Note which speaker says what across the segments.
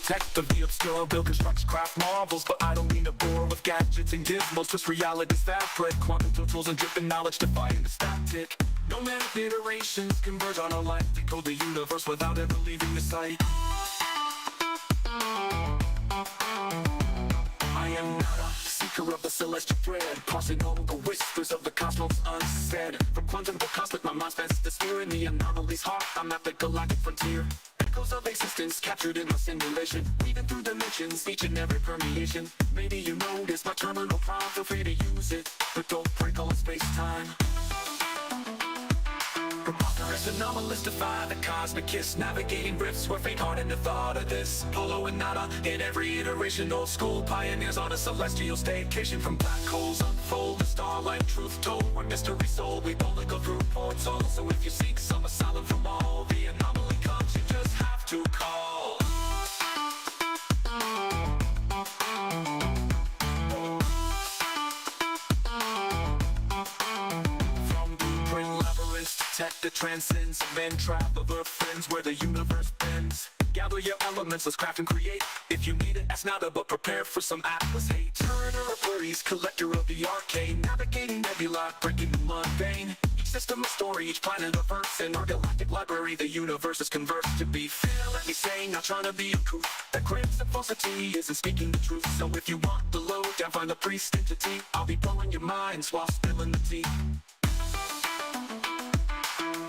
Speaker 1: architect of the obscure, build, constructs, craft marvels. But I don't mean to bore with gadgets and gizmos, twist reality's fabric, quantum totals and dripping knowledge defying the static. No matter iterations converge on our life, decode the universe without ever leaving the sight. I am not a seeker of the celestial thread, parsing all the whispers of the cosmos unsaid. From quantum to cosmic, my mind spends the sphere in the anomaly's heart. I'm at the galactic frontier. Echoes of existence captured in my simulation, weaving through dimensions, each and every permeation. Maybe you notice my terminal prompt, feel free to use it, but don't break all of space-time. Aquarius anomalous defy the cosmic kiss, navigating rifts where fate hardened the thought of this. Polo and nada in every iteration, old school pioneers on a celestial staycation. From black holes unfold the starlight, truth told, where mystery sold. We only go through ports all, so if you seek some asylum from all the anomaly comes, you just have to call. Tech that transcends man trap of earth friends where the universe bends. Gather your elements, let's craft and create. If you need it, ask nada, but prepare for some atlas hate. Turner of worries, collector of the arcane, navigating nebula, breaking the mundane. Each system a story, each planet a verse. In our galactic library, the universe is conversed to be. Feel let me say, not trying to be uncouth. That crimson falsity isn't speaking the truth. So if you want the lowdown, find the priest entity. I'll be blowing your minds while spilling the tea.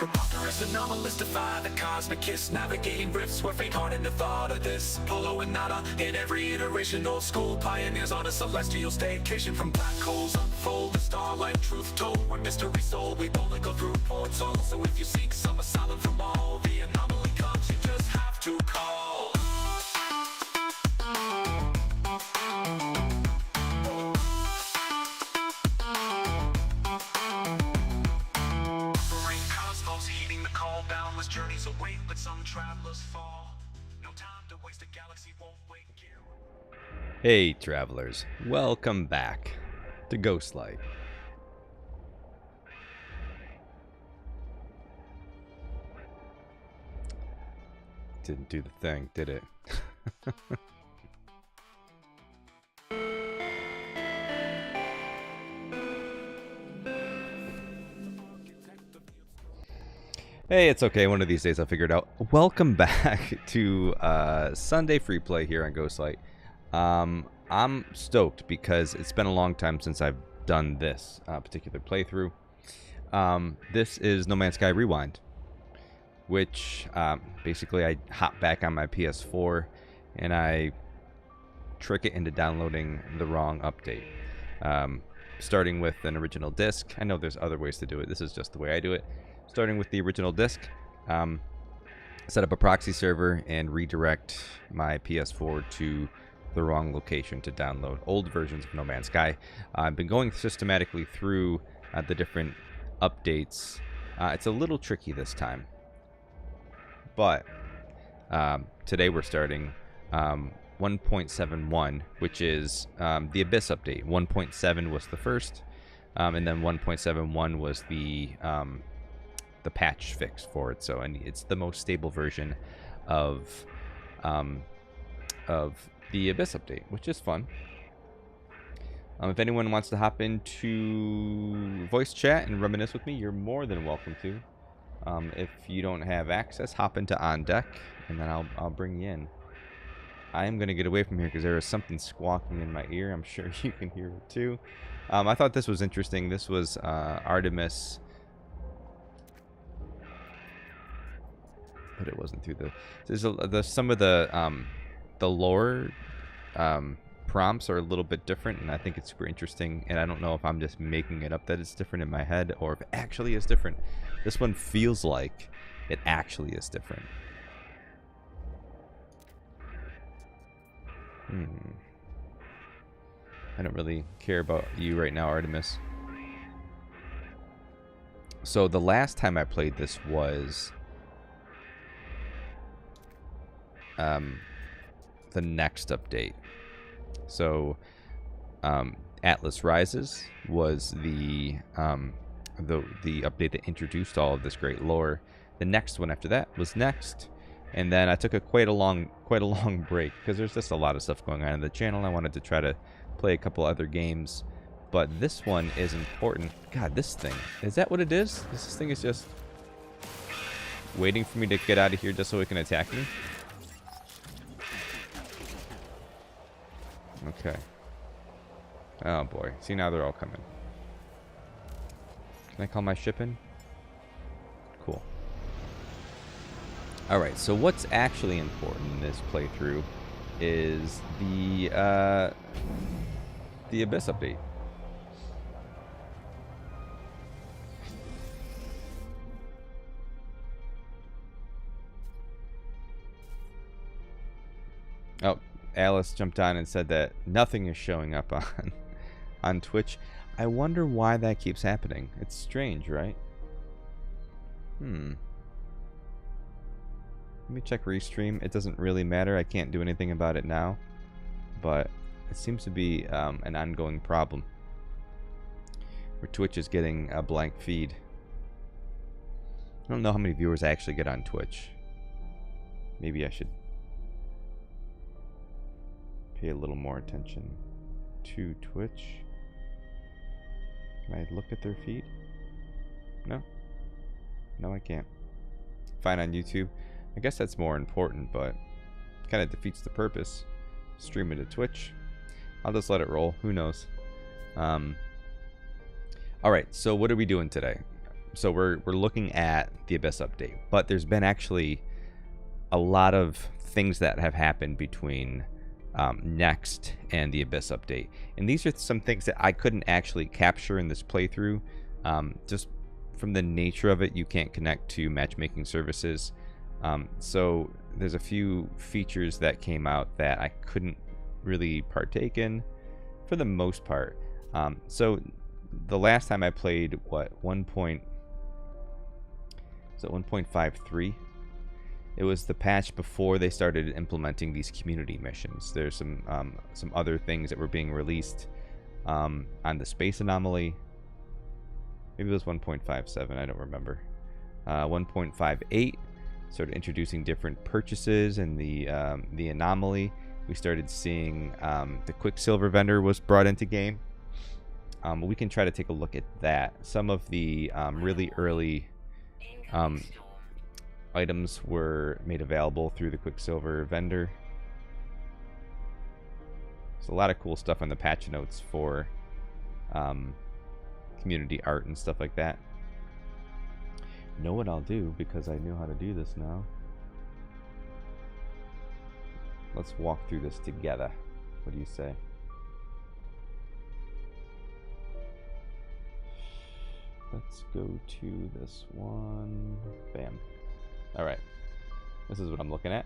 Speaker 1: Aquarius anomalous defy the cosmic kiss, navigating rifts where fate hardened the thought of this. Polo and nada in every iteration, old school pioneers on a celestial staycation. From black holes unfold the starlight, truth told, where mystery sold. We only go through ports all, so if you seek some asylum from all the anomaly comes, you just have to call. Boundless journeys await, but some travelers fall. No time to waste, a galaxy won't wait.
Speaker 2: Hey travelers, welcome back to Ghostlight. Didn't do the thing, did it? Hey, it's okay. One of these days I'll figure it out. Welcome back to Sunday Free Play here on Ghostlight. I'm stoked because it's been a long time since I've done this particular playthrough. This is No Man's Sky Rewind, which basically I hop back on my PS4 and I trick it into downloading the wrong update. Starting with an original disc. I know there's other ways to do it. This is just the way I do it. Starting with the original disc, set up a proxy server and redirect my PS4 to the wrong location to download old versions of No Man's Sky. I've been going systematically through the different updates. It's a little tricky this time, but today we're starting 1.71, which is the Abyss update. 1.7 was the first, and then 1.71 was the patch fix for it. So, and it's the most stable version of the Abyss update, which is fun. If anyone wants to hop into voice chat and reminisce with me, you're more than welcome to. If you don't have access, hop into On Deck, and then I'll bring you in. I am going to get away from here because there is something squawking in my ear. I'm sure you can hear it too. I thought this was interesting. This was Artemis, but it wasn't through the. Some of the lore prompts are a little bit different, and I think it's super interesting. And I don't know if I'm just making it up that it's different in my head, or if it actually is different. This one feels like it actually is different. I don't really care about you right now, Artemis. So the last time I played this was the next update. So Atlas Rises was the update that introduced all of this great lore. The next one after that was Next, And then I took quite a long break because there's just a lot of stuff going on in the channel. I wanted to try to play a couple other games, but this one is important. God, this thing, is that what it is? This thing is just waiting for me to get out of here just so it can attack me. Okay. Oh boy. See, now they're all coming. Can I call my ship in? Cool. Alright, so what's actually important in this playthrough is the Abyss update. Oh, Alice jumped on and said that nothing is showing up on Twitch. I wonder why that keeps happening. It's strange, right? Let me check restream. It doesn't really matter. I can't do anything about it now, but it seems to be an ongoing problem where Twitch is getting a blank feed. I don't know how many viewers I actually get on Twitch. Maybe I should pay a little more attention to Twitch. Can I look at their feed? No. No, I can't. Fine on YouTube. I guess that's more important, but kind of defeats the purpose. Stream it to Twitch. I'll just let it roll. Who knows? Alright, so what are we doing today? So we're looking at the Abyss update, but there's been actually a lot of things that have happened between Next and the Abyss update, and these are some things that I couldn't actually capture in this playthrough. Just from the nature of it, you can't connect to matchmaking services. So there's a few features that came out that I couldn't really partake in for the most part. So the last time I played, what, 1.53? It was the patch before they started implementing these community missions. There's some other things that were being released on the space anomaly. Maybe it was 1.57, I don't remember. 1.58 started introducing different purchases in the anomaly. We started seeing the Quicksilver vendor was brought into game. We can try to take a look at that. Some of the really early items were made available through the Quicksilver vendor. There's a lot of cool stuff on the patch notes for community art and stuff like that. Know what I'll do, because I know how to do this now. Let's walk through this together. What do you say? Let's go to this one. Bam. Alright. This is what I'm looking at.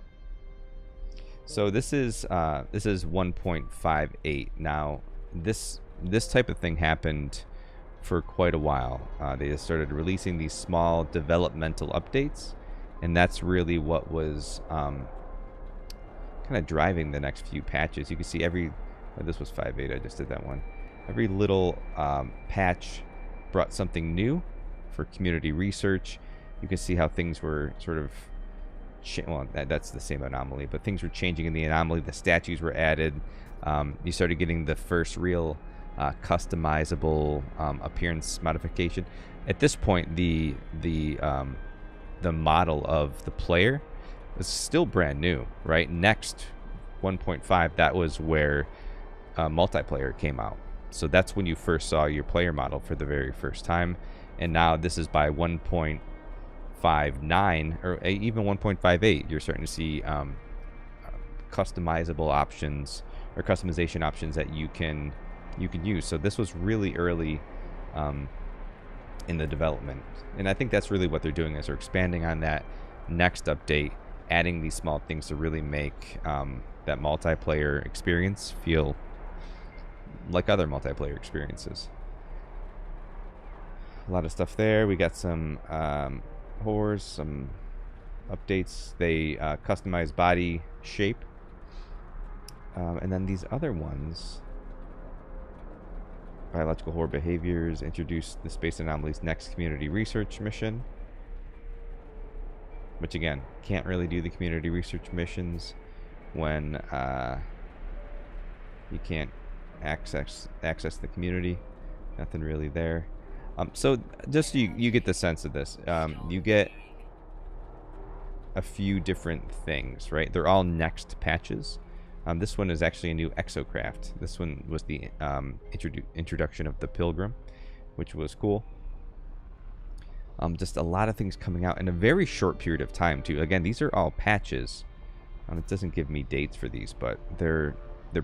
Speaker 2: So this is 1.58. Now, this type of thing happened for quite a while. They just started releasing these small developmental updates, and that's really what was kind of driving the next few patches. You can see this was 5.8, I just did that one. Every little patch brought something new for community research. You can see how things were sort of well, that's the same anomaly, but things were changing in the anomaly. The statues were added. You started getting the first real customizable appearance modification. At this point, the model of the player is still brand new, right? Next 1.5, that was where multiplayer came out. So that's when you first saw your player model for the very first time. And now this is by 1.59 or even 1.58. You're starting to see customizable options or customization options that you can use. So this was really early in the development, and I think that's really what they're doing, is they're expanding on that next update, adding these small things to really make that multiplayer experience feel like other multiplayer experiences. A lot of stuff there. We got some horrors, some updates. They customize body shape, and then these other ones, biological horror behaviors, introduce the space anomalies next community research mission which again, can't really do the community research missions when you can't access the community. Nothing really there. So just so you get the sense of this. You get a few different things, right? They're all next patches. This one is actually a new exocraft. This one was the introduction of the Pilgrim, which was cool. Just a lot of things coming out in a very short period of time too. Again, these are all patches. It doesn't give me dates for these, but they're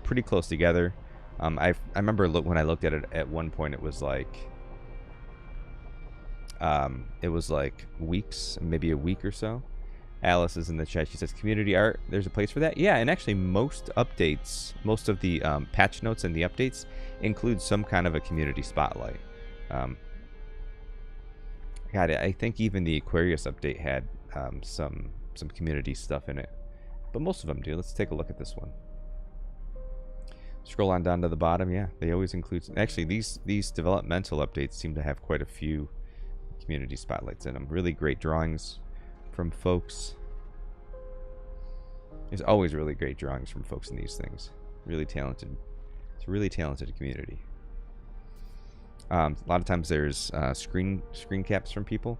Speaker 2: pretty close together. I remember when I looked at it at one point, it was like weeks, maybe a week or so. Alice is in the chat. She says, community art, there's a place for that. Yeah, and actually most updates, most of the patch notes and the updates include some kind of a community spotlight. God, I think even the Aquarius update had some community stuff in it. But most of them do. Let's take a look at this one. Scroll on down to the bottom. Yeah, they always include... Actually, these developmental updates seem to have quite a few community spotlights in them. Really great drawings from folks. There's always really great drawings from folks in these things. Really talented. It's a really talented community. A lot of times there's screen caps from people.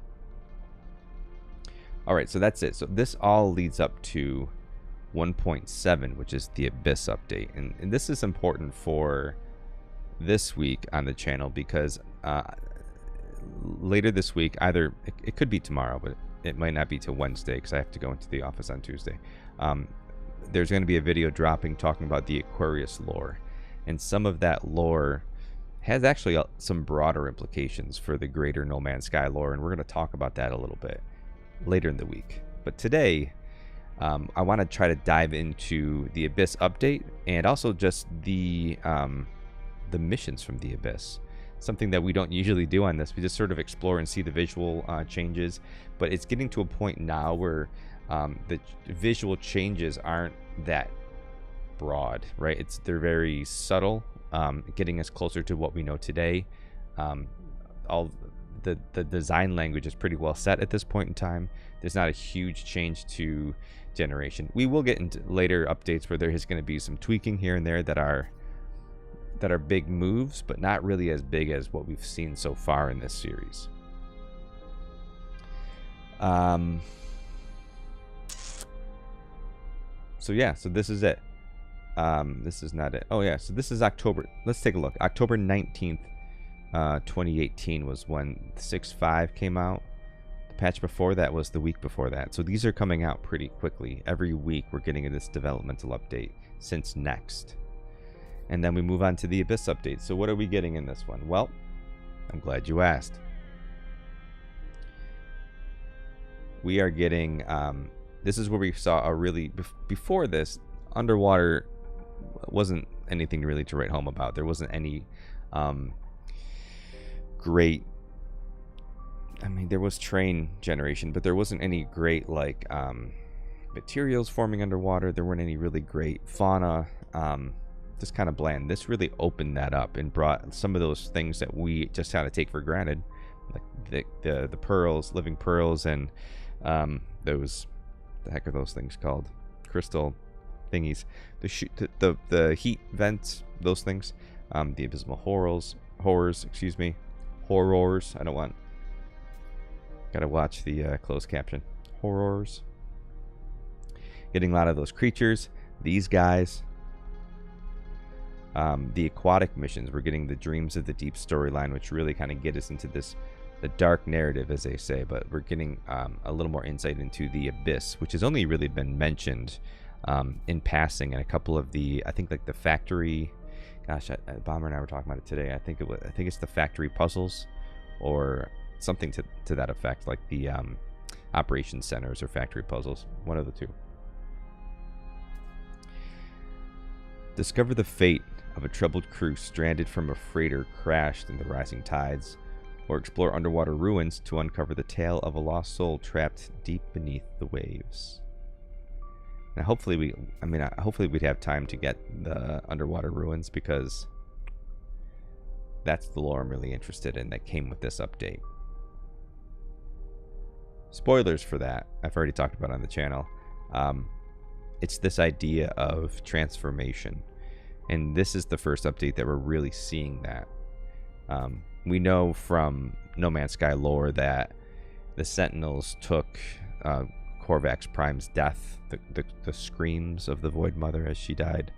Speaker 2: All right, so that's it. So this all leads up to 1.7, which is the Abyss update, and this is important for this week on the channel because later this week, either it could be tomorrow, but it might not be till Wednesday because I have to go into the office on Tuesday. There's going to be a video dropping talking about the Aquarius lore, and some of that lore has actually some broader implications for the greater No Man's Sky lore, and we're going to talk about that a little bit later in the week. But today, I want to try to dive into the Abyss update and also just the missions from the Abyss. Something that we don't usually do on this. We just sort of explore and see the visual changes, but it's getting to a point now where the visual changes aren't that broad, right? They're very subtle, getting us closer to what we know today. All the design language is pretty well set at this point in time. There's not a huge change to generation. We will get into later updates where there is going to be some tweaking here and there that are big moves, but not really as big as what we've seen so far in this series. So yeah, so this is it. This is not it. Oh yeah, so this is October. Let's take a look. October 19th, 2018 was when 6.5 came out. The patch before that was the week before that. So these are coming out pretty quickly. Every week we're getting this developmental update since next. And then we move on to the Abyss update. So what are we getting in this one? Well, I'm glad you asked. We are getting, this is where we saw a really, before this, underwater wasn't anything really to write home about. There wasn't any great, I mean, there was train generation, but there wasn't any great, like, materials forming underwater. There weren't any really great fauna. Just kind of bland. This really opened that up and brought some of those things that we just had to take for granted, like the pearls, living pearls, and those, the heck are those things called? Crystal thingies. The heat vents, those things. The abysmal horrors. Horrors. I don't want. Gotta watch the closed caption. Horrors. Getting a lot of those creatures. These guys. The aquatic missions, we're getting the Dreams of the Deep storyline, which really kind of get us into the dark narrative, as they say, but we're getting a little more insight into the Abyss, which has only really been mentioned in passing in a couple of the, I think, like the factory, gosh, Bomber and I were talking about it today. I think it's the factory puzzles or something to that effect, like the operations centers or factory puzzles, one of the two. Discover the fate of a troubled crew stranded from a freighter crashed in the rising tides, or explore underwater ruins to uncover the tale of a lost soul trapped deep beneath the waves. Now, hopefully we'd have time to get the underwater ruins, because that's the lore I'm really interested in that came with this update. spoilers for that, I've already talked about on the channel. It's this idea of transformation. And this is the first update that we're really seeing that. We know from No Man's Sky lore that the Sentinels took Korvax Prime's death, the screams of the Void Mother as she died,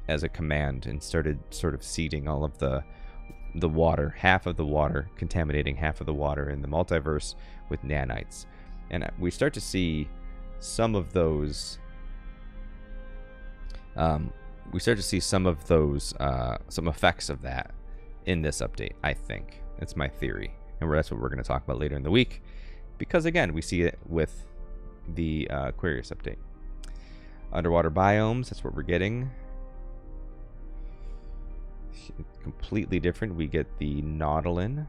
Speaker 2: as a command, and started sort of seeding all of the water, half of the water, contaminating half of the water in the multiverse with nanites. And we start to see some of those some effects of that in this update, I think. That's my theory. And that's what we're going to talk about later in the week. Because, again, we see it with the Aquarius update. Underwater biomes, that's what we're getting. Completely different. We get the Nautilin.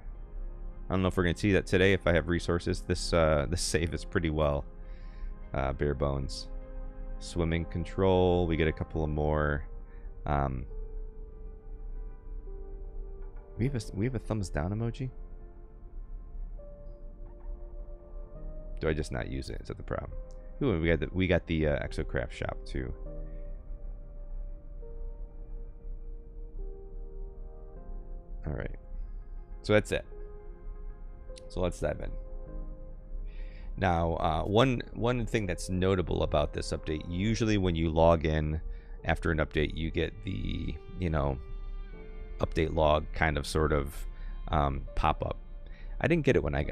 Speaker 2: I don't know if we're going to see that today if I have resources. This save is pretty well bare bones. Swimming control. We get a couple of more. We have a thumbs down emoji. Do I just not use it? Is that the problem? Ooh, and we got the Exocraft shop too. All right, so that's it. So let's dive in. Now, one thing that's notable about this update, usually when you log in after an update, you get the, update log kind of sort of pop up. I didn't get it when I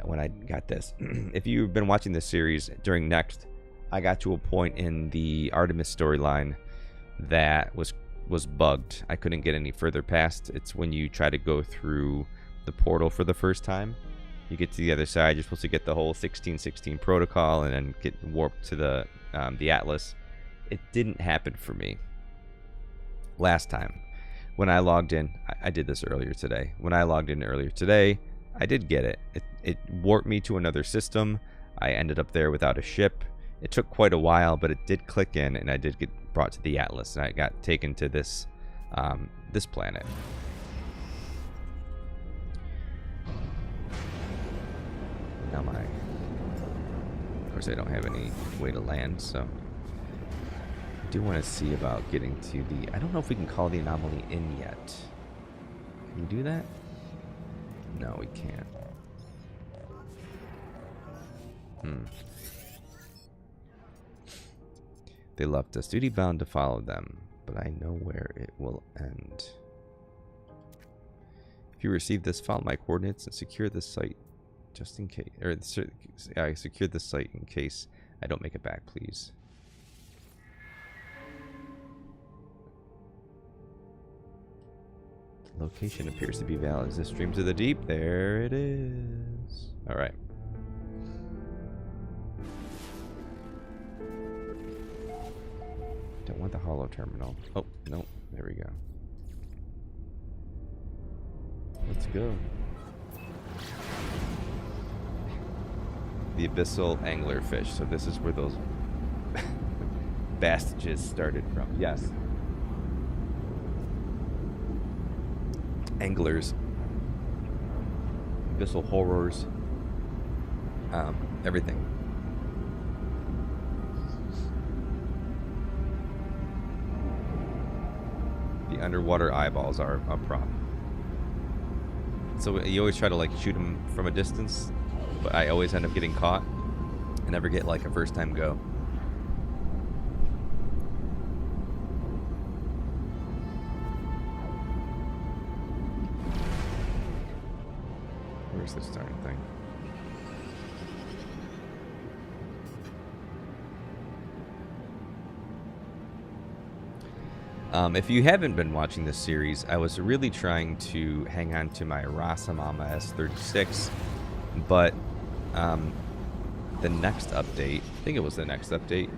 Speaker 2: got this. If you've been watching this series during Next, I got to a point in the Artemis storyline that was bugged. I couldn't get any further past. It's when you try to go through the portal for the first time. You get to the other side. You're supposed to get the whole 1616 protocol and then get warped to the Atlas. It didn't happen for me last time. When I logged in, I did this earlier today. When I logged in earlier today, I did get it. It warped me to another system. I ended up there without a ship. It took quite a while, but it did click in, and I did get brought to the Atlas, and I got taken to this this planet. Now of course I don't have any way to land, so I do want to see about getting to the, I don't know if we can call the anomaly in yet. Can we do that? No, we can't. They left us. Duty bound to follow them, but I know where it will end. If you receive this, follow my coordinates and secure the site just in case. Or I secured the site in case I don't make it back, please. The location appears to be valid. Is this Stream to the Deep? There it is. Alright. Don't want the hollow terminal. Oh, no. There we go. Let's go. The abyssal anglerfish. So this is where those bastages started from. Yes. Anglers. Abyssal horrors. Everything. The underwater eyeballs are a problem. So you always try to like shoot them from a distance, but I always end up getting caught. I never get like a first time go. Where's this darn thing? If you haven't been watching this series, I was really trying to hang on to my Rasamama S36, but the next update, I think it was the next update,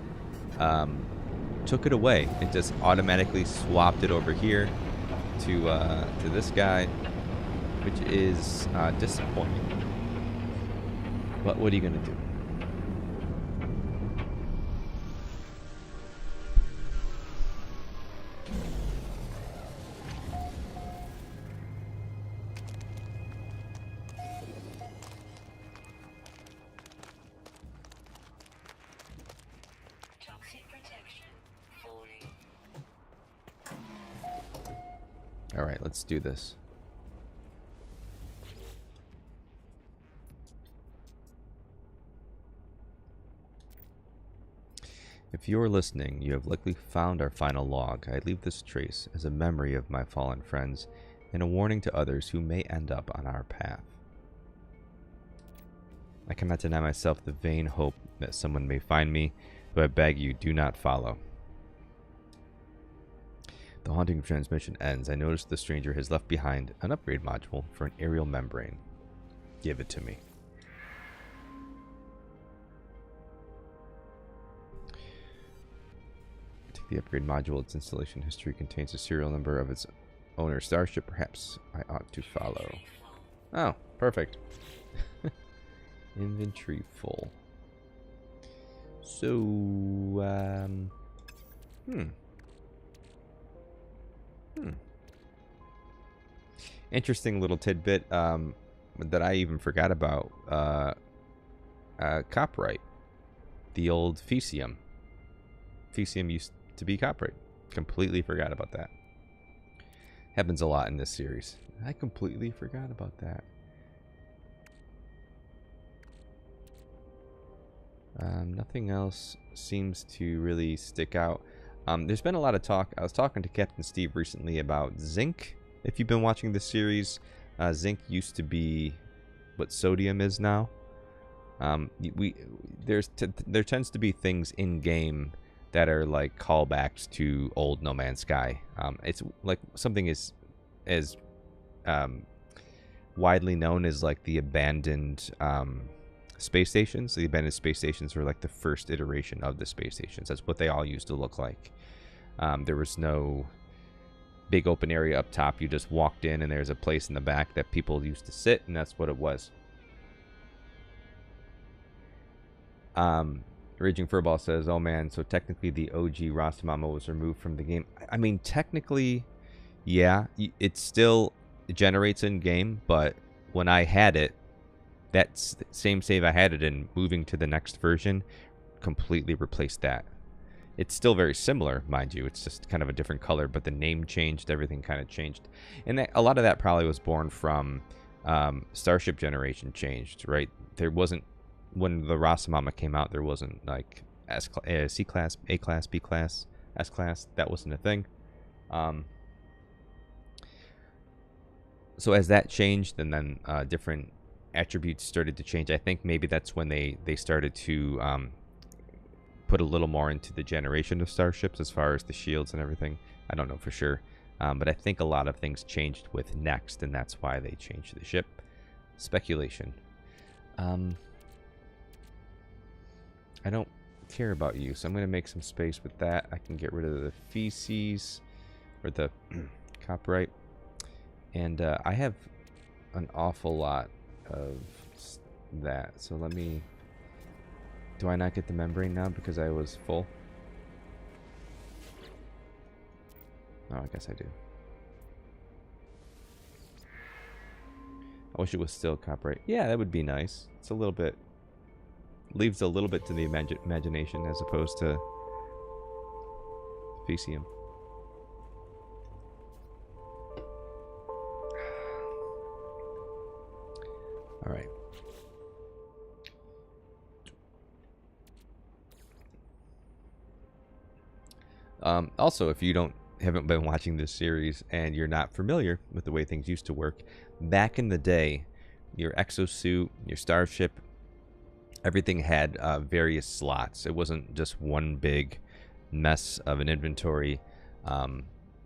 Speaker 2: took it away. It just automatically swapped it over here to this guy, which is disappointing. But what are you gonna do? Alright, let's do this. If you are listening, you have likely found our final log. I leave this trace as a memory of my fallen friends and a warning to others who may end up on our path. I cannot deny myself the vain hope that someone may find me, but I beg you, do not follow. The haunting transmission ends. I notice the stranger has left behind an upgrade module for an aerial membrane. Give it to me. Take the upgrade module. Its installation history contains a serial number of its owner starship. Perhaps I ought to follow. Oh, perfect. Inventory full. So, interesting little tidbit that I even forgot about. Copyright. The old Fecium. Fecium used to be copyright. Completely forgot about that. Happens a lot in this series. I completely forgot about that. Nothing else seems to really stick out. There's been a lot of talk. I was talking to Captain Steve recently about zinc. If you've been watching this series, zinc used to be what sodium is now. There tends to be things in game that are like callbacks to old No Man's Sky. It's like something is as widely known as like the abandoned space stations. The abandoned space stations were like the first iteration of the space stations. That's what they all used to look like. There was no big open area up top. You just walked in and there's a place in the back that people used to sit, and that's what it was. Raging Furball says, oh man, so technically the OG Rastamama was removed from the game. I mean, technically, yeah, it still generates in game, but when I had it, that same save I had it in, moving to the next version, completely replaced that. It's still very similar, mind you. It's just kind of a different color, but the name changed, everything kind of changed. And that, a lot of that probably was born from Starship Generation changed, right? There wasn't, when the Rastamama came out, there wasn't like C class, A class, B class, S class. That wasn't a thing. So as that changed, and then different attributes started to change, I think maybe that's when they started to put a little more into the generation of starships as far as the shields and everything. I don't know for sure, but I think a lot of things changed with Next, and that's why they changed the ship. Speculation. I don't care about you, so I'm going to make some space with that. I can get rid of the feces, or the copyright, and I have an awful lot of that, so let me... Do I not get the membrane now because I was full? Oh, I guess I do. I wish it was still copyright. Yeah, that would be nice. It's a little bit... leaves a little bit to the imagination as opposed to Fecium. All right. Also, if you haven't been watching this series and you're not familiar with the way things used to work, back in the day, your exosuit, your starship, everything had various slots. It wasn't just one big mess of an inventory.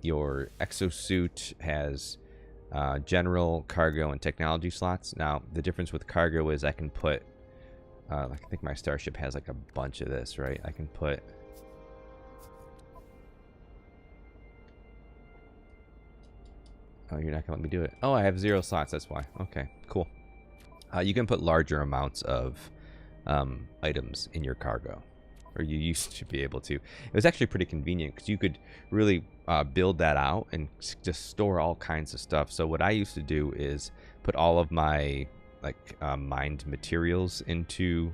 Speaker 2: Your exosuit has general, cargo, and technology slots. Now, the difference with cargo is I can put, I think my starship has like a bunch of this, right? I can put... Oh, you're not going to let me do it. Oh, I have 0 slots, that's why. Okay, cool. You can put larger amounts of items in your cargo, or you used to be able to. It was actually pretty convenient because you could really build that out and just store all kinds of stuff. So what I used to do is put all of my mined materials into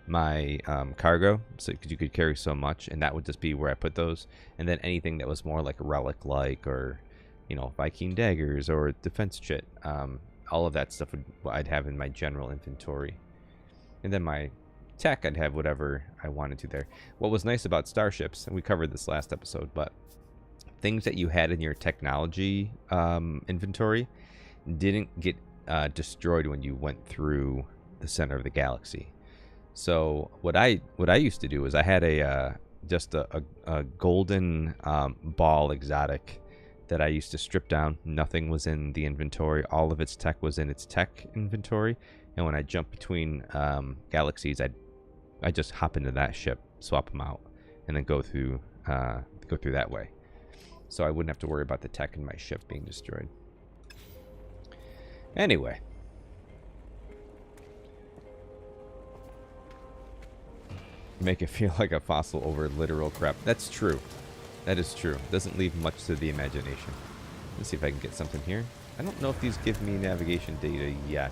Speaker 2: my cargo, so because you could carry so much, and that would just be where I put those. And then anything that was more like relic-like or you know, Viking daggers or defense chit. All of that stuff I'd have in my general inventory. And then my tech, I'd have whatever I wanted to there. What was nice about starships, and we covered this last episode, but things that you had in your technology inventory didn't get destroyed when you went through the center of the galaxy. So what I used to do is I had just a golden ball exotic that I used to strip down. Nothing was in the inventory. All of its tech was in its tech inventory. And when I jump between galaxies, I just hop into that ship, swap them out, and then go through that way. So I wouldn't have to worry about the tech in my ship being destroyed. Anyway. Make it feel like a fossil over literal crap. That's true. That is true. Doesn't leave much to the imagination. Let's see if I can get something here. I don't know if these give me navigation data yet.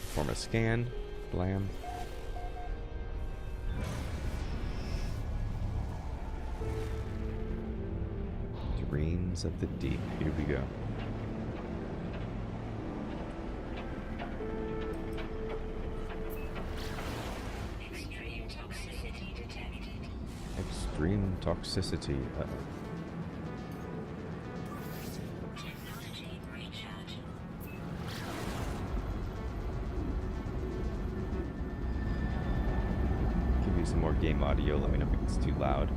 Speaker 2: Perform a scan. Blam. Dreams of the deep. Here we go.
Speaker 3: Extreme toxicity detected.
Speaker 2: Extreme toxicity.
Speaker 3: Technology recharge.
Speaker 2: Give you some more game audio. Let me know if it's too loud.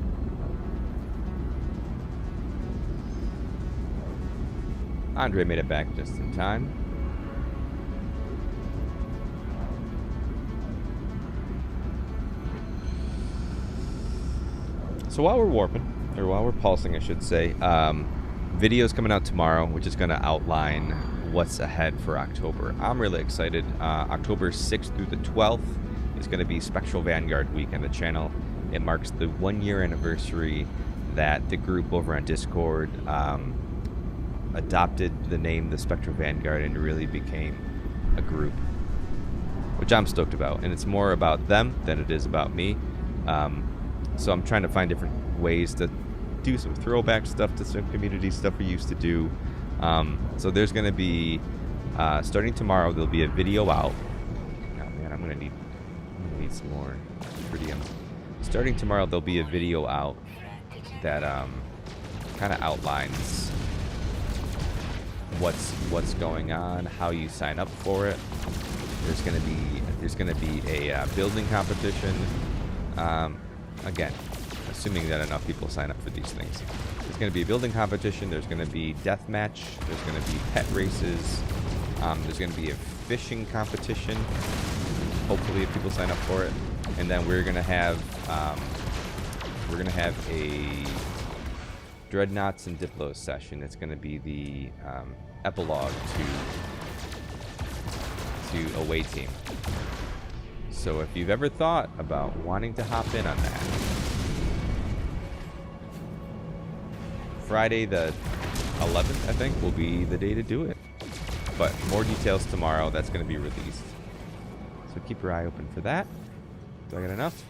Speaker 2: Andre made it back just in time. So while we're warping, or while we're pulsing, I should say, video's coming out tomorrow, which is going to outline what's ahead for October. I'm really excited. October 6th through the 12th is going to be Spectral Vanguard Week on the channel. It marks the 1-year anniversary that the group over on Discord adopted the name the Spectral Vanguard and really became a group, which I'm stoked about. And it's more about them than it is about me. So I'm trying to find different ways to do some throwback stuff to some community stuff we used to do. So there's going to be, starting tomorrow, there'll be a video out. Oh man, I'm going to need some more tritium. Starting tomorrow, there'll be a video out that kind of outlines what's going on, how you sign up for it. There's gonna be a building competition. Again, assuming that enough people sign up for these things. There's gonna be a building competition. There's gonna be deathmatch. There's gonna be pet races. There's gonna be a fishing competition. Hopefully, if people sign up for it, and then we're gonna have a Dreadnoughts and Diplos session. It's going to be the epilogue to Away Team. So if you've ever thought about wanting to hop in on that, Friday the 11th, I think, will be the day to do it. But more details tomorrow. That's going to be released. So keep your eye open for that. Do I got enough?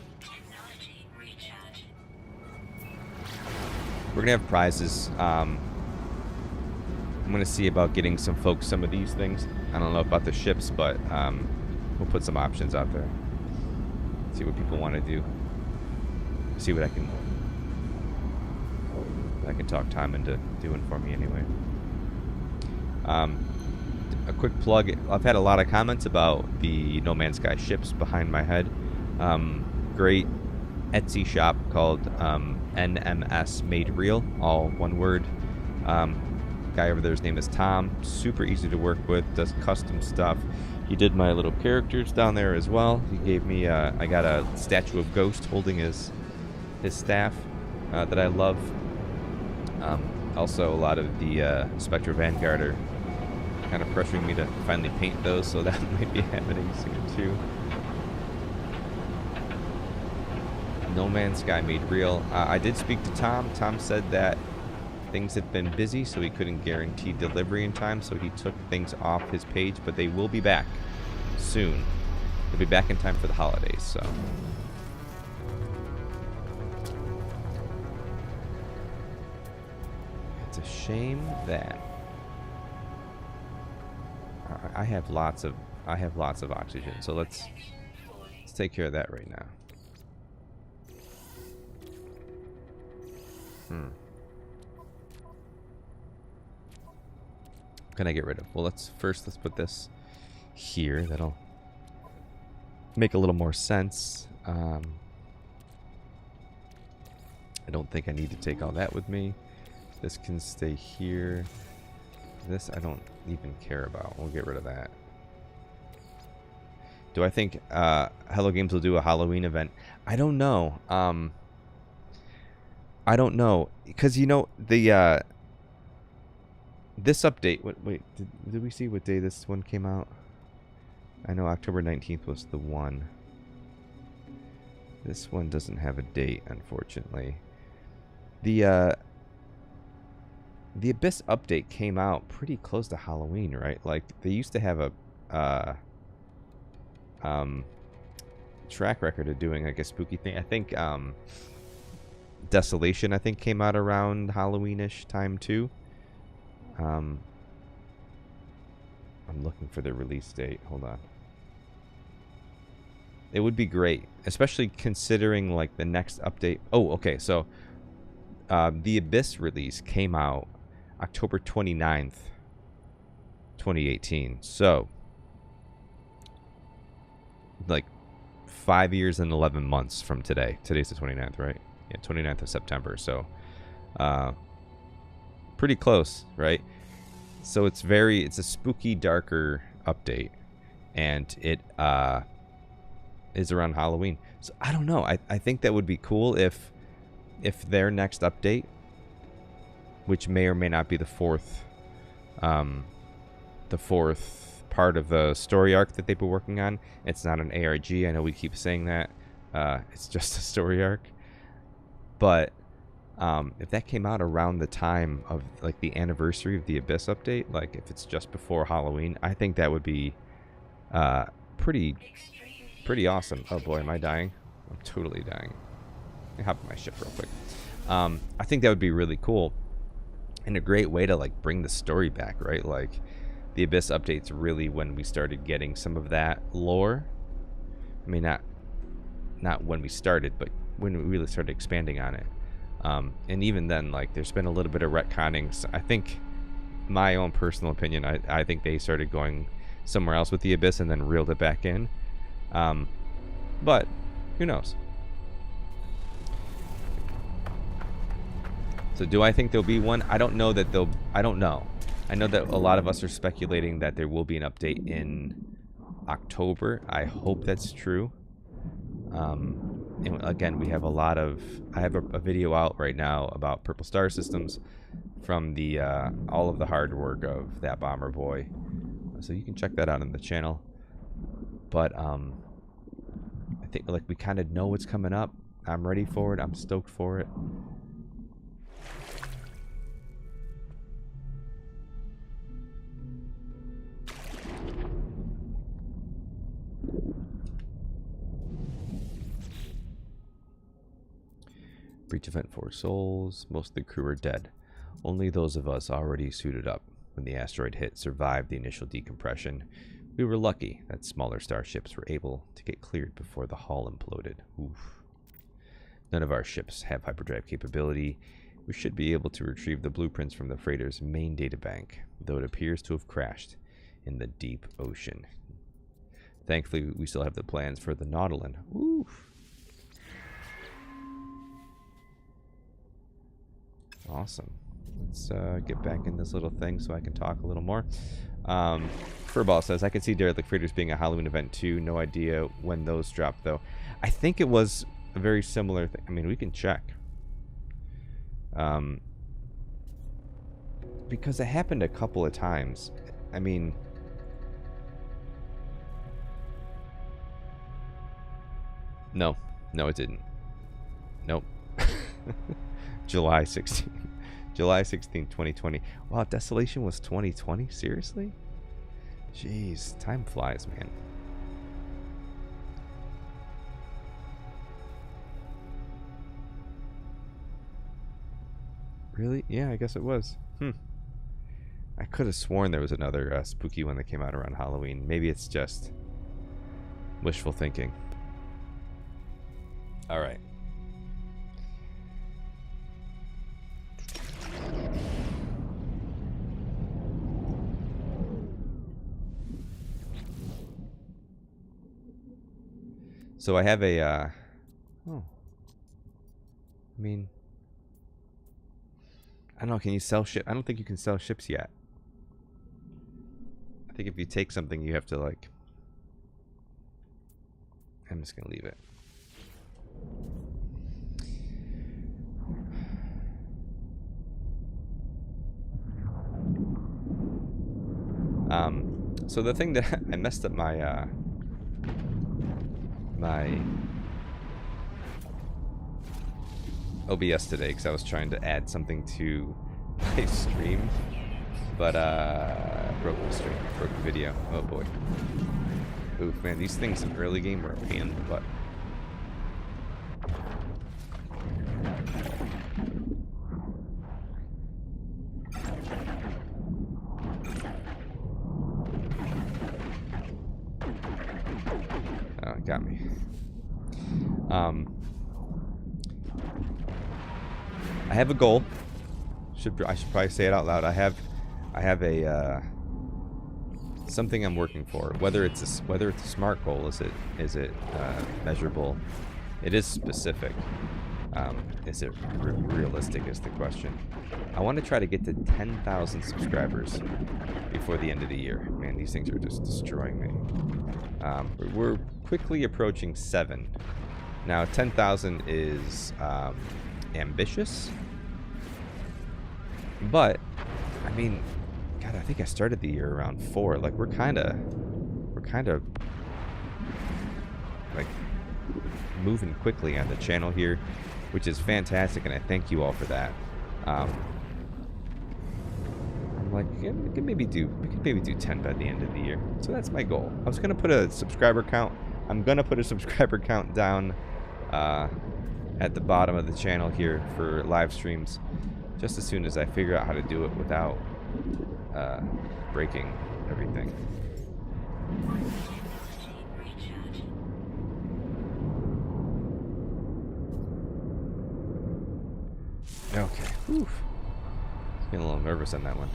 Speaker 2: We're going to have prizes. I'm going to see about getting some folks some of these things. I don't know about the ships, but we'll put some options out there. See what people want to do. See what I can talk time into doing for me anyway. A quick plug. I've had a lot of comments about the No Man's Sky ships behind my head. Great Etsy shop called NMS Made Real, all one word. Guy over there's name is Tom. Super easy to work with. Does custom stuff. He did my little characters down there as well. He gave me I got a statue of Ghost holding his staff that I love. Also, a lot of the Spectre Vanguard are kind of pressuring me to finally paint those, so that might be happening soon too. No Man's Sky Made Real. I did speak to Tom. Tom said that things have been busy, so he couldn't guarantee delivery in time, so he took things off his page, but they will be back soon. They'll be back in time for the holidays, so. It's a shame that I have lots of oxygen, so let's take care of that right now. Can I get rid of? Well, let's put this here. That'll make a little more sense. I don't think I need to take all that with me. This can stay here. This I don't even care about. We'll get rid of that. Do I think Hello Games will do a Halloween event? I don't know. I don't know, because you know the this update. Wait, did we see what day this one came out? I know October 19th was the one. This one doesn't have a date, unfortunately. The Abyss update came out pretty close to Halloween, right? Like they used to have a track record of doing like a spooky thing. I think Desolation, I think, came out around Halloween-ish time too. I'm looking for the release date. Hold on. It would be great, especially considering like the next update. Oh, okay. So the Abyss release came out October 29th, 2018. So like 5 years and 11 months from today. Today's the 29th, right? Yeah, 29th of September. So pretty close, right? So it's a spooky, darker update, and it is around Halloween. So I don't know. I think that would be cool if their next update, which may or may not be the fourth part of the story arc that they've been working on. It's not an ARG. I know we keep saying that. It's just a story arc. But if that came out around the time of like the anniversary of the Abyss update, like if it's just before Halloween, I think that would be pretty awesome. Oh boy, am I dying? I'm totally dying. Let me hop on my ship real quick. I think that would be really cool and a great way to like bring the story back, right? Like the Abyss update's really when we started getting some of that lore. I mean, not when we started, but when we really started expanding on it. And even then, like, there's been a little bit of retconning. So I think, my own personal opinion, I think they started going somewhere else with the Abyss and then reeled it back in. But who knows? So do I think there'll be one? I don't know that they'll... I don't know. I know that a lot of us are speculating that there will be an update in October. I hope that's true. And again, we have a lot of... I have a video out right now about Purple Star Systems from the all of the hard work of that Bomber Boy. So you can check that out on the channel. But I think like we kind of know what's coming up. I'm ready for it. I'm stoked for it. Breach event 4 souls. Most of the crew are dead. Only those of us already suited up when the asteroid hit survived the initial decompression. We were lucky that smaller starships were able to get cleared before the hull imploded. Oof. None of our ships have hyperdrive capability. We should be able to retrieve the blueprints from the freighter's main databank, though it appears to have crashed in the deep ocean. Thankfully, we still have the plans for the Nautilin. Oof. Awesome. Let's get back in this little thing so I can talk a little more. Furball says, I can see Derelict Freighters being a Halloween event too. No idea when those drop, though. I think it was a very similar thing. I mean, we can check. Because it happened a couple of times. I mean... No. No, it didn't. Nope. July 16th. July 16th, 2020. Wow, Desolation was 2020? Seriously? Jeez, time flies, man. Really? Yeah, I guess it was. I could have sworn there was another spooky one that came out around Halloween. Maybe it's just wishful thinking. All right. So I have a, oh, I mean, I don't know, can you sell ship? I don't think you can sell ships yet. I think if you take something, you have to, like, I'm just gonna leave it. So the thing that I messed up my, my OBS today because I was trying to add something to my stream, but broke the stream, broke the video. Oh boy. Oof, man, these things in early game were a pain in the butt. Oh, it got me. I have a goal. I should probably say it out loud. I have a something I'm working for. Whether it's a smart goal, is it measurable? It is specific. Is it realistic? Is the question. I want to try to get to 10,000 subscribers before the end of the year. Man, these things are just destroying me. We're quickly approaching 7. Now 10,000 is ambitious, but I mean, God, I think I started the year around 4. Like we're kind of like moving quickly on the channel here, which is fantastic, and I thank you all for that. I'm like, yeah, we could maybe do 10 by the end of the year. So that's my goal. I was gonna put a subscriber count. I'm gonna put a subscriber count down at the bottom of the channel here for live streams, just as soon as I figure out how to do it without breaking everything. Okay. Oof. Getting a little nervous on that one.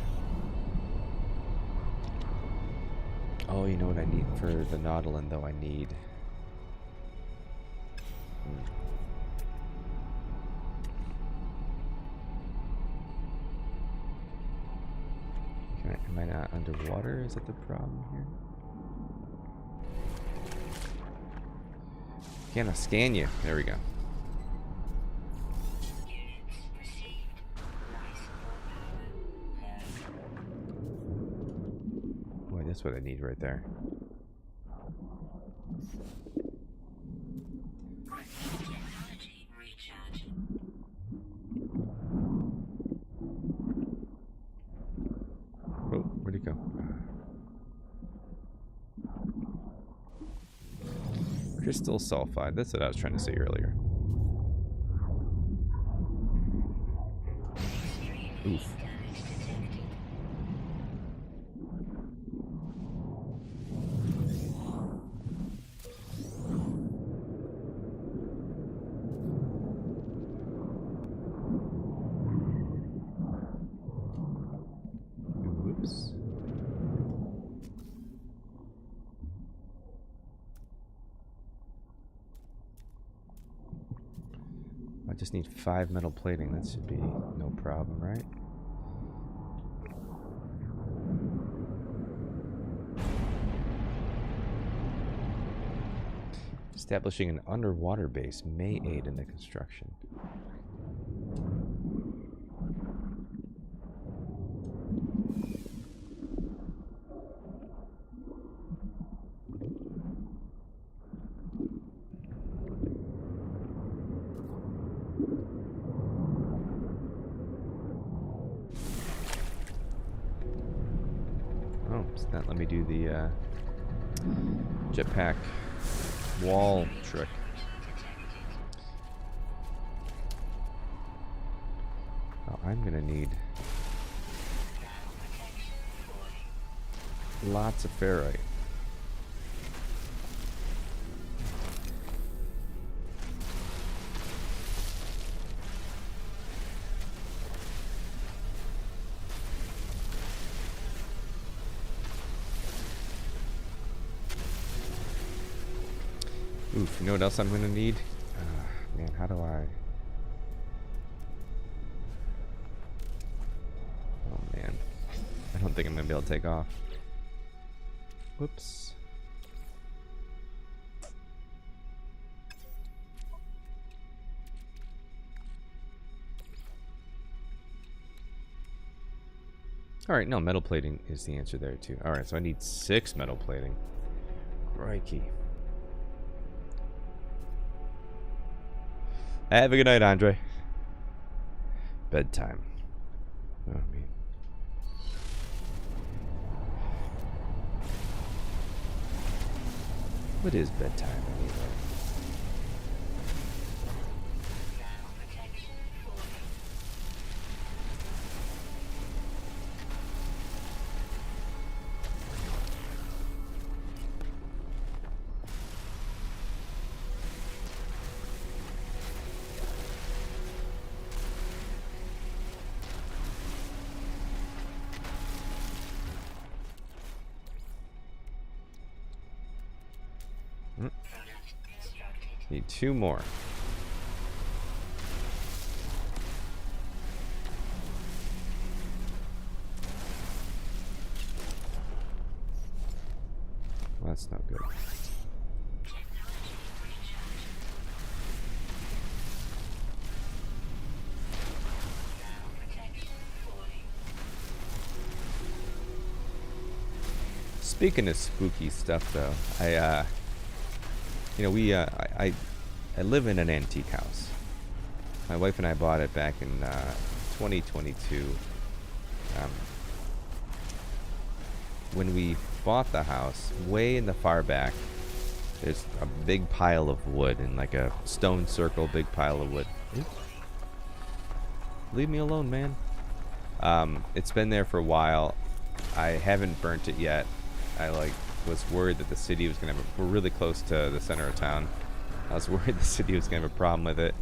Speaker 2: Oh, you know what I need for the Nautilin, though? I need... Am I not underwater? Is that the problem here? Can I scan you? There we go. Boy, that's what I need right there. Oh, where'd it go? Crystal sulfide. That's what I was trying to say earlier. Oof. Whoops. I just need 5 metal plating. That should be no problem, right? Establishing an underwater base may aid in the construction. that, let me do the jetpack wall trick. Oh, I'm gonna need lots of ferrite. Oof, you know what else I'm gonna need? Man, how do I... Oh man, I don't think I'm gonna be able to take off. Whoops. Alright, no, metal plating is the answer there too. Alright, so I need 6 metal plating. Crikey. Have a good night, Andre. Bedtime. Oh, man. What is bedtime anyway? Need 2 more. Well, that's not good. Speaking of spooky stuff, though, you know, I live in an antique house. My wife and I bought it back in 2022. When we bought the house, way in the far back, there's a big pile of wood in like a stone circle, big pile of wood. Oops. Leave me alone, man. It's been there for a while. I haven't burnt it yet. I was worried that the city was gonna have we're really close to the center of town. I was worried the city was gonna have a problem with it.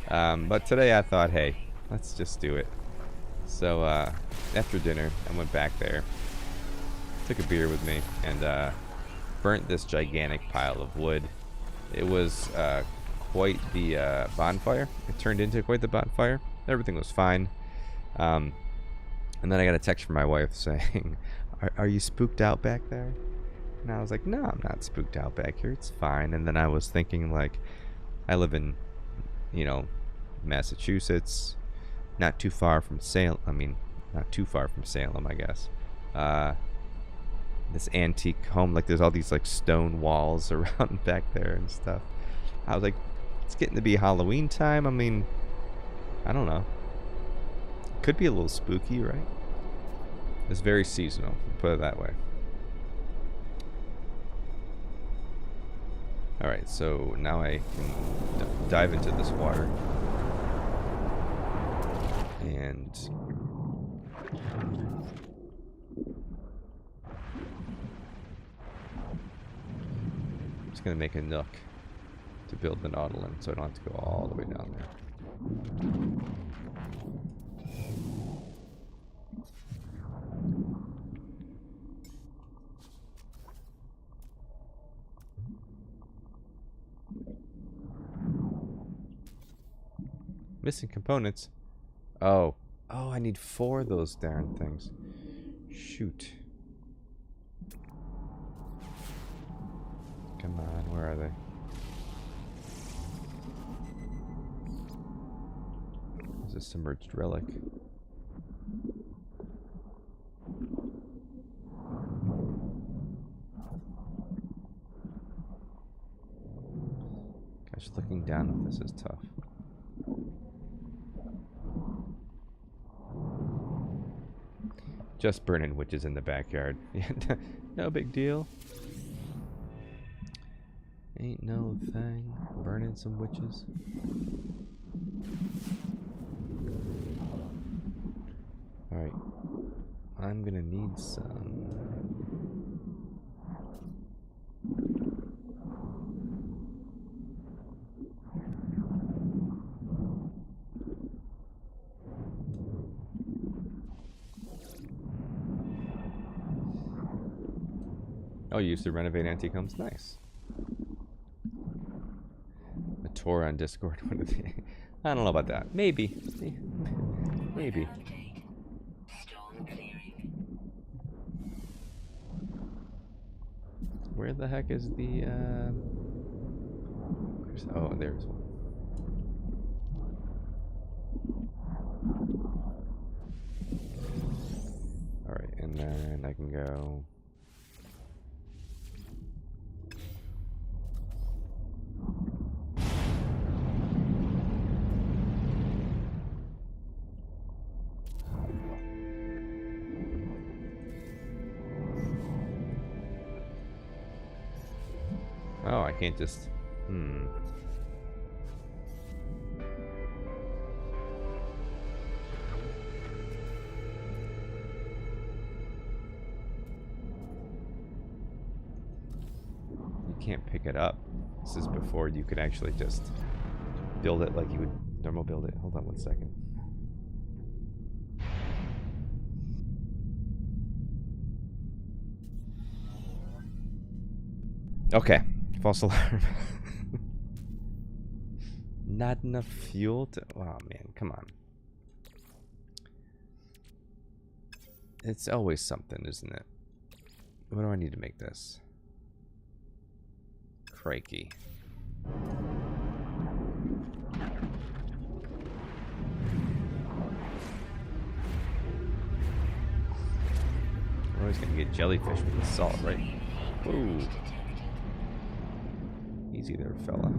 Speaker 2: But today I thought, hey, let's just do it. So after dinner, I went back there, took a beer with me, and burnt this gigantic pile of wood. It was quite the bonfire. It turned into quite the bonfire. Everything was fine. And then I got a text from my wife saying, are you spooked out back there? And I was like, no, I'm not spooked out back here. It's fine. And then I was thinking, like, I live in, you know, Massachusetts, not too far from Salem. I mean, not too far from Salem, I guess. This antique home, like, there's all these, like, stone walls around back there and stuff. I was like, it's getting to be Halloween time. I mean, I don't know. Could be a little spooky, right? It's very seasonal, put it that way. Alright, so now I can dive into this water. And I'm just going to make a nook to build the nautilin so I don't have to go all the way down there. Missing components. Oh, I need 4 of those darn things. Shoot. Come on, where are they? Is this submerged relic? Gosh, looking down at this is tough. Just burning witches in the backyard. No big deal. Ain't no thing. Burning some witches. Alright. I'm gonna need some. Oh, you used to renovate antique homes? Nice. A tour on Discord. I don't know about that. Maybe. Maybe.
Speaker 3: Update. Storm clearing.
Speaker 2: Where the heck is the, oh, there's one. Alright, and then I can go... Oh, I can't just... You can't pick it up. This is before you could actually just build it like you would normal build it. Hold on one second. Okay. False alarm. Not enough fuel to... Oh, man. Come on. It's always something, isn't it? What do I need to make this? Crikey. We're always going to get jellyfish with the salt, right? Ooh. Easy there, fella.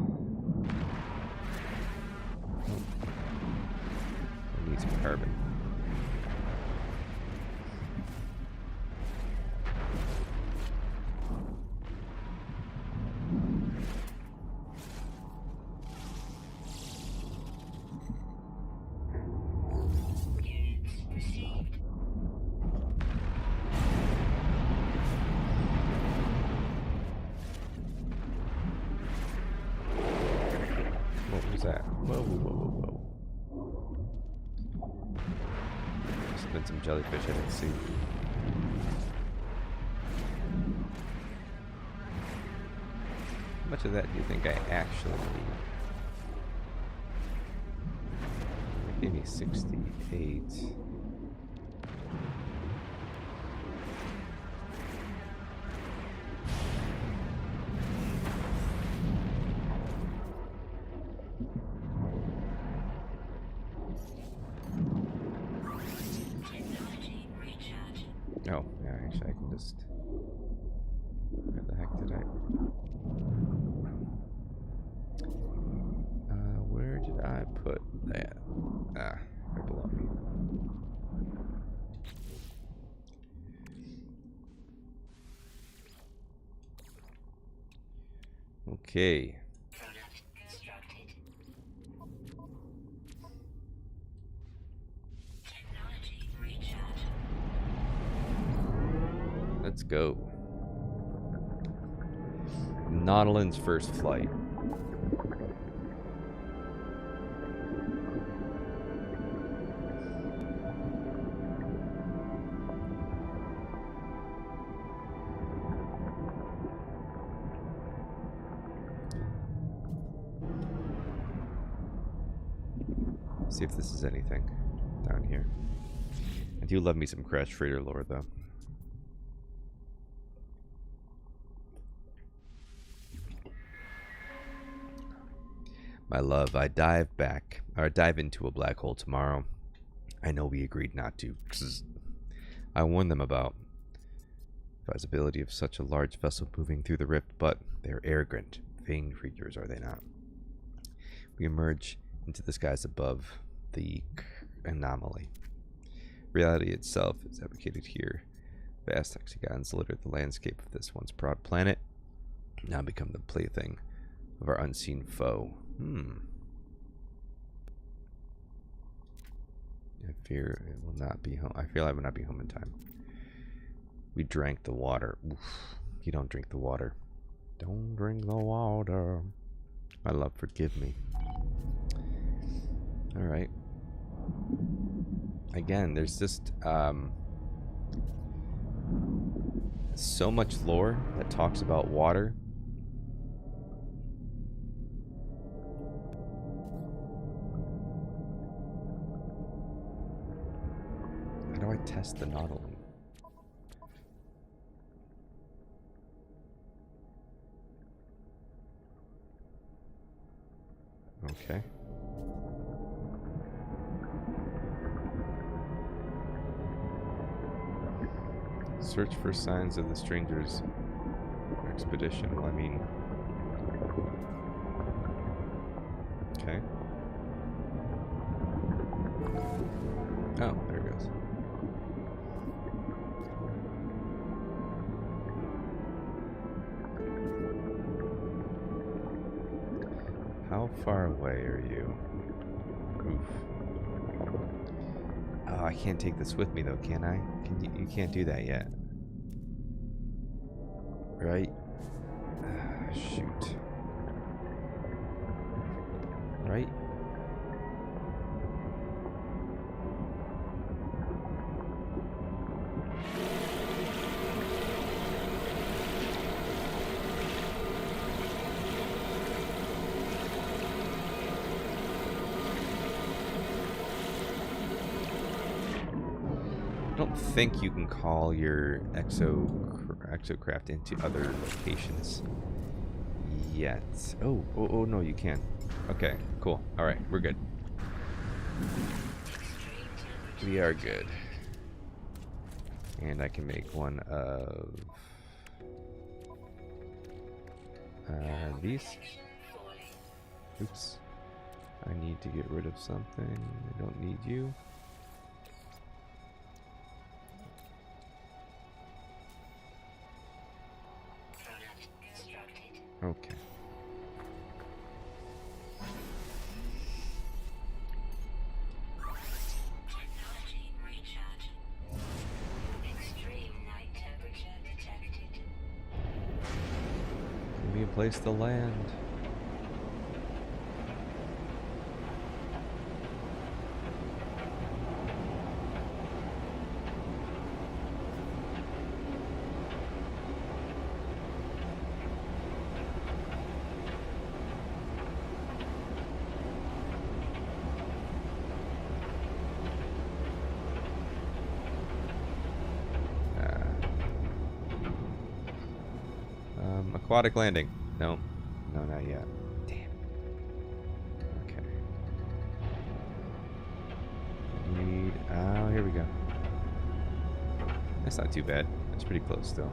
Speaker 2: I need some carbon.
Speaker 3: Units received.
Speaker 2: What was that? Whoa, whoa, whoa, whoa. Must have been some jellyfish I didn't see. How much of that do you think I actually need? It gave me 68.
Speaker 3: Technology recharge.
Speaker 2: Oh, yeah, actually I can just... Where the heck did I... where did I put that? Ah, right below me. Okay.
Speaker 3: Product constructed. Technology recharge.
Speaker 2: Let's go. Nautilin's first flight. See if this is anything down here. I do love me some Crash Freighter lore, though. My love, I dive into a black hole tomorrow. I know we agreed not to. I warned them about the visibility of such a large vessel moving through the rift, but they're arrogant, vain creatures, are they not? We emerge into the skies above the anomaly. Reality itself is advocated here. Vast hexagons litter the landscape of this once proud planet, now become the plaything of our unseen foe. I fear it will not be home. I feel I will not be home in time. We drank the water. Oof. You don't drink the water. Don't drink the water. My love, forgive me. Alright. Again, there's just so much lore that talks about water. How do I test the nautilus? Okay. Search for signs of the stranger's expedition. Well, I mean... Okay. Oh, there it goes. How far away are you? Oof. Oh, I can't take this with me though, can I? Can you can't do that yet. Right? Shoot. Right? I don't think you can call your exocraft into other locations yet. Oh, no, you can. Okay, cool. All right, we're good. We are good. And I can make one of these. Oops. I need to get rid of something. I don't need you. Okay.
Speaker 3: Technology recharge. Extreme night temperature detected.
Speaker 2: Give me a place to land. Aquatic landing. No. No, not yet. Damn. Okay. Need... Oh, here we go. That's not too bad. That's pretty close still.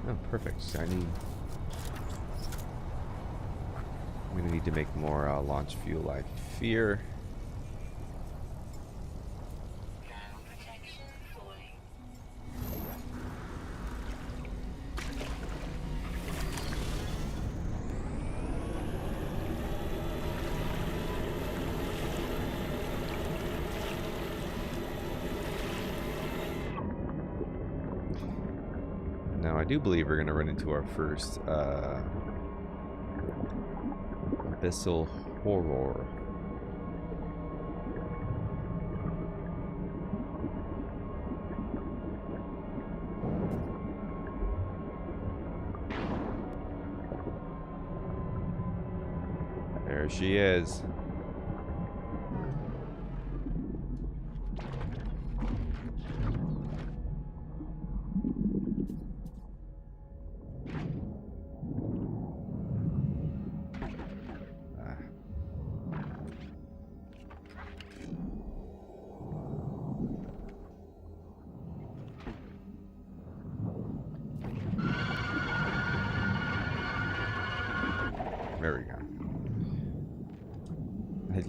Speaker 2: Oh, perfect. So I need... I'm going to need to make more launch fuel, I fear. Now, I do believe we're going to run into our first abyssal horror. There she is.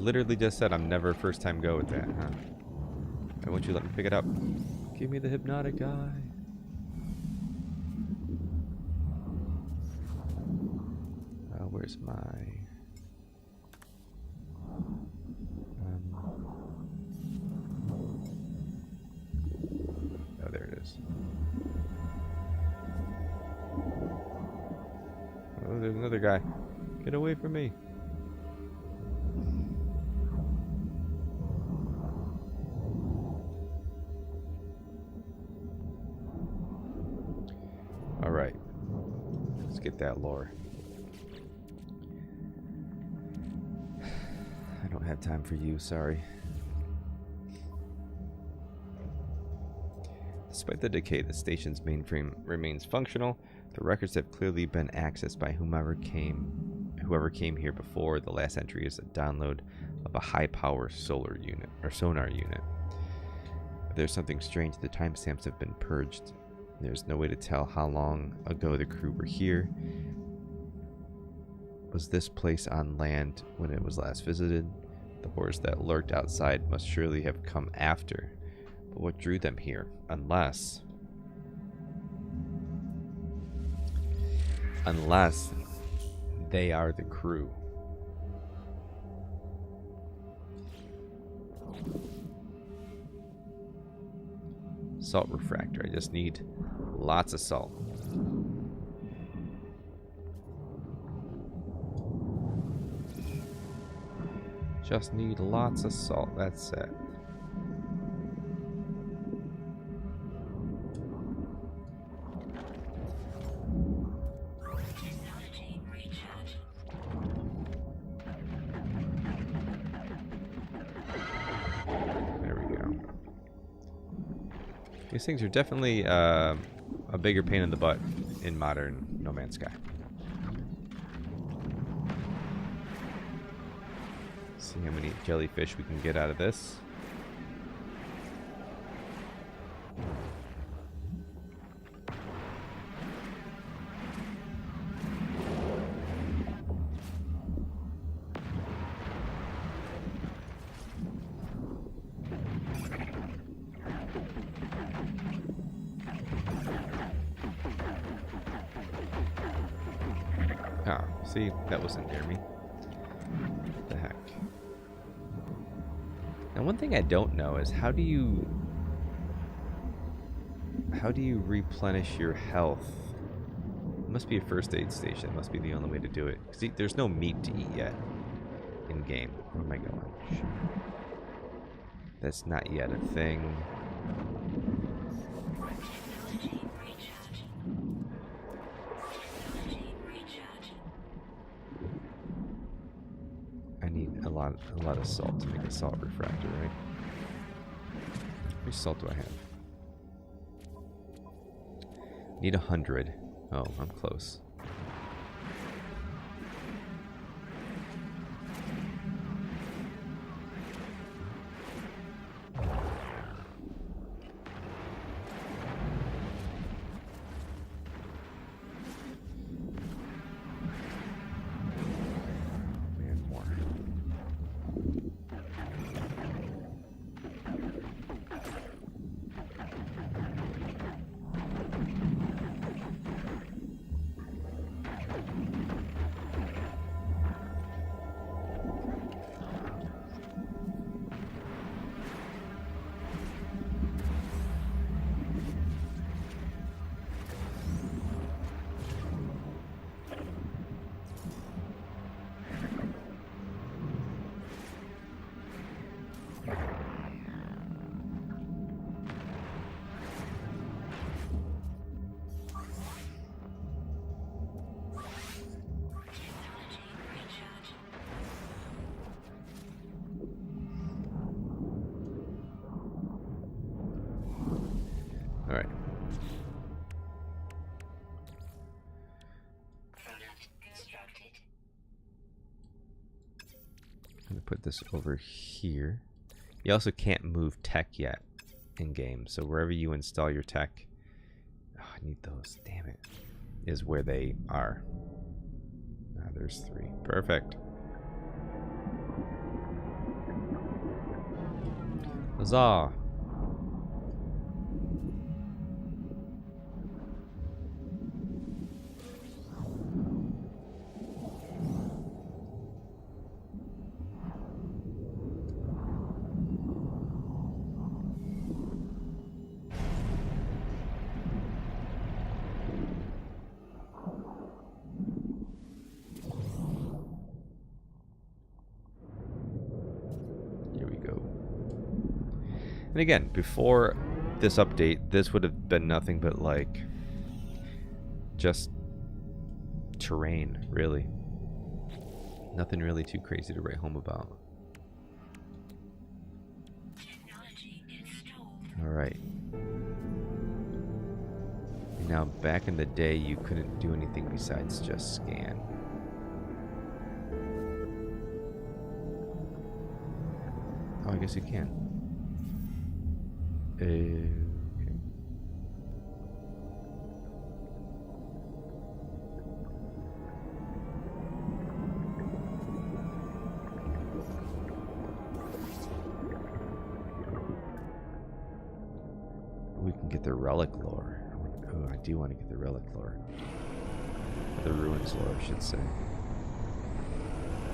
Speaker 2: literally just said I'm never first time go with that, huh? Why won't you let me pick it up? Give me the hypnotic eye. Where's my... oh, there it is. Oh, there's another guy. Get away from me. Alright. Let's get that lore. I don't have time for you, sorry. Despite the decay, the station's mainframe remains functional. The records have clearly been accessed by whoever came here before. The last entry is a download of a high-power solar unit or sonar unit. But there's something strange. The timestamps have been purged. There's no way to tell how long ago the crew were here. Was this place on land when it was last visited? The horrors that lurked outside must surely have come after. But what drew them here? Unless they are the crew. Salt refractor. I just need lots of salt. Just need lots of salt. That's it. There we go. These things are definitely a bigger pain in the butt in modern No Man's Sky. See how many jellyfish we can get out of this. Ah, see, that wasn't near me. What the heck? Now, one thing I don't know is how do you replenish your health? It must be a first aid station. It must be the only way to do it. See, there's no meat to eat yet in game. Where am I going? That's not yet a thing. I need a lot of salt to make a salt refractor, right? How much salt do I have? Need 100. Oh, I'm close. Alright. I'm going to put this over here. You also can't move tech yet in game, so wherever you install your tech, oh, I need those, damn it, is where they are. Ah, there's 3. Perfect. Huzzah! Here we go. And again, before this update, this would have been nothing but like just terrain, really. Nothing really too crazy to write home about. Alright. Now, back in the day, you couldn't do anything besides just scan. Oh, I guess you can. Okay. We can get the relic lore. Oh, I do want to get the relic lore. The ruins lore, I should say.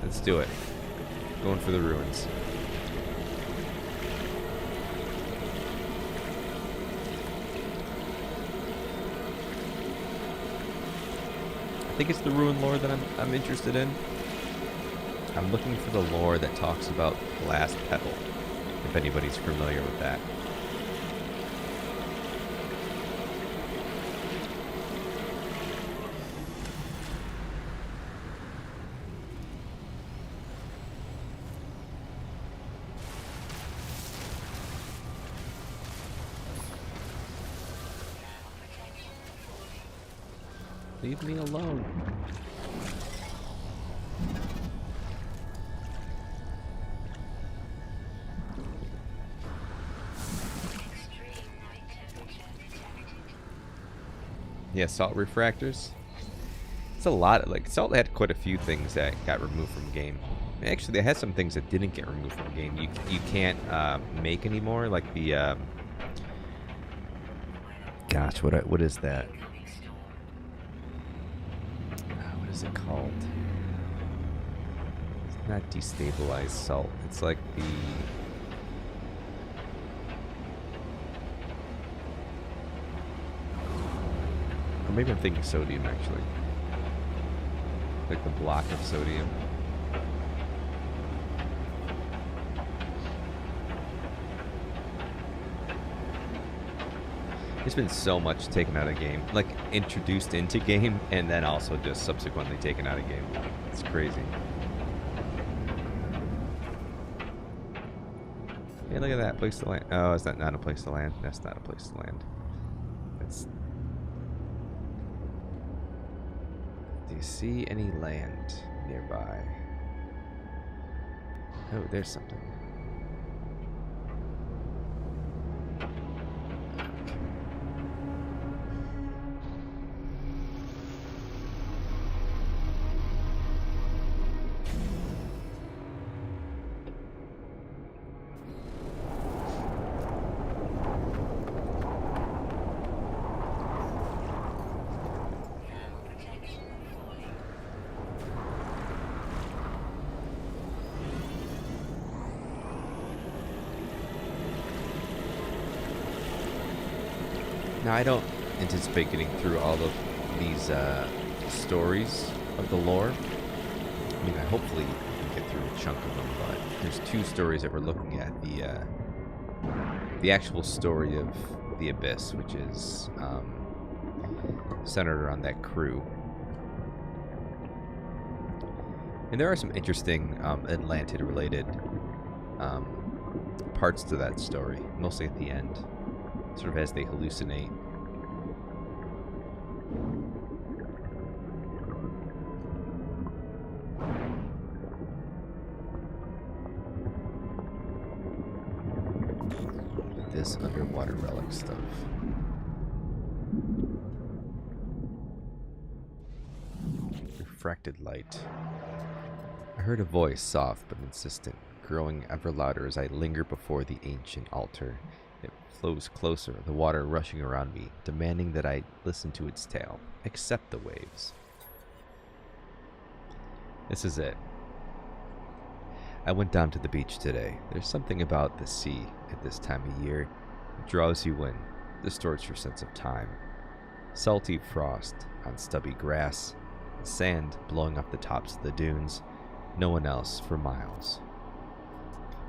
Speaker 2: Let's do it. Going for the ruins. I think it's the ruin lore that I'm interested in. I'm looking for the lore that talks about glass petal, if anybody's familiar with that. Leave me alone. Yeah, salt refractors. It's a lot. Like, salt had quite a few things that got removed from game. Actually, they had some things that didn't get removed from game. You can't make anymore. Like the gosh, what is that? What is it called? It's not destabilized salt. It's like the or maybe I'm thinking sodium actually. Like the block of sodium. There's been so much taken out of game, like introduced into game, and then also just subsequently taken out of game. It's crazy. Hey, look at that place to land. Oh, is that not a place to land? That's not a place to land. That's. Do you see any land nearby? Oh, there's something. Now, I don't anticipate getting through all of these stories of the lore. I mean, hopefully we can get through a chunk of them, but there's two stories that we're looking at. The actual story of the Abyss, which is centered around that crew. And there are some interesting Atlantid-related parts to that story, mostly at the end. Sort of as they hallucinate. This underwater relic stuff. Refracted light. I heard a voice, soft but insistent. growing ever louder as I linger before the ancient altar. It flows closer, the water rushing around me, demanding that I listen to its tale, accept the waves. This is it. I went down to the beach today. There's something about the sea at this time of year. It draws you in, distorts your sense of time. Salty frost on stubby grass, sand blowing off the tops of the dunes, no one else for miles.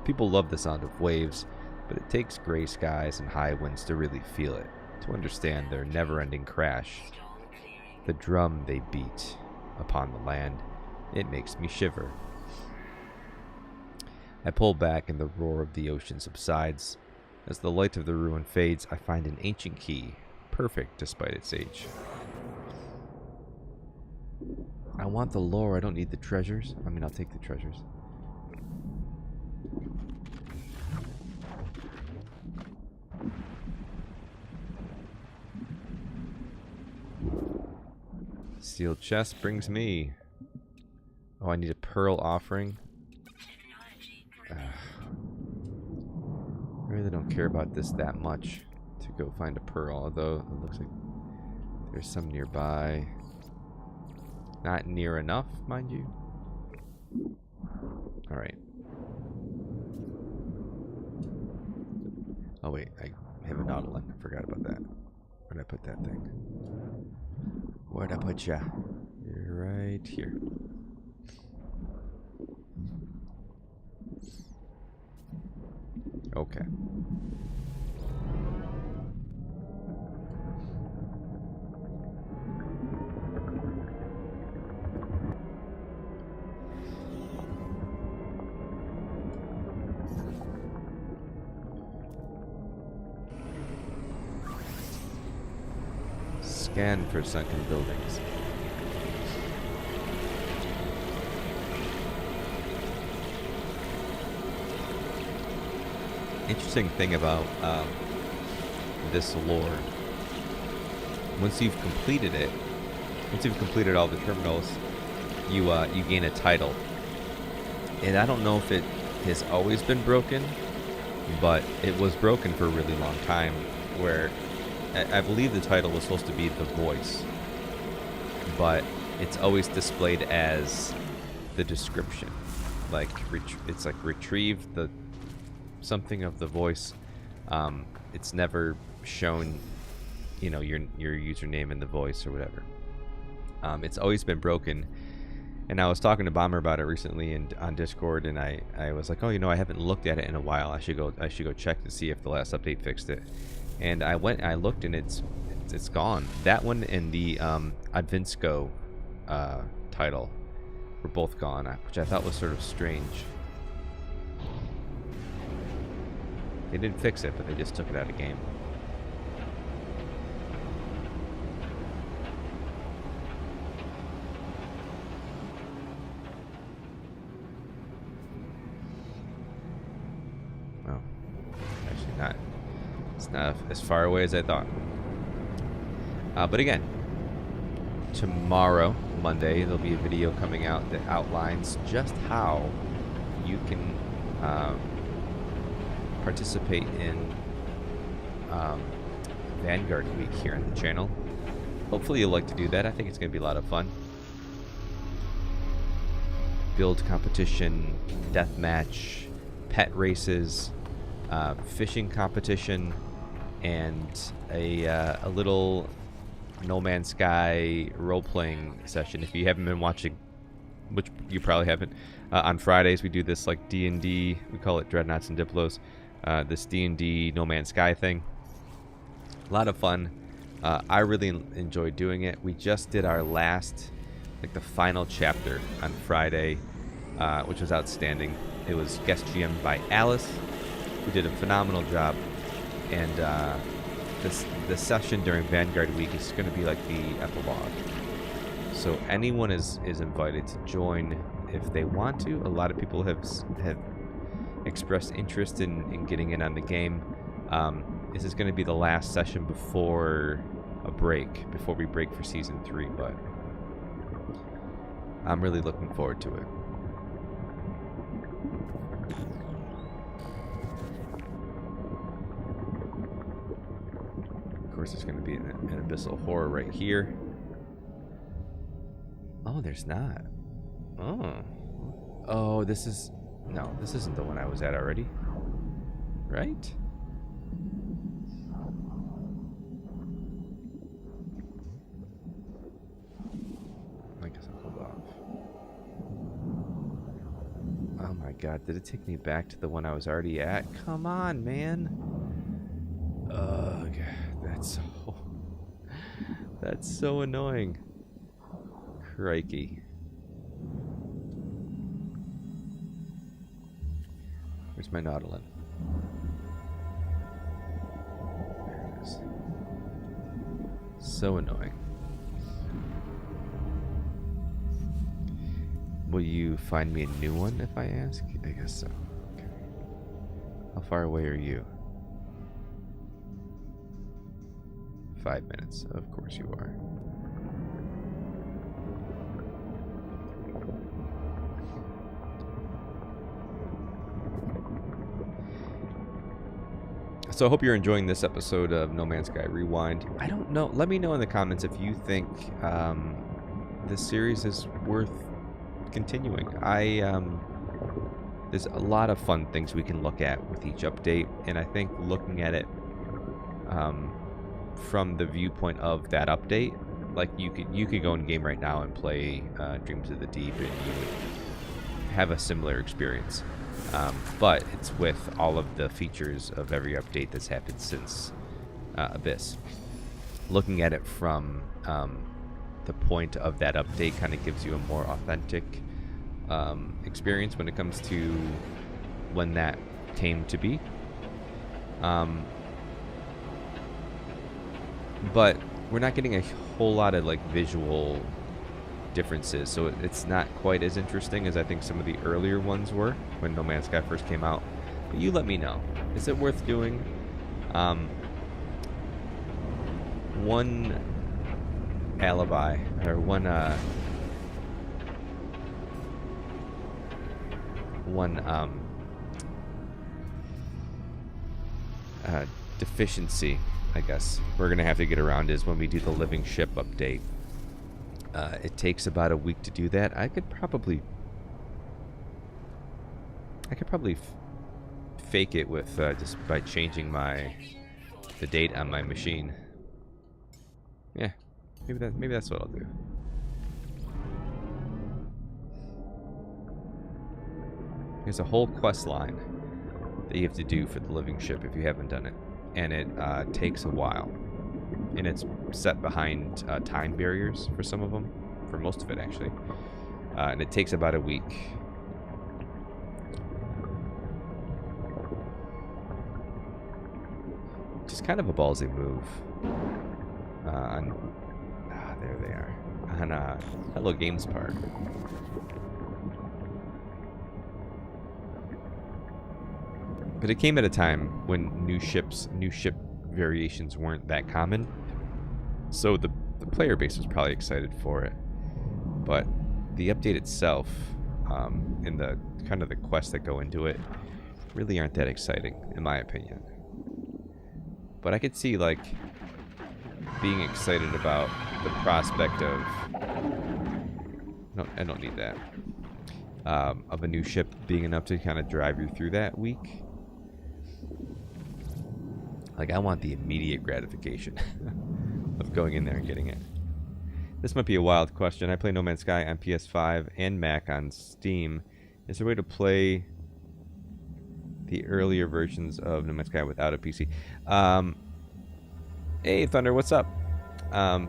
Speaker 2: People love the sound of waves, but it takes gray skies and high winds to really feel it, to understand their never-ending crash. The drum they beat upon the land, it makes me shiver. I pull back and the roar of the ocean subsides. As the light of the ruin fades, I find an ancient key, perfect despite its age. I want the lore, I don't need the treasures. I mean, I'll take the treasures. Sealed chest brings me... Oh, I need a pearl offering. I really don't care about this that much to go find a pearl, although it looks like there's some nearby. Not near enough, mind you. Alright. Oh wait, I have a nautilin. I forgot about that. Where'd I put that thing? Where'd I put ya? You're right here. Okay. Scan for sunken buildings. Interesting thing about this lore, once you've completed it, once you've completed all the terminals, you gain a title. And I don't know if it has always been broken, but it was broken for a really long time, where I believe the title was supposed to be the voice, but it's always displayed as the description. Like, it's like retrieve the something of the voice. It's never shown, you know, your username in the voice or whatever. It's always been broken. And I was talking to Bomber about it recently and on Discord, and I was like, oh, you know, I haven't looked at it in a while. I should go check to see if the last update fixed it. And I went and I looked, and it's gone. That one and the Advinsko title were both gone, which I thought was sort of strange. They didn't fix it, but they just took it out of game. Oh, actually not. It's not as far away as I thought. But again, tomorrow, Monday, there'll be a video coming out that outlines just how you can participate in Vanguard Week here on the channel. Hopefully you'll like to do that. I think it's going to be a lot of fun. Build competition, deathmatch, pet races, fishing competition, and a little No Man's Sky role-playing session. If you haven't been watching, which you probably haven't, on Fridays we do this like D&D, we call it Dreadnoughts and Diplos, this D&D No Man's Sky thing. A lot of fun. I really enjoyed doing it. We just did our last, like the final chapter on Friday, which was outstanding. It was guest GM'd by Alice, who did a phenomenal job. And the session during Vanguard Week is going to be like the epilogue. So anyone is invited to join if they want to. A lot of people have expressed interest in getting in on the game. This is going to be the last session before a break, before we break for Season 3, but I'm really looking forward to it. course, there's going to be an abyssal horror right here. Oh, there's not. Oh, this is... No, this isn't the one I was at already. Right? I guess I'll hold off. Oh my god, did it take me back to the one I was already at? Come on, man. Ugh, that's so annoying. Crikey. Where's my Nautilin? There it is. So annoying. Will you find me a new one if I ask? I guess so. Okay. How far away are you? 5 minutes. Of course you are. So I hope you're enjoying this episode of No Man's Sky Rewind. I don't know. Let me know in the comments if you think this series is worth continuing. There's a lot of fun things we can look at with each update, and I think looking at it from the viewpoint of that update, like you could go in game right now and play Dreams of the Deep, and you would have a similar experience. But it's with all of the features of every update that's happened since Abyss. Looking at it from the point of that update kind of gives you a more authentic experience when it comes to when that came to be. But we're not getting a whole lot of like visual differences, so it's not quite as interesting as I think some of the earlier ones were when No Man's Sky first came out. But you let me know. Is it worth doing? One alibi, or one deficiency, I guess, we're gonna have to get around is when we do the living ship update. It takes about a week to do that. I could probably fake it with just by changing the date on my machine. Yeah, maybe that's what I'll do. There's a whole quest line that you have to do for the living ship if you haven't done it, and it takes a while. And it's set behind time barriers for some of them, for most of it actually, and it takes about a week. Just kind of a ballsy move. There they are on Hello Games Park. But it came at a time when new ship variations weren't that common, so the player base was probably excited for it. But the update itself, and the kind of the quests that go into it, really aren't that exciting, in my opinion. But I could see like being excited about the prospect of I don't need that of a new ship being enough to kind of drive you through that week. Like, I want the immediate gratification of going in there and getting it. This might be a wild question. I play No Man's Sky on PS5 and Mac on Steam. Is there a way to play the earlier versions of No Man's Sky without a PC? Hey, Thunder, what's up?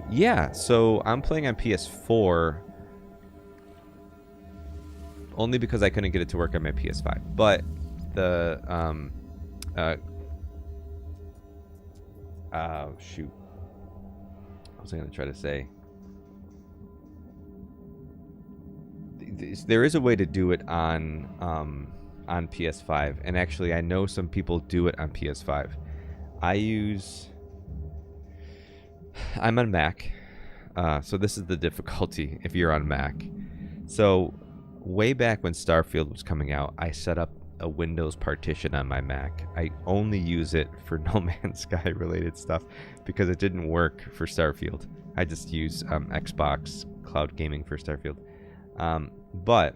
Speaker 2: Yeah, so I'm playing on PS4 only because I couldn't get it to work on my PS5. But the shoot. What was I going to try to say? There is a way to do it on PS5, and actually I know some people do it on PS5. I'm on Mac, so this is the difficulty if you're on Mac. So way back when Starfield was coming out, I set up a Windows partition on my Mac. I only use it for No Man's Sky related stuff because it didn't work for Starfield. I just use Xbox Cloud Gaming for Starfield. But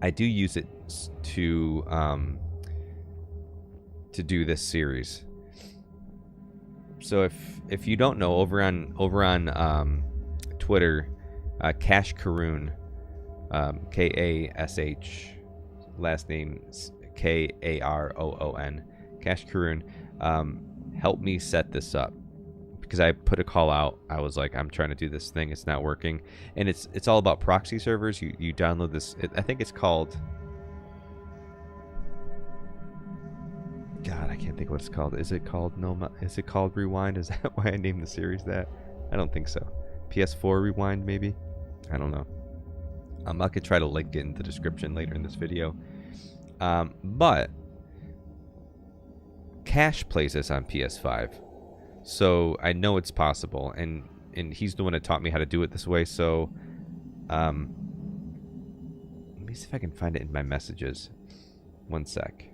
Speaker 2: I do use it to do this series. So if you don't know, over on Twitter, Cash Karoon, Kash, last name Karoon, Cash Karoon, helped me set this up because I put a call out. I was like, I'm trying to do this thing, it's not working, and it's all about proxy servers. You download this. I think it's called. God, I can't think what it's called. Is it called Is it called Rewind? Is that why I named the series that? I don't think so. PS4 Rewind, maybe? I don't know. I could try to link it in the description later in this video. But Cash plays this on PS5, so I know it's possible, and he's the one that taught me how to do it this way. So let me see if I can find it in my messages. One sec.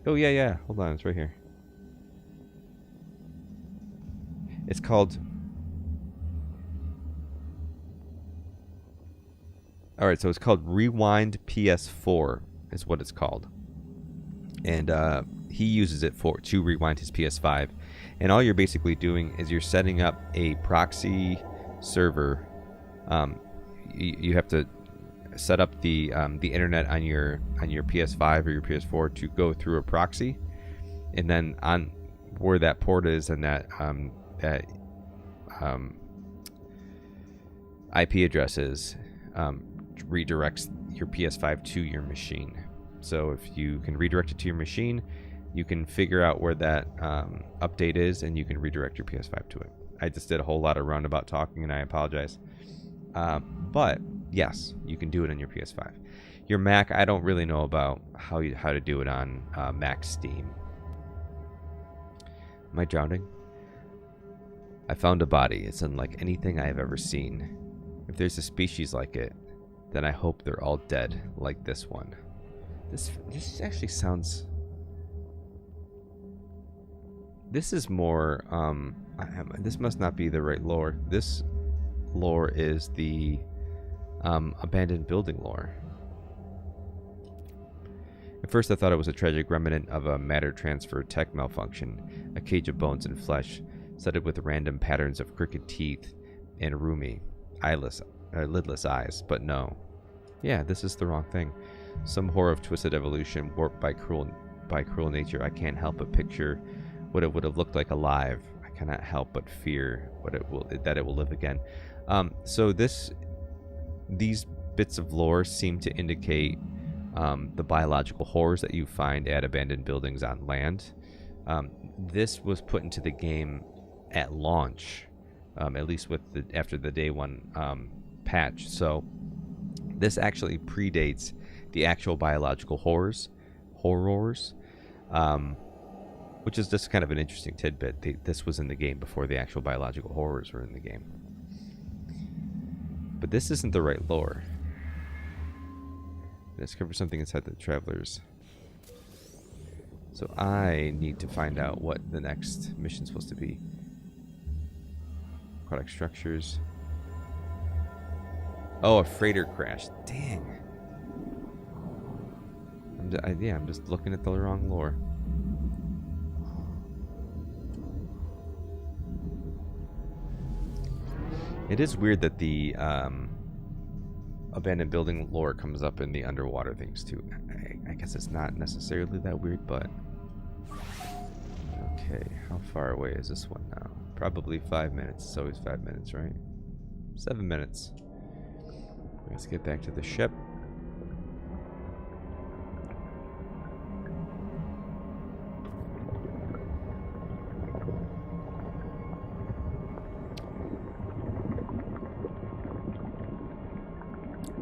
Speaker 2: Oh yeah, hold on, it's right here. It's called, alright, so it's called Rewind PS4 is what it's called, and he uses it to rewind his PS5, and all you're basically doing is you're setting up a proxy server. You have to set up the internet on your PS5 or your PS4 to go through a proxy, and then on where that port is and that IP address is, redirects your PS5 to your machine. So if you can redirect it to your machine, you can figure out where that update is, and you can redirect your PS5 to it. I just did a whole lot of roundabout talking, and I apologize. But yes, you can do it on your PS5. Your Mac, I don't really know about how to do it on Mac Steam. Am I drowning? I found a body. It's unlike anything I have ever seen. If there's a species like it, then I hope they're all dead like this one. This actually sounds... This is more... this must not be the right lore. This lore is the abandoned building lore. At first I thought it was a tragic remnant of a matter transfer tech malfunction, a cage of bones and flesh, studded with random patterns of crooked teeth and roomy, lidless eyes, but no. Yeah, this is the wrong thing. Some horror of twisted evolution, warped by cruel nature. I can't help but picture what it would have looked like alive. I cannot help but fear that it will live again. So these bits of lore seem to indicate the biological horrors that you find at abandoned buildings on land. This was put into the game at launch, at least after the day one patch. So this actually predates the actual biological horrors, which is just kind of an interesting tidbit. This was in the game before the actual biological horrors were in the game. But this isn't the right lore. Discover something inside the travelers. So I need to find out what the next mission's supposed to be. Aquatic structures. Oh, a freighter crash. Dang. I'm just looking at the wrong lore. It is weird that the abandoned building lore comes up in the underwater things too. I guess it's not necessarily that weird, but... Okay, how far away is this one now? Probably 5 minutes. It's always 5 minutes, right? 7 minutes. Let's get back to the ship.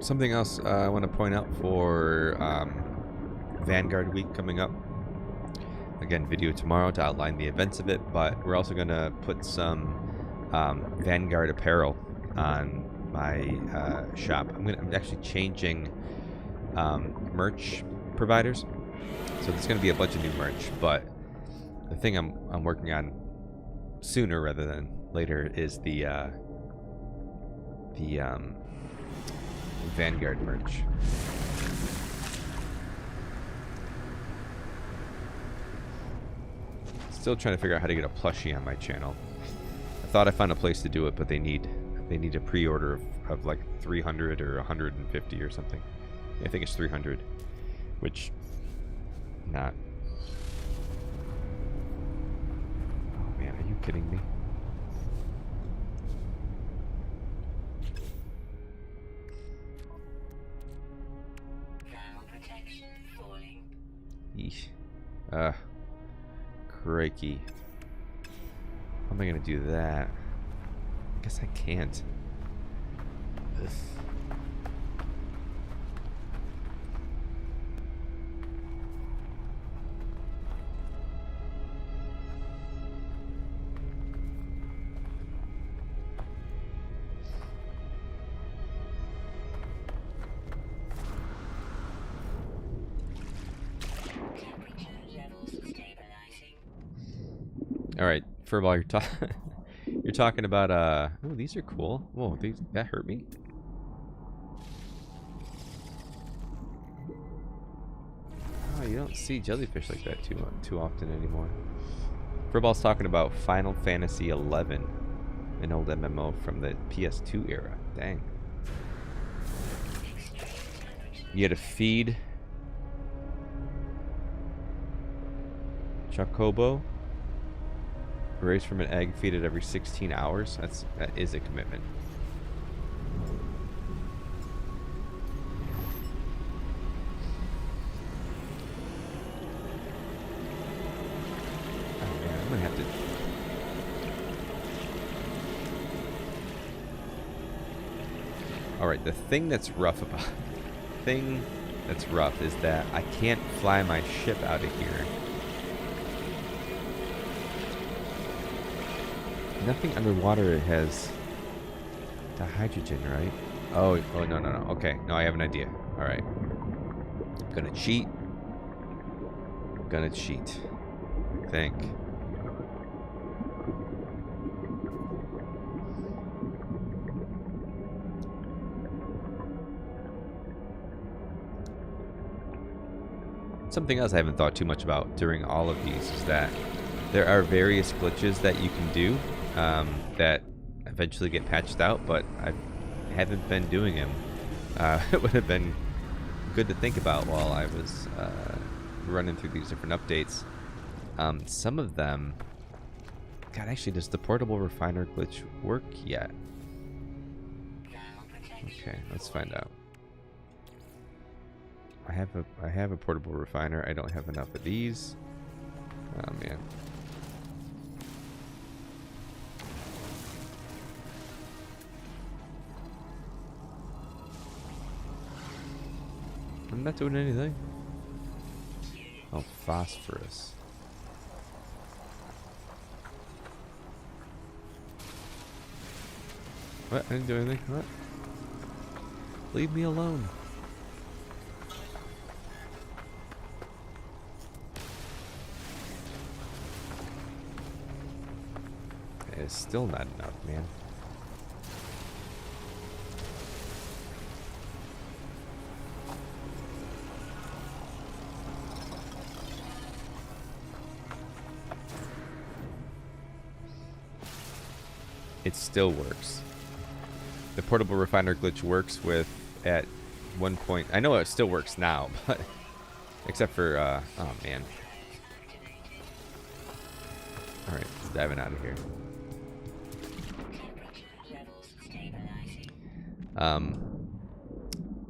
Speaker 2: Something else I want to point out for Vanguard Week coming up. Again, video tomorrow to outline the events of it, but we're also going to put some Vanguard apparel on my shop. I'm actually changing merch providers. So there's going to be a bunch of new merch, but the thing I'm working on sooner rather than later is the Vanguard merch. Still trying to figure out how to get a plushie on my channel. I thought I found a place to do it, but they need a pre-order of like 300 or 150 or something. I think it's 300, which not. Oh man, are you kidding me?
Speaker 3: Thermal protection falling.
Speaker 2: Yeesh. Crikey. How am I gonna do that? I guess I can't. Ugh.
Speaker 3: Temperature levels stabilizing.
Speaker 2: All right, Furball, you're talking about oh, these are cool. Whoa, that hurt me. Oh, you don't see jellyfish like that too often anymore. Furball's talking about Final Fantasy XI, an old MMO from the PS2 era. Dang. You had to feed Chocobo. Raise from an egg, feed it every 16 hours. That is a commitment. Oh man, I'm gonna have to. All right, the thing that's rough is that I can't fly my ship out of here. Nothing underwater has the hydrogen, right? Oh, no. Okay, no, I have an idea. All right. I'm gonna cheat. I think. Something else I haven't thought too much about during all of these is that there are various glitches that you can do that eventually get patched out, but I haven't been doing them. It would have been good to think about while I was running through these different updates. Some of them... God, actually, does the portable refiner glitch work yet? Okay, let's find out. I have a portable refiner. I don't have enough of these. Oh man. I'm not doing anything. Oh, phosphorus. What? I didn't do anything. What? Leave me alone. It's still not enough, man. It still works. The portable refiner glitch works with at one point. I know it still works now, but except for oh man. All right, diving out of here.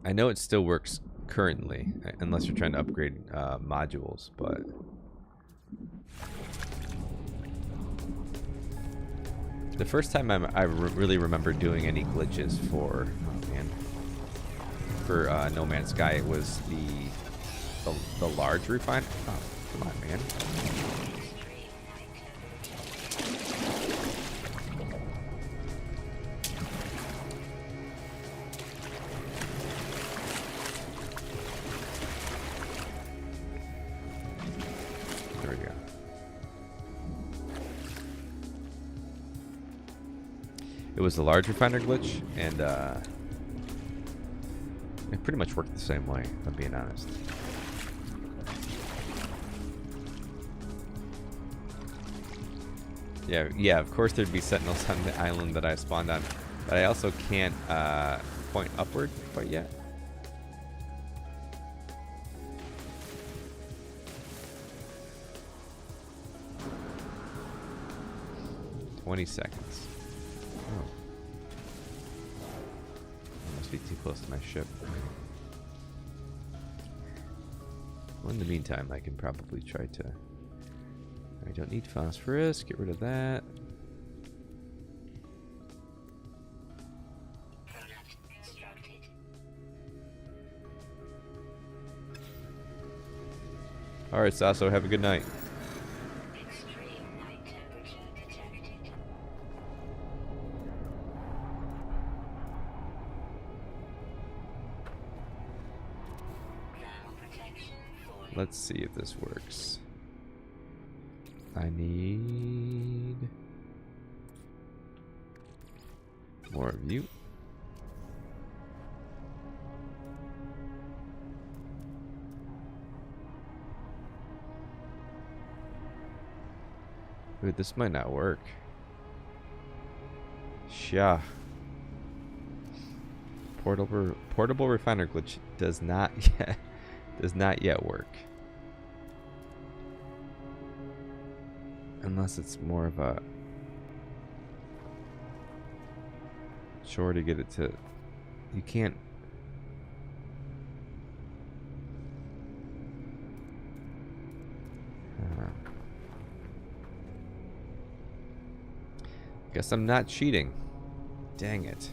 Speaker 2: I know it still works currently, unless you're trying to upgrade modules, but the first time I really remember doing any glitches for No Man's Sky, it was the large refine. Oh, come on, man. It was the large refiner glitch, and it pretty much worked the same way, if I'm being honest. Yeah, of course there'd be sentinels on the island that I spawned on, but I also can't point upward quite yet. "20 seconds. Oh. I must be too close to my ship. Well, in the meantime, I can probably try to... I don't need phosphorus. Get rid of that.
Speaker 3: Product constructed.
Speaker 2: Alright, Sasso, have a good night.
Speaker 3: Extreme night temperature detected. Thermal protection falling.
Speaker 2: Let's see if this works. I need more of you. Wait, this might not work. Sha. Portable refiner glitch does not yet work. Unless it's more of a chore to get it to... You can't... Guess I'm not cheating. Dang it.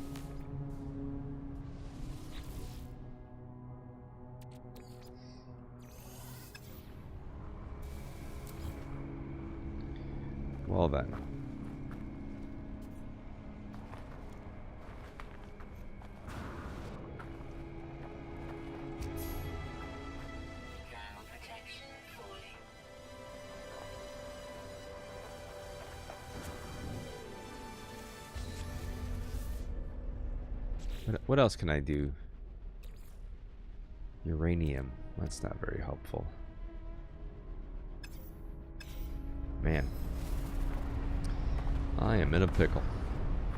Speaker 2: Well then.
Speaker 3: Thermal protection falling.
Speaker 2: What else can I do? Uranium. That's not very helpful. Man. I am in a pickle.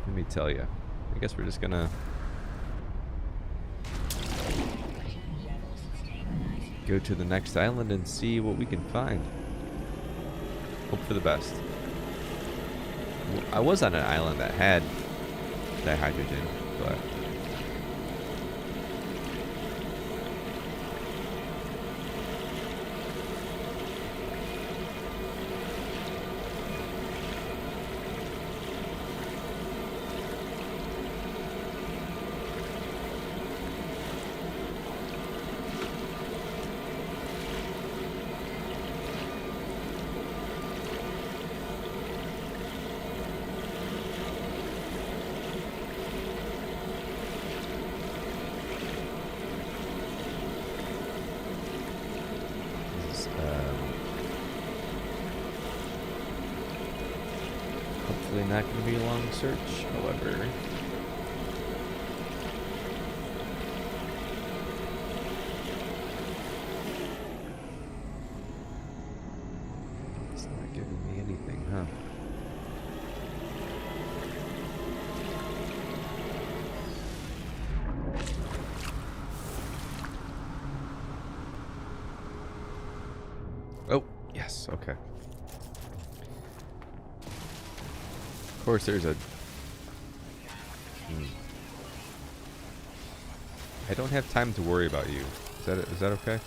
Speaker 2: Let me tell you. I guess we're just gonna go to the next island and see what we can find. Hope for the best. I was on an island that had dihydrogen, but hopefully not going to be a long search, however. It's not giving me anything, huh? Oh, yes, okay. Of course, there's a... I don't have time to worry about you. Is that okay?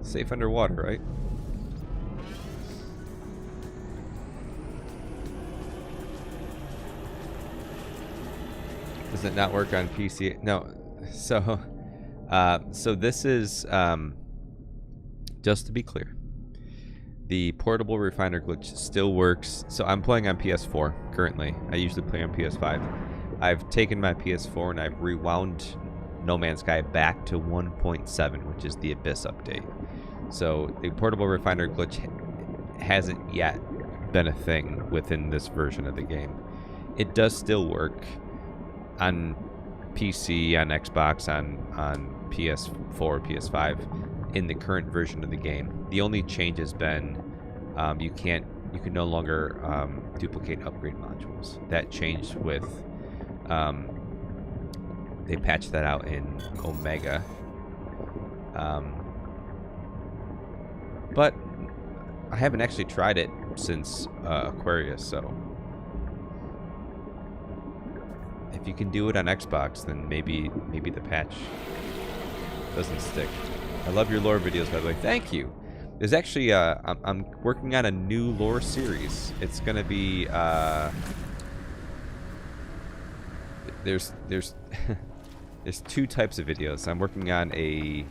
Speaker 2: Safe underwater, right? Does it not work on PC? No. So, so this is just to be clear. The portable refiner glitch still works. So I'm playing on PS4 currently. I usually play on PS5. I've taken my PS4 and I've rewound No Man's Sky back to 1.7, which is the Abyss update. So the portable refiner glitch hasn't yet been a thing within this version of the game. It does still work on PC, on Xbox, on PS4, PS5 in the current version of the game. The only change has been you can no longer duplicate upgrade modules. That changed with they patched that out in Omega. But I haven't actually tried it since Aquarius, so if you can do it on Xbox, then maybe the patch doesn't stick. I love your lore videos, by the way. Thank you. There's actually I'm working on a new lore series. It's gonna be there's there's two types of videos. I'm working on a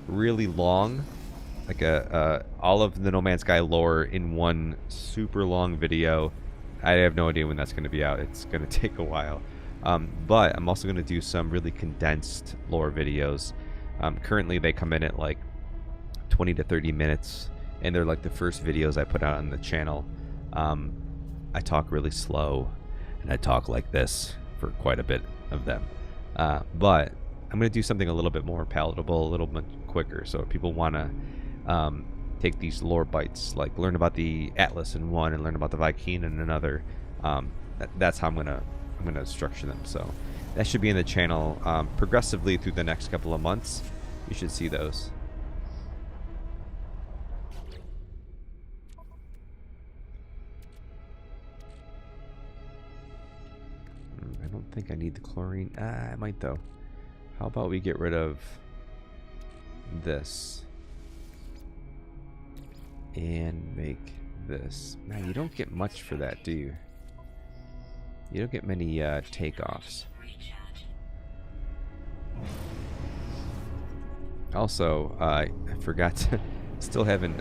Speaker 2: really long, like all of the No Man's Sky lore in one super long video. I have no idea when that's going to be out. It's going to take a while. But I'm also going to do some really condensed lore videos. Currently they come in at like 20 to 30 minutes, and they're like the first videos I put out on the channel. I talk really slow, and I talk like this for quite a bit of them. But I'm going to do something a little bit more palatable, a little bit quicker, so if people want to take these lore bites, like learn about the Atlas in one and learn about the Viking in another. That's how I'm gonna structure them. So that should be in the channel progressively through the next couple of months. You should see those. I don't think I need the chlorine. I might though. How about we get rid of this and make this. Now you don't get much for that, do you? You don't get many takeoffs. Also, I forgot to still haven't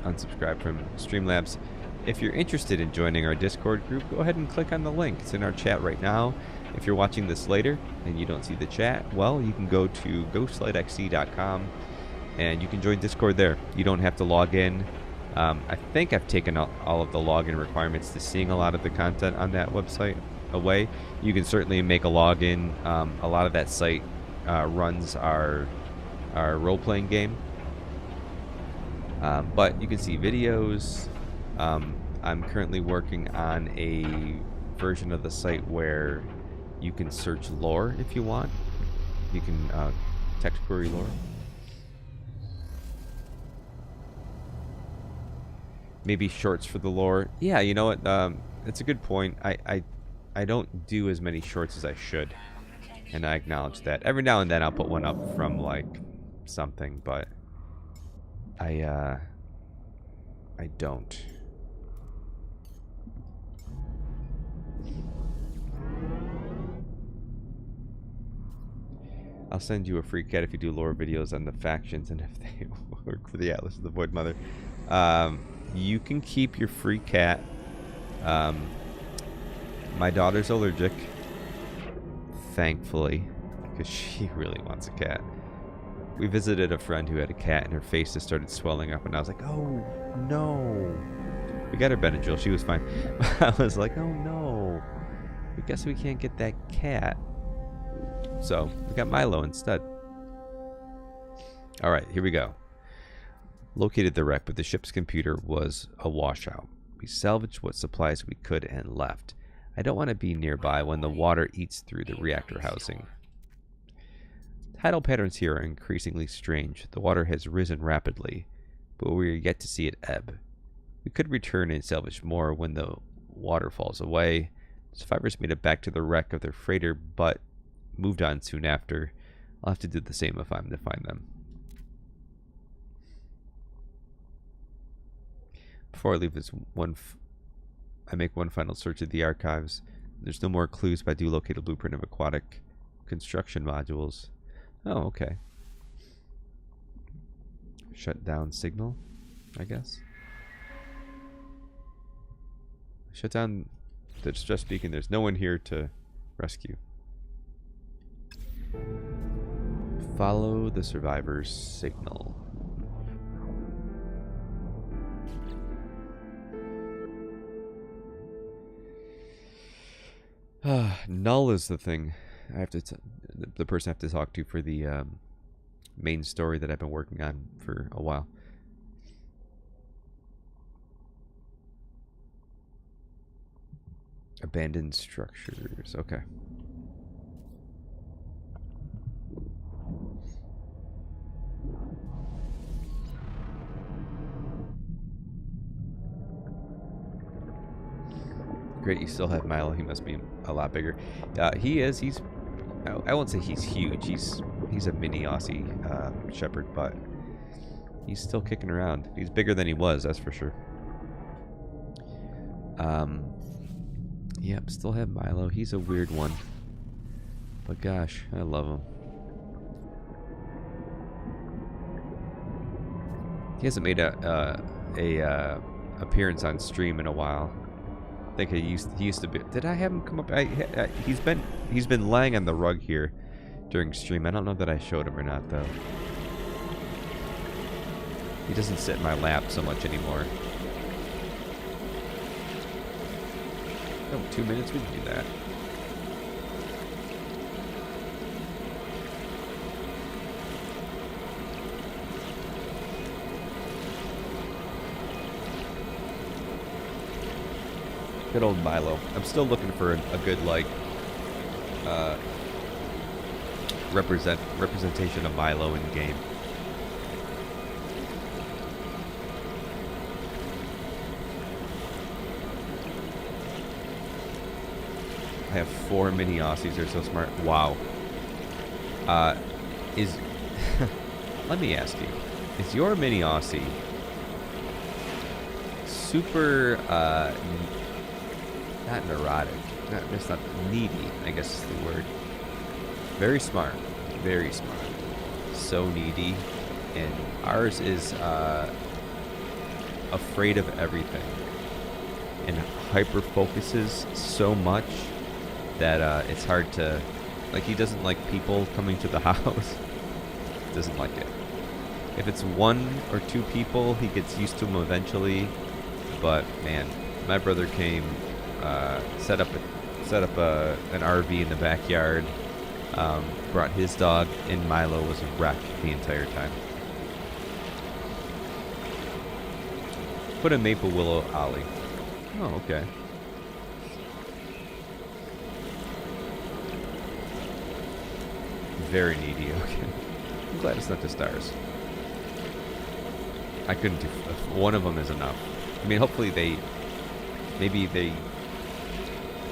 Speaker 2: unsubscribed from Streamlabs. If you're interested in joining our Discord group, go ahead and click on the link. It's in our chat right now. If you're watching this later and you don't see the chat, well, you can go to ghostlightxc.com and you can join Discord there. You don't have to log in. I think I've taken all of the login requirements to seeing a lot of the content on that website away. You can certainly make a login. A lot of that site runs our role-playing game. But you can see videos. I'm currently working on a version of the site where you can search lore if you want. You can text query lore. Maybe shorts for the lore. Yeah, you know what? It's a good point. I don't do as many shorts as I should, and I acknowledge that. Every now and then I'll put one up from like something, but I don't. I'll send you a free cat if you do lore videos on the factions and if they work for the Atlas of the Void Mother. You can keep your free cat. My daughter's allergic, thankfully, because she really wants a cat. We visited a friend who had a cat and her face just started swelling up, and I was like, oh no. We got her Benadryl, she was fine. I was like, oh no, I guess we can't get that cat. So we got Milo instead. Alright, here we go. Located the wreck, but the ship's computer was a washout. We salvaged what supplies we could and left. I don't want to be nearby when the water eats through the reactor housing. Tidal patterns here are increasingly strange. The water has risen rapidly, but we are yet to see it ebb. We could return and salvage more when the water falls away. Survivors made it back to the wreck of their freighter, but moved on soon after. I'll have to do the same if I'm to find them. Before I leave this I make one final search of the archives. There's no more clues, but I do locate a blueprint of aquatic construction modules. Oh, okay. Shut down signal, I guess. Shut down the distress beacon. There's no one here to rescue. Follow the survivor's signal. Null is the thing I have to the person I have to talk to for the main story that I've been working on for a while. Abandoned structures. Okay. Great, you still have Milo. He must be a lot bigger. He is. He's. I won't say he's huge. He's a mini Aussie shepherd, but he's still kicking around. He's bigger than he was, that's for sure. Yep, still have Milo. He's a weird one, but gosh, I love him. He hasn't made a appearance on stream in a while. I think he used to be. Did I have him come up? He's been laying on the rug here during stream. I don't know that I showed him or not though. He doesn't sit in my lap so much anymore. Oh, 2 minutes, we can do that. Good old Milo. I'm still looking for a good like representation of Milo in game. I have 4 mini Aussies. They're so smart. Wow. Let me ask you, is your mini Aussie super not neurotic, that's not needy, I guess is the word. Very smart, very smart. So needy, and ours is afraid of everything and hyper focuses so much that it's hard to, like, he doesn't like people coming to the house. Doesn't like it. If it's 1 or 2 people, he gets used to them eventually. But man, my brother came, set up an RV in the backyard, brought his dog, and Milo was a wreck the entire time. Put a maple willow ollie. Oh, okay. Very needy. Okay. I'm glad it's not just ours. I couldn't do. One of them is enough. I mean, hopefully maybe they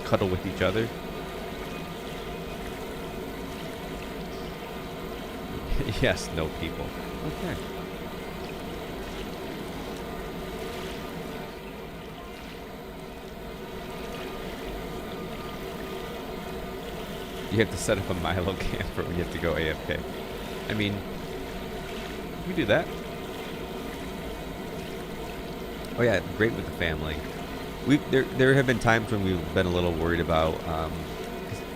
Speaker 2: cuddle with each other. Yes, no people. Okay. You have to set up a Milo camper when you have to go AFK. I mean, you do that. Oh yeah, great with the family. There have been times when we've been a little worried about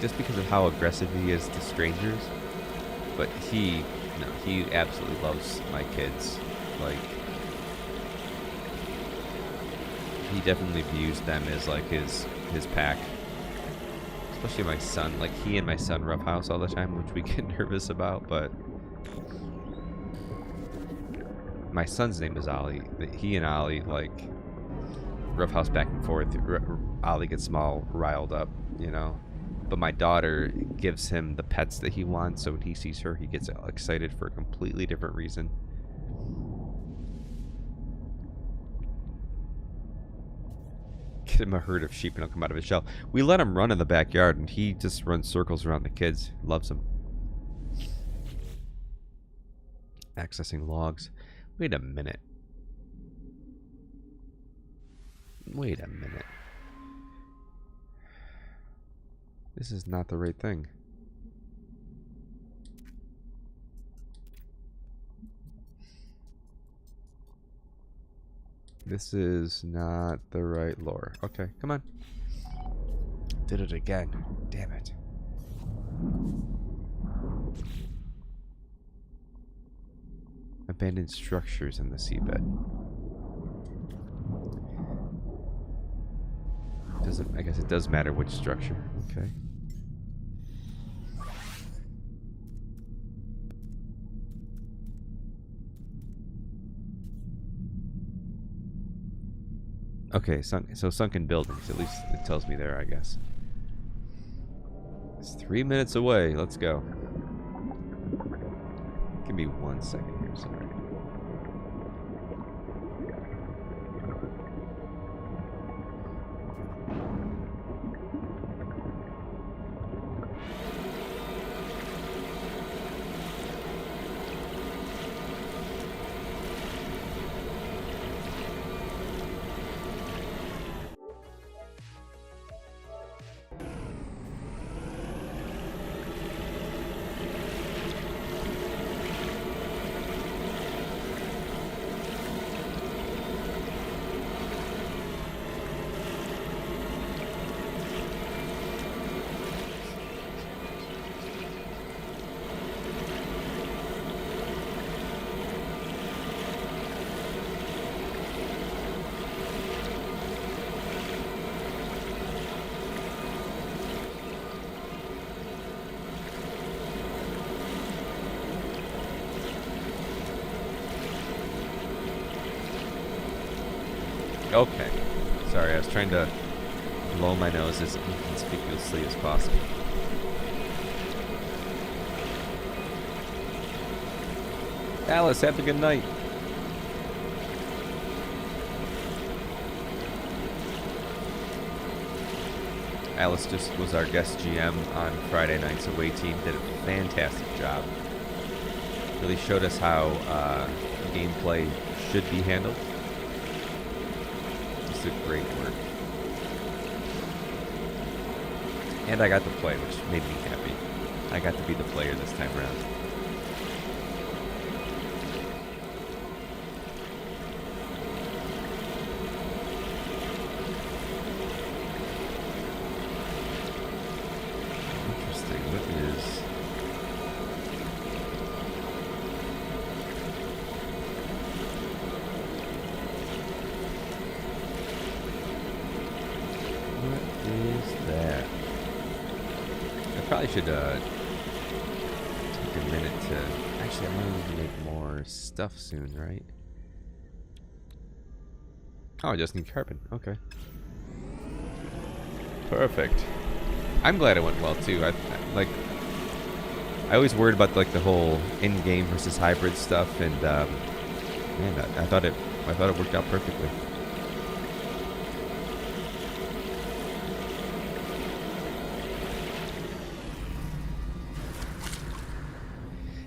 Speaker 2: just because of how aggressive he is to strangers. But he absolutely loves my kids. Like, he definitely views them as like his pack. Especially my son. Like, he and my son roughhouse all the time, which we get nervous about, but my son's name is Ollie. He and Ollie, like, roughhouse back and forth. Ollie gets them all riled up, you know. But my daughter gives him the pets that he wants, so when he sees her, he gets excited for a completely different reason. Get him a herd of sheep and he'll come out of his shell. We let him run in the backyard, and he just runs circles around the kids. Loves them. Accessing logs. Wait a minute. Wait a minute. This is not the right thing. This is not the right lore. Okay, come on. Did it again. Damn it. Abandoned structures in the seabed. Doesn't, I guess it does matter which structure. Okay. Okay, so sunken buildings. At least it tells me there, I guess. It's 3 minutes away. Let's go. Give me 1 second here, sorry. Okay. Sorry, I was trying to blow my nose as inconspicuously as possible. Alice, have a good night. Alice just was our guest GM on Friday night's away team. Did a fantastic job. Really showed us how gameplay should be handled. Just a great work. And I got to play, which made me happy. I got to be the player this time around. Interesting. What is... What is that? I probably should take a minute to... Actually, I might need to make more stuff soon, right? Oh, I just need carbon. Okay. Perfect. I'm glad it went well too. I always worried about like the whole in-game versus hybrid stuff, and man, I thought it worked out perfectly.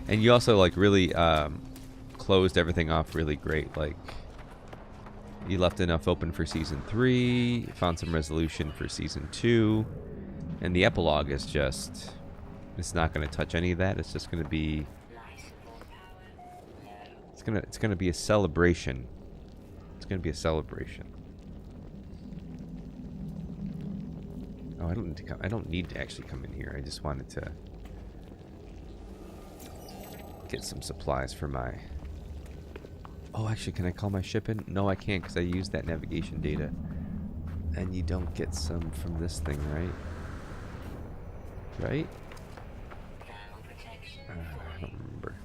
Speaker 2: And you also like really closed everything off really great. Like you left enough open for season 3, found some resolution for season 2, and the epilogue is just, it's not going to touch any of that. It's just going to be, it's going to be a celebration. It's going to be a celebration. Oh, I don't need to come. I don't need to actually come in here. I just wanted to get some supplies for my... Oh, actually, can I call my ship in? No, I can't because I used that navigation data. And you don't get some from this thing, right? Right? I don't remember.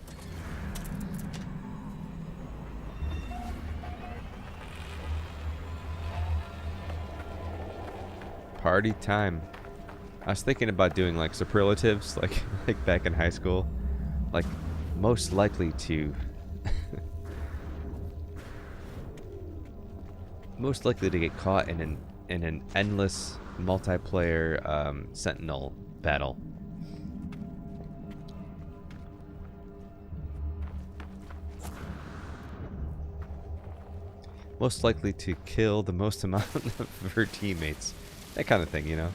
Speaker 2: Party time. I was thinking about doing like superlatives, like back in high school, like most likely to most likely to get caught in an endless multiplayer Sentinel battle. Most likely to kill the most amount of her teammates. That kind of thing, you know.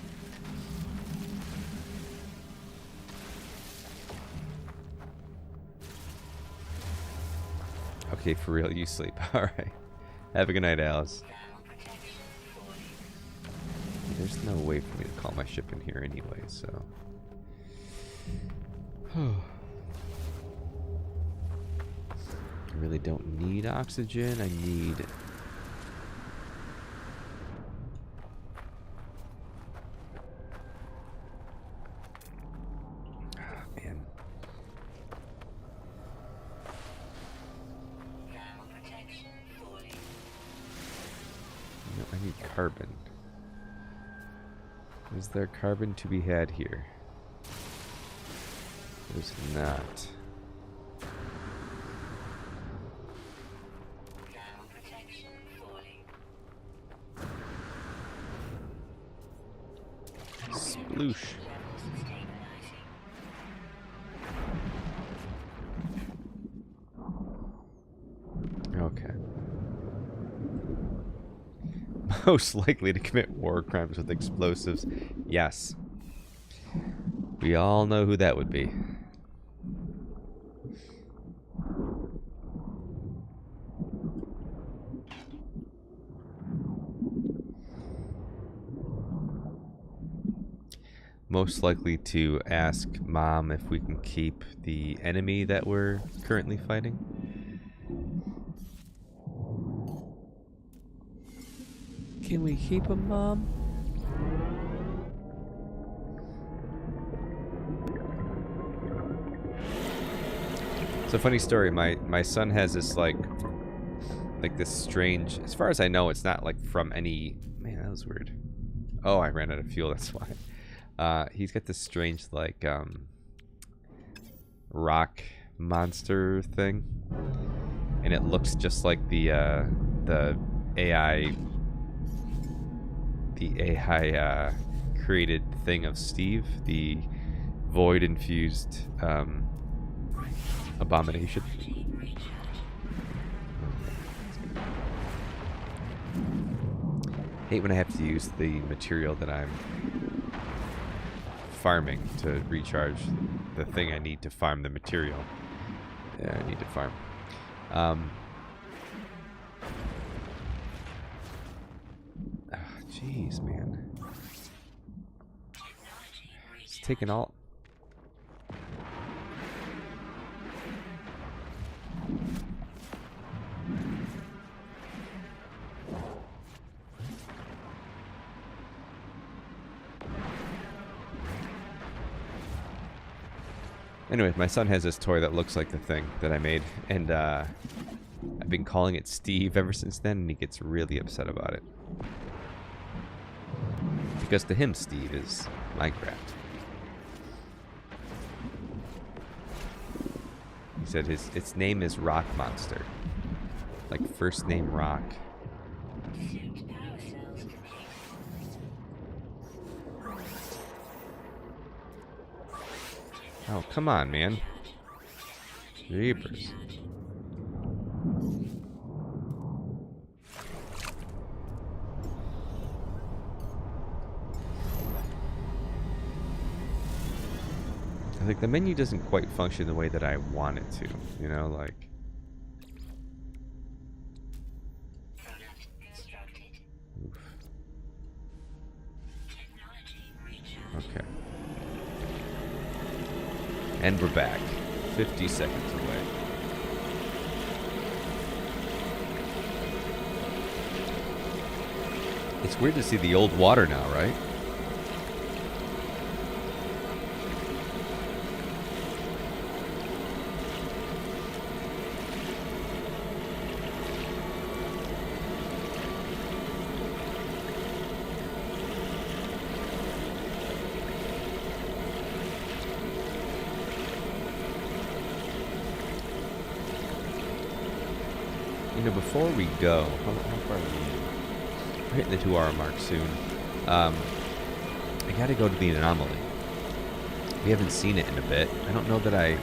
Speaker 2: Okay, for real, you sleep. Alright. Have a good night, Alice.
Speaker 3: Thermal protection falling.
Speaker 2: There's no way for me to call my ship in here anyway, so. I really don't need oxygen. I need. Ah, man.
Speaker 3: Thermal protection falling.
Speaker 2: No, I need carbon. Is there carbon to be had here? There's not.
Speaker 3: Thermal protection falling.
Speaker 2: Sploosh.
Speaker 3: Levels stabilizing.
Speaker 2: Okay. Most likely to commit war crimes with explosives. Yes. We all know who that would be. Most likely to ask Mom if we can keep the enemy that we're currently fighting. Can we keep him, Mom? It's a funny story. My son has this like this strange. As far as I know, it's not like from any. Man, that was weird. Oh, I ran out of fuel. That's why. He's got this strange like rock monster thing, and it looks just like the AI created thing of Steve, the void infused abomination. Hate when I have to use the material that I'm farming to recharge the thing I need to farm the material. Yeah, I need to farm. Jeez, man. It's taking all. Anyway, my son has this toy that looks like the thing that I made, and I've been calling it Steve ever since then, and he gets really upset about it. Because to him, Steve is Minecraft. He said its name is Rock Monster. Like first name Rock.
Speaker 3: Suit power cells complete.
Speaker 2: Oh, come on, man. Jeepers. Like, the menu doesn't quite function the way that I want it to, you know, like...
Speaker 3: Product constructed.
Speaker 2: Oof.
Speaker 3: Technology recharge.
Speaker 2: Okay. And we're back. 50 seconds away. It's weird to see the old water now, right? You know, before we go, how far are we? We're hitting the 2-hour mark soon. I gotta go to the anomaly. We haven't seen it in a bit. I don't know that I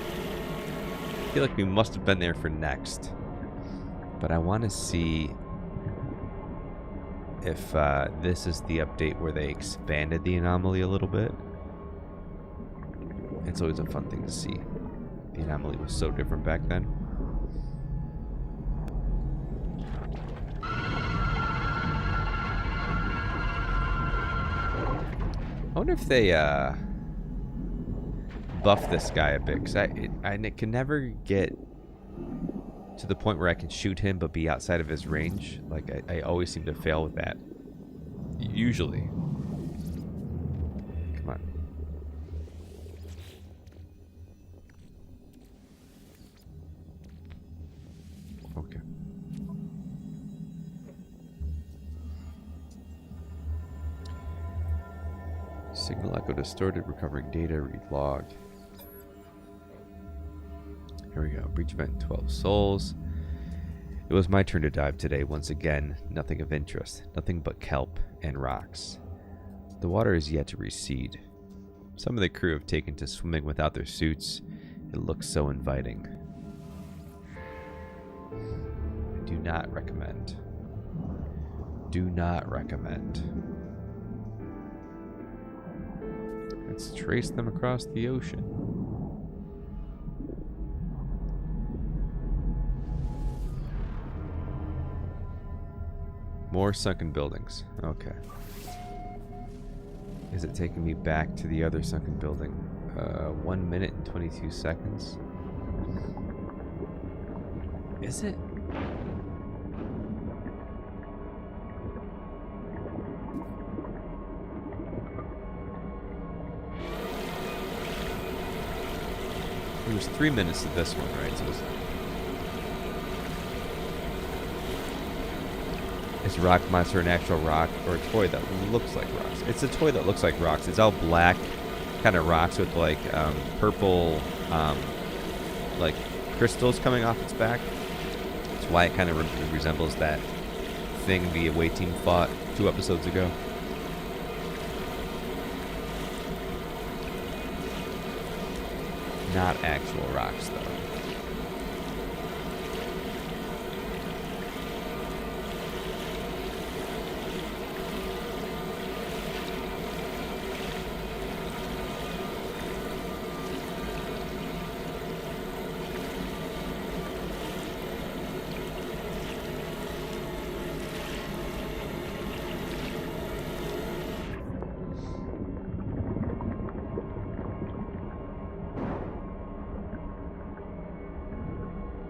Speaker 2: feel like we must have been there for next. But I want to see if this is the update where they expanded the anomaly a little bit. It's always a fun thing to see. The anomaly was so different back then. wonder if they buff this guy a bit, because I can never get to the point where I can shoot him but be outside of his range. Like, I always seem to fail with that. Usually. Come on. Okay. Signal echo distorted, recovering data, read log. Here we go. Breach event 12 souls. It was my turn to dive today. Once again, nothing of interest. Nothing but kelp and rocks. The water is yet to recede. Some of the crew have taken to swimming without their suits. It looks so inviting. I do not recommend. Do not recommend. Let's trace them across the ocean. More sunken buildings. Okay. Is it taking me back to the other sunken building? 1 minute and 22 seconds. Is it? It was 3 minutes to this one, right? So is Rock Monster an actual rock or a toy that looks like rocks? It's a toy that looks like rocks. It's all black kind of rocks with like purple like crystals coming off its back. That's why it kind of resembles that thing the away team fought 2 episodes ago. Not actual rocks, though.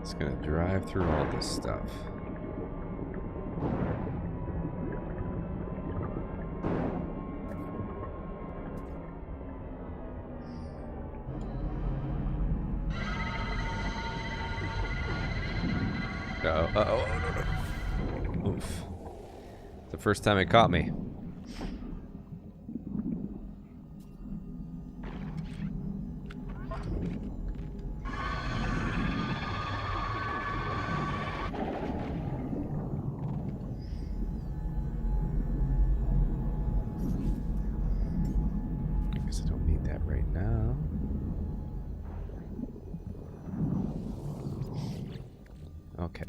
Speaker 2: It's gonna drive through all this stuff. Uh-oh. No. Oof. It's the first time it caught me. Okay.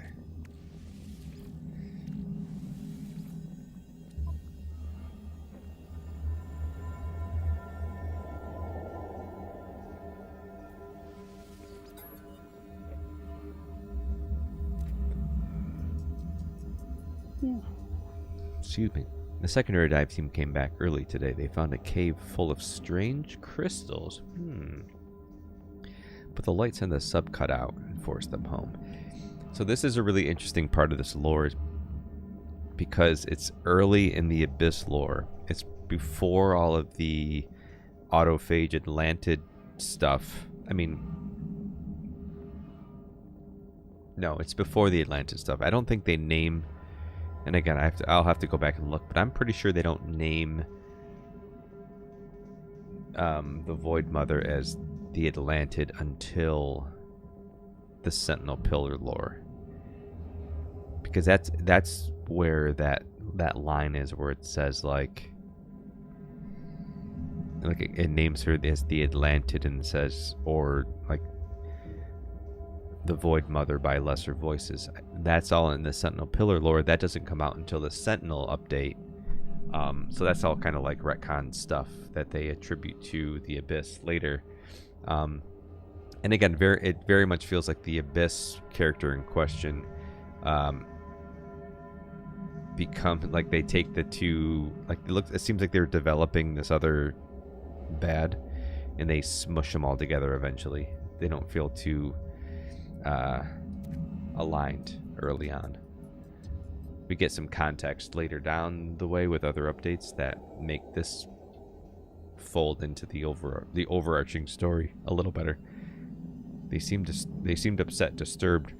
Speaker 2: Excuse me. The secondary dive team came back early today. They found a cave full of strange crystals. But the lights in the sub cut out and forced them home. So this is a really interesting part of this lore because it's early in the Abyss lore. It's before all of the autophage Atlantid stuff. I mean, no, it's before the Atlantid stuff. I don't think they name, and again, I'll have to go back and look, but I'm pretty sure they don't name the Void Mother as the Atlantid until the Sentinel Pillar lore. Because that's where that line is where it says like it names her as the Atlantid and says, or like the Void Mother by lesser voices. That's all in the Sentinel Pillar lore. That doesn't come out until the Sentinel update. So that's all kind of like retcon stuff that they attribute to the Abyss later. And again, it very much feels like the Abyss character in question become like they take the two, like it seems like they're developing this other bad, and they smush them all together eventually. They don't feel too aligned early on. We get some context later down the way with other updates that make this fold into the overarching story a little better. They seemed upset, disturbed,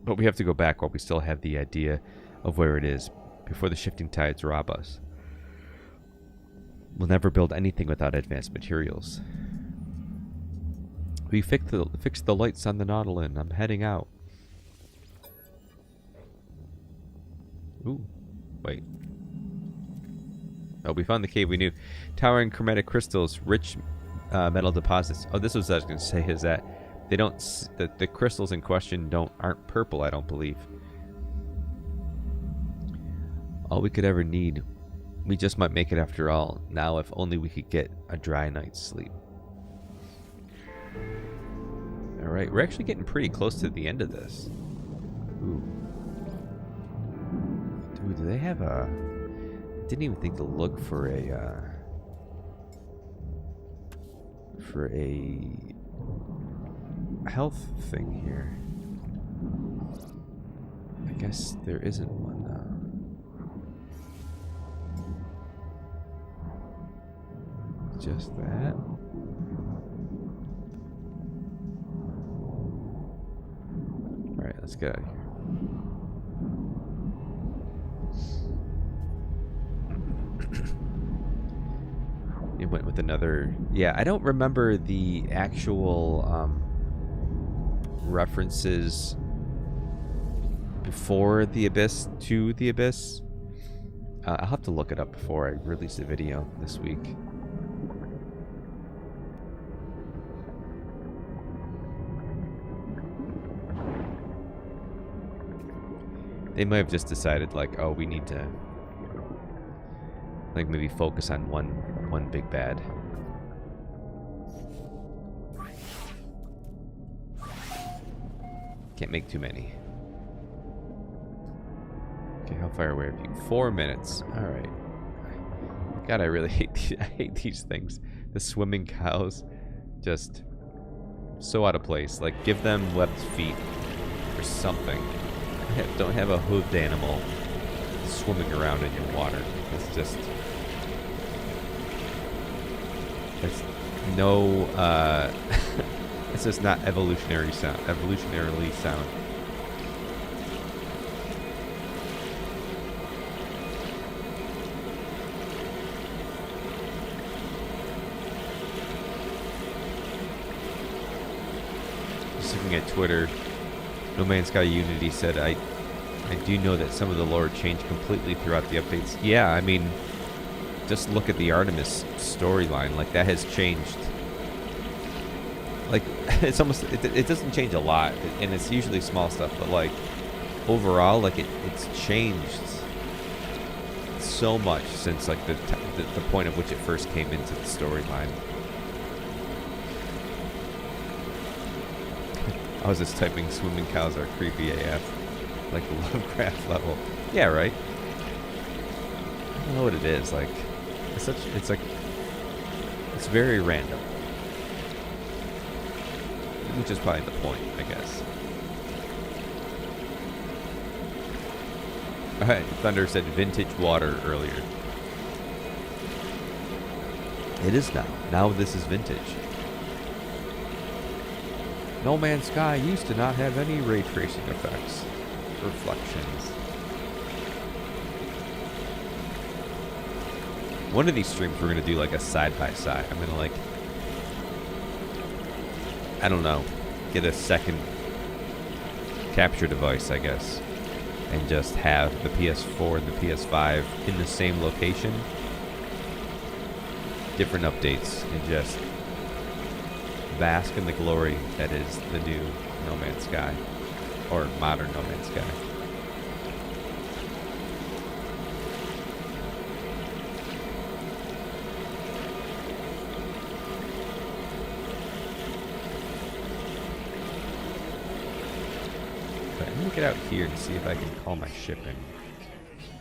Speaker 2: but we have to go back while we still have the idea of where it is before the shifting tides rob us. We'll never build anything without advanced materials. We fixed the lights on the Nautilin. I'm heading out. Ooh, wait. Oh, we found the cave we knew. Towering chromatic crystals, rich metal deposits. Oh, this was what I was going to say, is that they don't, the crystals in question aren't purple, I don't believe. All we could ever need. We just might make it after all. Now, if only we could get a dry night's sleep. Alright, we're actually getting pretty close to the end of this. Ooh. Dude, do they have a... I didn't even think to look for a health thing here. I guess there isn't one though. Just that. Alright, let's get out of here. It went with another... Yeah, I don't remember the actual references before the Abyss to the Abyss. I'll have to look it up before I release the video this week. They might have just decided, like, oh, we need to, like, maybe focus on one big bad. Can't make too many. Okay, how far away are you? 4 minutes. All right. God, I really hate these things. The swimming cows, just so out of place. Like, give them webbed feet or something. Don't have a hooved animal swimming around in your water. It's just... It's no... it's just not evolutionarily sound. Just looking at Twitter... No Man's Sky Unity said, I do know that some of the lore changed completely throughout the updates. Yeah, I mean, just look at the Artemis storyline. Like, that has changed. Like, it's almost, it doesn't change a lot, and it's usually small stuff, but, like, overall, like, it's changed so much since, like, the point at which it first came into the storyline. I was just typing swimming cows are creepy AF. Like the Lovecraft level. Yeah, right? I don't know what it is. Like, it's very random. Which is probably the point, I guess. Alright, Thunder said vintage water earlier. It is now. Now this is vintage. No Man's Sky used to not have any ray tracing effects. Reflections. One of these streams we're going to do like a side-by-side. I'm going to, like, I don't know, get a second capture device, I guess, and just have the PS4 and the PS5 in the same location. Different updates, and just bask in the glory that is the new No Man's Sky, or modern No Man's Sky. check it out here and see if I can call my ship in.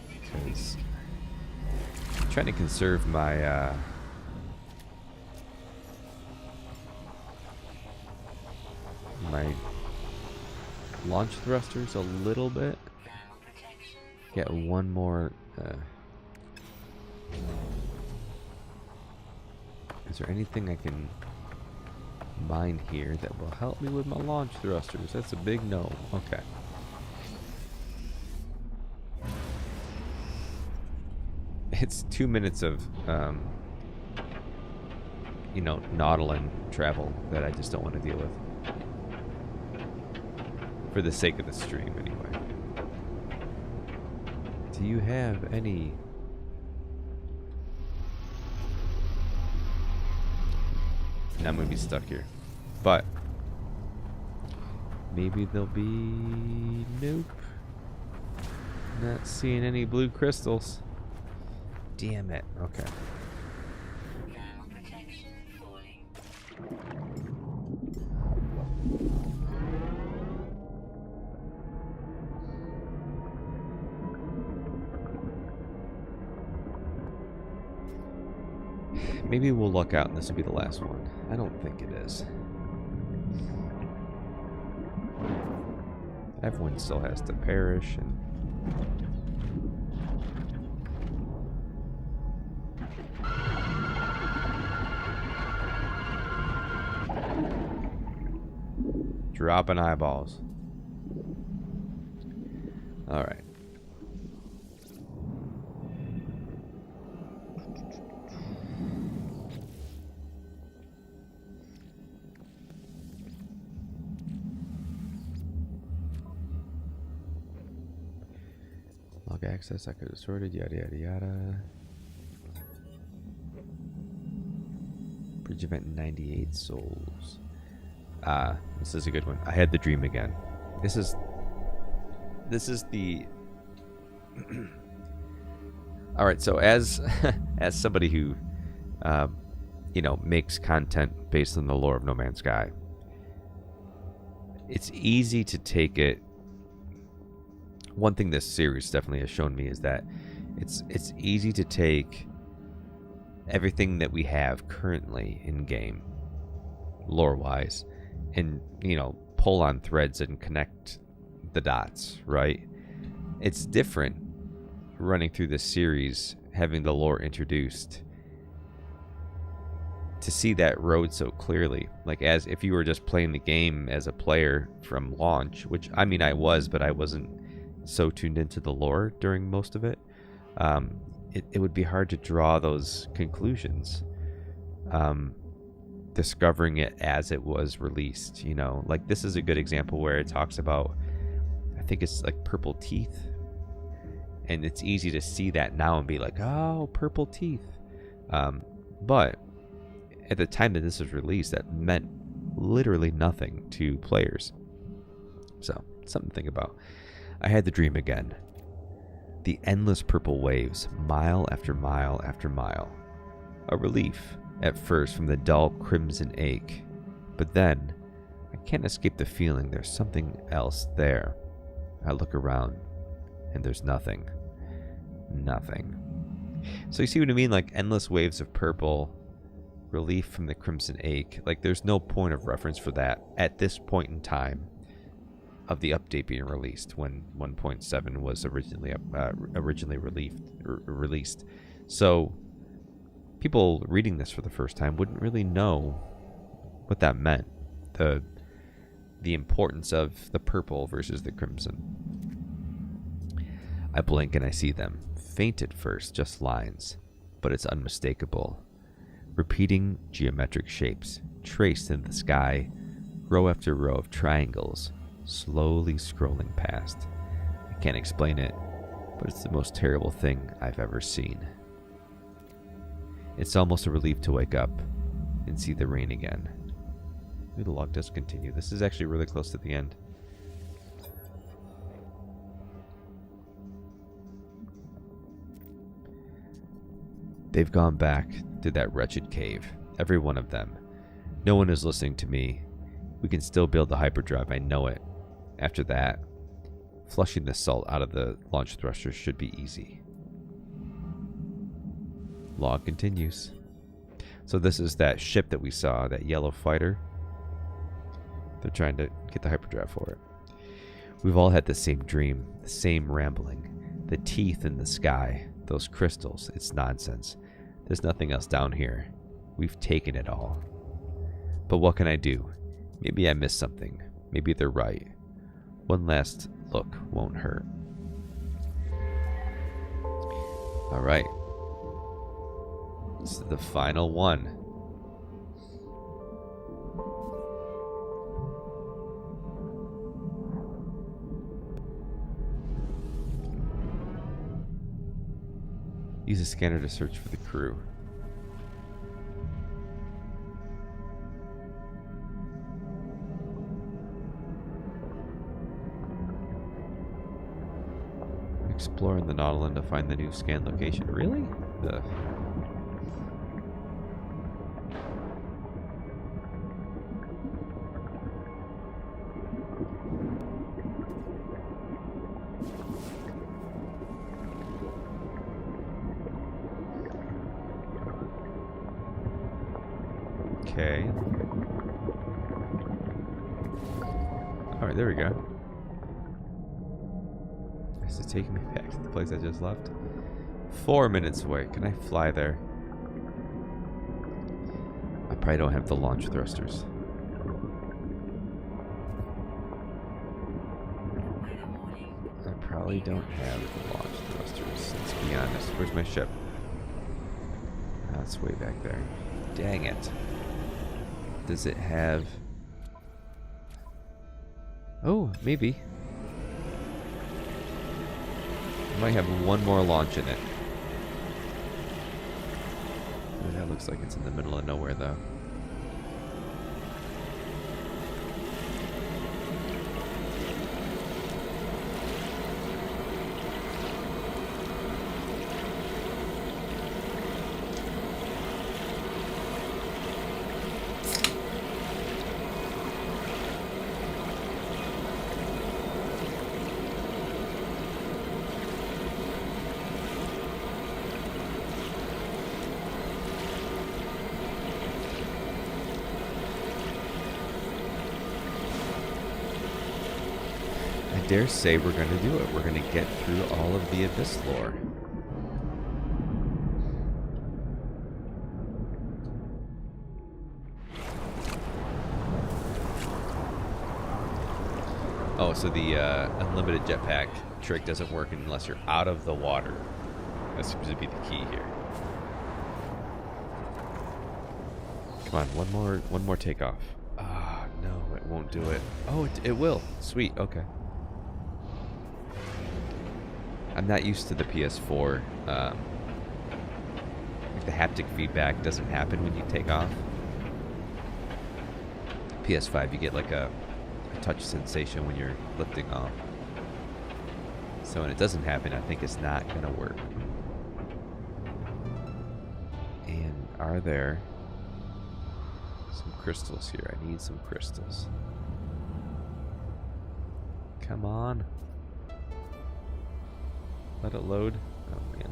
Speaker 2: Because I'm trying to conserve my my launch thrusters a little bit. Get one more. Is there anything I can mine here that will help me with my launch thrusters? That's a big no. Okay. It's 2 minutes of, you know, Nautilin travel that I just don't want to deal with. For the sake of the stream, anyway. Do you have any... Now I'm going to be stuck here. But maybe there'll be... Nope. Not seeing any blue crystals. Damn it. Okay. Maybe we'll luck out and this will be the last one. I don't think it is. Everyone still has to perish and... Dropping eyeballs. Alright. Log access, I could have sorted, yada yada yada. Bridge event 98 souls. This is a good one. I had the dream again. This is the all right, so as as somebody who you know, makes content based on the lore of No Man's Sky, it's easy to take it. One thing this series definitely has shown me is that it's easy to take everything that we have currently in game, lore wise, and, you know, pull on threads and connect the dots, right? It's different running through this series, having the lore introduced, to see that road so clearly. Like, as if you were just playing the game as a player from launch, which, I mean, I was, but I wasn't so tuned into the lore during most of it. It would be hard to draw those conclusions. Discovering it as it was released, you know, like this is a good example where it talks about, I think it's like purple teeth, and it's easy to see that now and be like, oh, purple teeth, but at the time that this was released, that meant literally nothing to players. So something to think about. I had the dream again. The endless purple waves, mile after mile after mile. A relief at first from the dull crimson ache, but then I can't escape the feeling there's something else there. I look around and there's nothing. Nothing. So you see what I mean? Like endless waves of purple, relief from the crimson ache. Like there's no point of reference for that at this point in time of the update being released, when 1.7 was originally released. So people reading this for the first time wouldn't really know what that meant. The importance of the purple versus the crimson. I blink and I see them. Faint at first, just lines, but it's unmistakable. Repeating geometric shapes, traced in the sky, row after row of triangles, slowly scrolling past. I can't explain it, but it's the most terrible thing I've ever seen. It's almost a relief to wake up and see the rain again. Maybe the log does continue. This is actually really close to the end. They've gone back to that wretched cave. Every one of them. No one is listening to me. We can still build the hyperdrive, I know it. After that, Flushing the salt out of the launch thruster should be easy. Log continues. So this is that ship that we saw, that yellow fighter. They're trying to get the hyperdrive for it. We've all had the same dream, the same rambling. The teeth in the sky, those crystals, it's nonsense. There's nothing else down here. We've taken it all. But what can I do? Maybe I missed something. Maybe they're right. One last look won't hurt. Alright. This is the final one. Use a scanner to search for the crew. Exploring the Nautilus to find the new scan location. Really? Ugh. Okay. Alright, there we go. Is it taking me back to the place I just left? 4 minutes away. Can I fly there? I probably don't have the launch thrusters. I probably don't have the launch thrusters. Let's be honest. Where's my ship? Oh, it's way back there. Dang it. Does it have... Oh, maybe. It might have one more launch in it. Oh, that looks like it's in the middle of nowhere, though. I dare say we're going to do it. We're going to get through all of the Abyss lore. Oh, so the unlimited jetpack trick doesn't work unless you're out of the water. That seems to be the key here. Come on, one more takeoff. Ah, no, it won't do it. Oh, it will. Sweet, okay. I'm not used to the PS4. Like the haptic feedback doesn't happen when you take off. PS5, you get like a touch sensation when you're lifting off. So when it doesn't happen, I think it's not going to work. And are there some crystals here? I need some crystals. Come on. Let it load. Oh, man.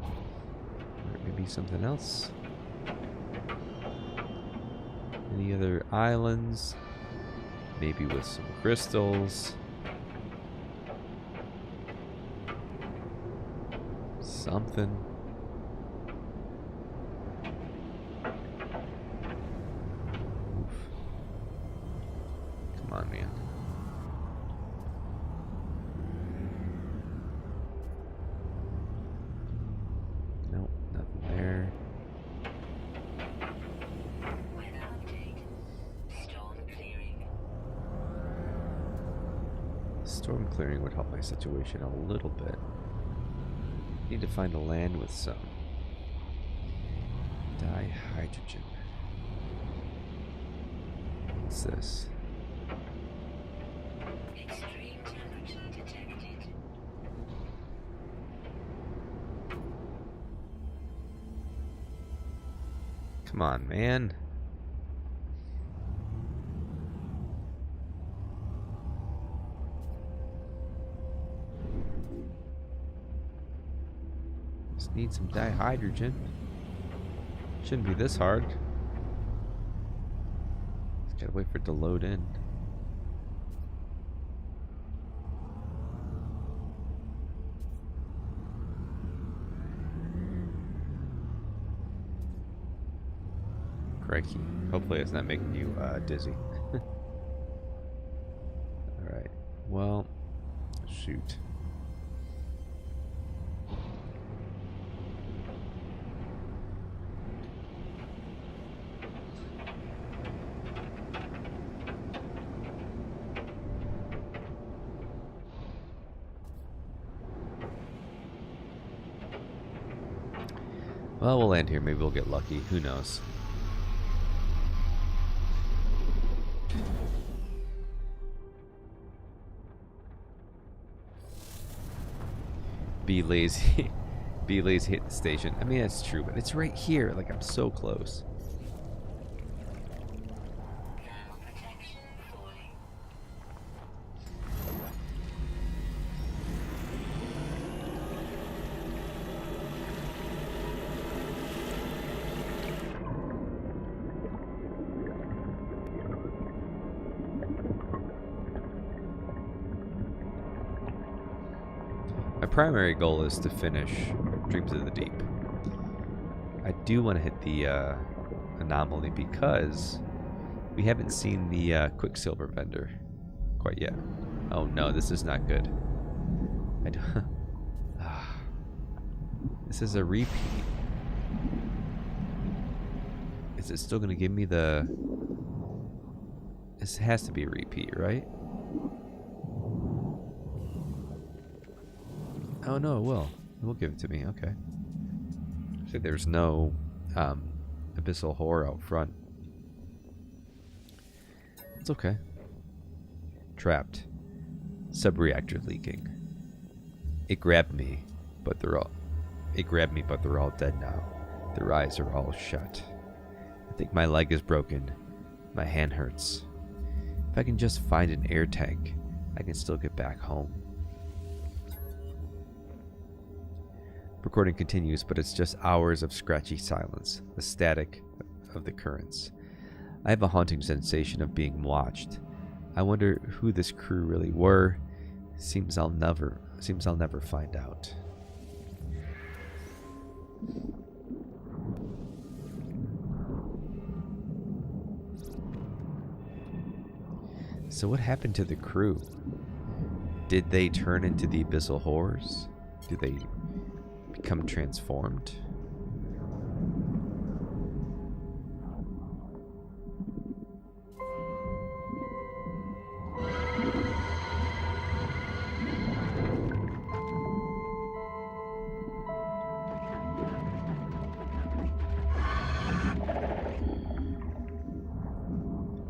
Speaker 2: Or maybe something else. Any other islands? Maybe with some crystals. Something. Oof. Come on, man. Nope, nothing there.
Speaker 3: Weather update. Storm clearing.
Speaker 2: Storm clearing would help my situation a little bit. Need to find a land with some dihydrogen. What's this?
Speaker 3: Extreme temperature detected.
Speaker 2: Come on, man. Just need some dihydrogen. Shouldn't be this hard. Just gotta wait for it to load in. Crikey. Hopefully it's not making you dizzy. Alright. Well, shoot. Well, we'll land here. Maybe we'll get lucky. Who knows? Be lazy. Be lazy, hit the station. I mean, that's true, but it's right here. Like, I'm so close.
Speaker 3: Protection falling.
Speaker 2: My primary goal is to finish Dreams of the Deep. I do want to hit the anomaly because we haven't seen the Quicksilver vendor quite yet. Oh no, this is not good. I don't this is a repeat. Is it still going to give me the... This has to be a repeat, right? Oh no, it will. It will give it to me. Okay. So there's no abyssal horror out front. It's okay. Trapped. Subreactor leaking. It grabbed me, but they're all. It grabbed me, but they're all dead now. Their eyes are all shut. I think my leg is broken. My hand hurts. If I can just find an air tank, I can still get back home. Recording continues, but it's just hours of scratchy silence, the static of the currents. I have a haunting sensation of being watched. I wonder who this crew really were. Seems I'll never find out. So what happened to the crew? Did they turn into the abyssal horrors? Did they become transformed?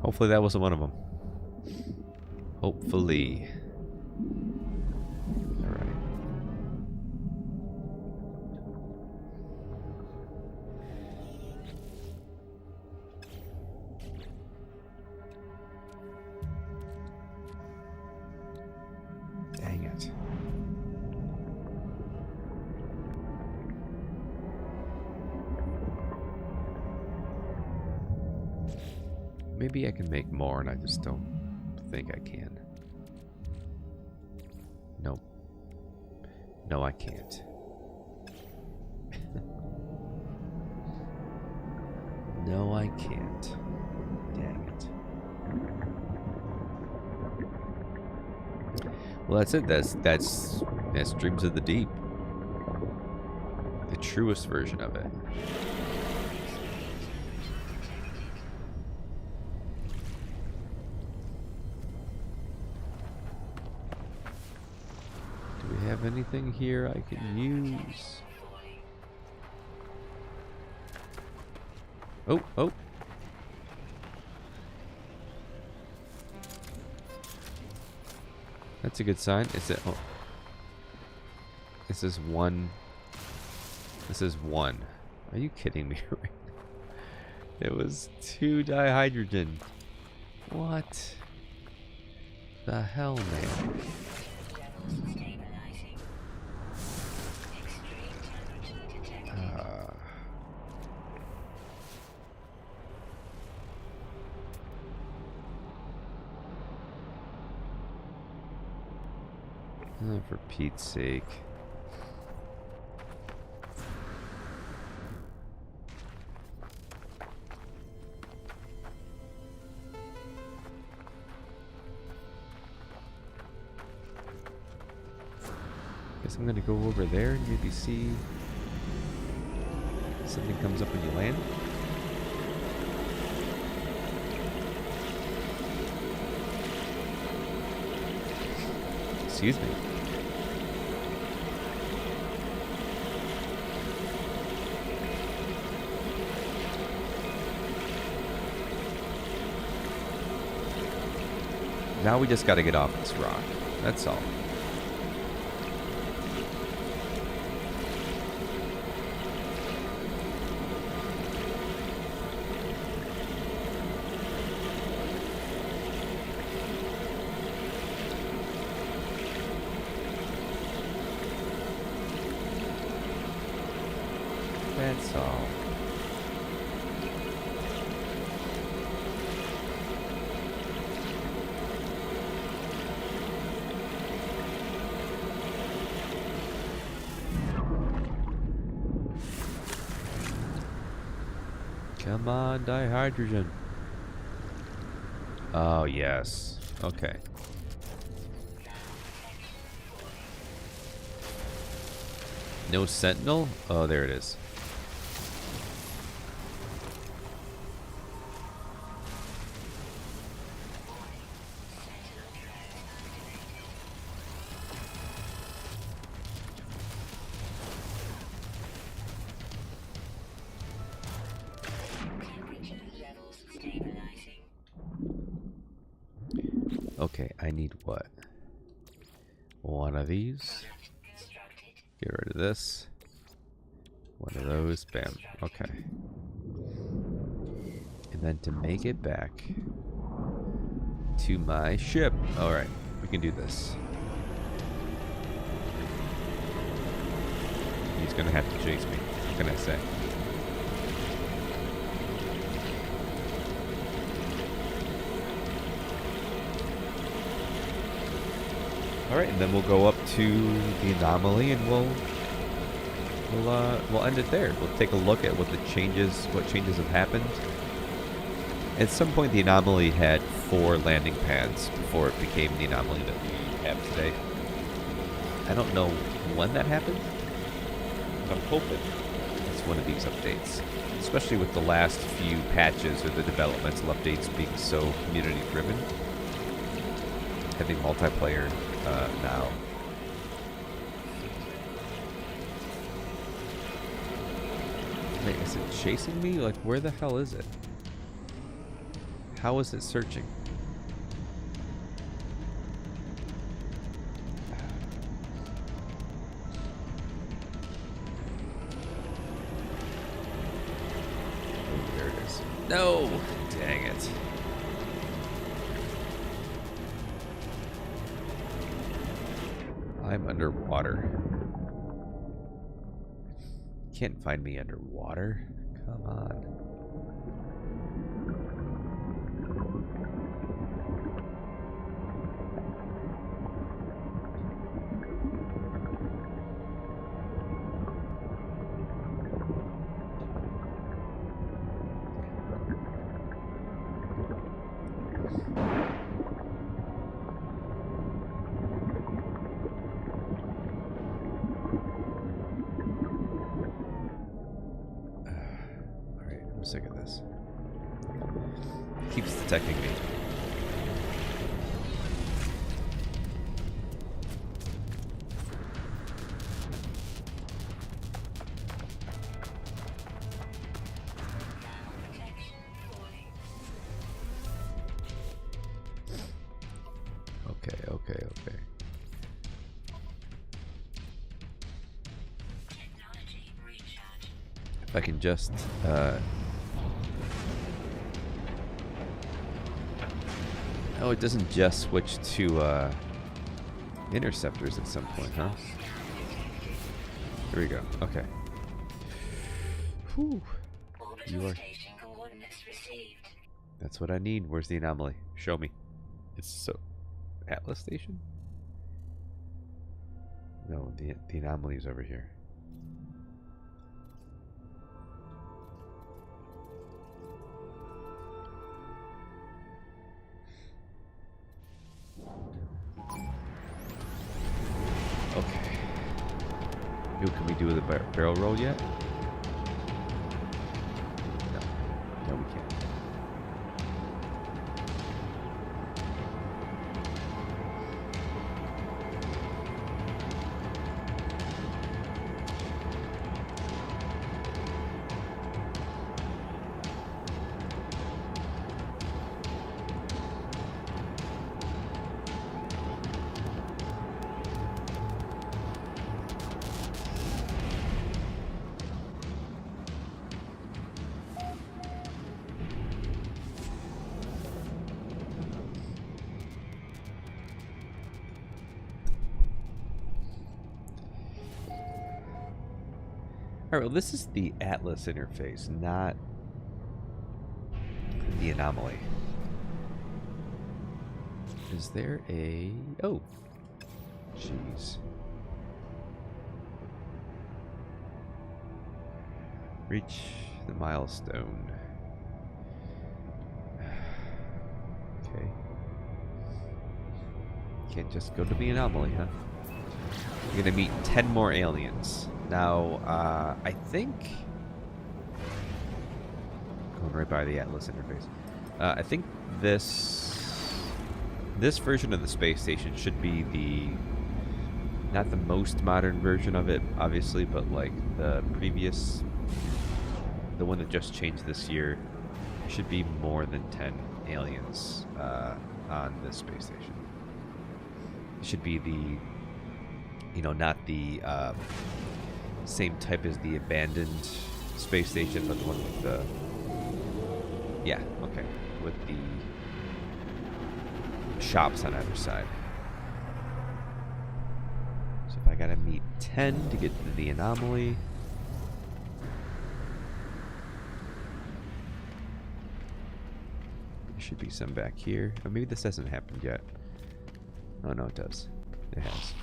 Speaker 2: Hopefully that wasn't one of them. Hopefully. Alright. Dang it. Maybe I can make more and I just don't think I can. Nope. No, I can't. No, I can't. Dang it. Well, that's it. That's Dreams of the Deep. The truest version of it. Do we have anything here I can use? Oh, oh. That's a good sign. Is it? Oh. This is one. This is one. Are you kidding me? It was 2 dihydrogen. What the hell, man?
Speaker 3: Stabilizing. Extreme temperature
Speaker 2: For Pete's sake. Guess I'm gonna go over there and maybe see if something comes up when you land. Excuse me. Now we just gotta get off this rock. That's all. That's all. Come on, dihydrogen. Oh, yes. Okay. No sentinel? Oh, there it is. Okay, I need what? One of these. Get rid of this. One of those. Bam. Okay. And then to make it back to my ship. Alright, we can do this. He's gonna have to chase me. What can I say? Alright, and then we'll go up to the anomaly and we'll end it there. We'll take a look at what changes have happened. At some point the anomaly had 4 landing pads before it became the anomaly that we have today. I don't know when that happened. I'm hoping it's one of these updates. Especially with the last few patches or the developmental updates being so community driven. Having multiplayer now. Wait, is it chasing me? Like, where the hell is it? How is it searching? Oh, there it is. No! Dang it. I'm underwater. Can't find me underwater. Come on. I'm sick of this. It keeps detecting me. Okay. If I can just oh, it doesn't just switch to interceptors at some point, huh? Here we go. Okay. Whew. You are. That's what I need. Where's the anomaly? Show me. It's so. Atlas Station? No, the anomaly is over here. Okay. Yo, can we do the barrel roll yet? No. No, we can't. Alright, well this is the Atlas interface, not the anomaly. Is there a... Oh! Jeez. Reach the milestone. Okay. Can't just go to the anomaly, huh? You're gonna meet 10 more aliens. Now, I think... Going right by the Atlas interface. I think this version of the space station should be the... Not the most modern version of it, obviously, but like the previous... The one that just changed this year. Should be more than 10 aliens on this space station. It should be the... You know, not the... same type as the abandoned space station, but the one with the... Yeah, okay. With the shops on either side. So if I gotta meet 10 to get to the anomaly... There should be some back here. Or maybe this hasn't happened yet. Oh no, it does. It has.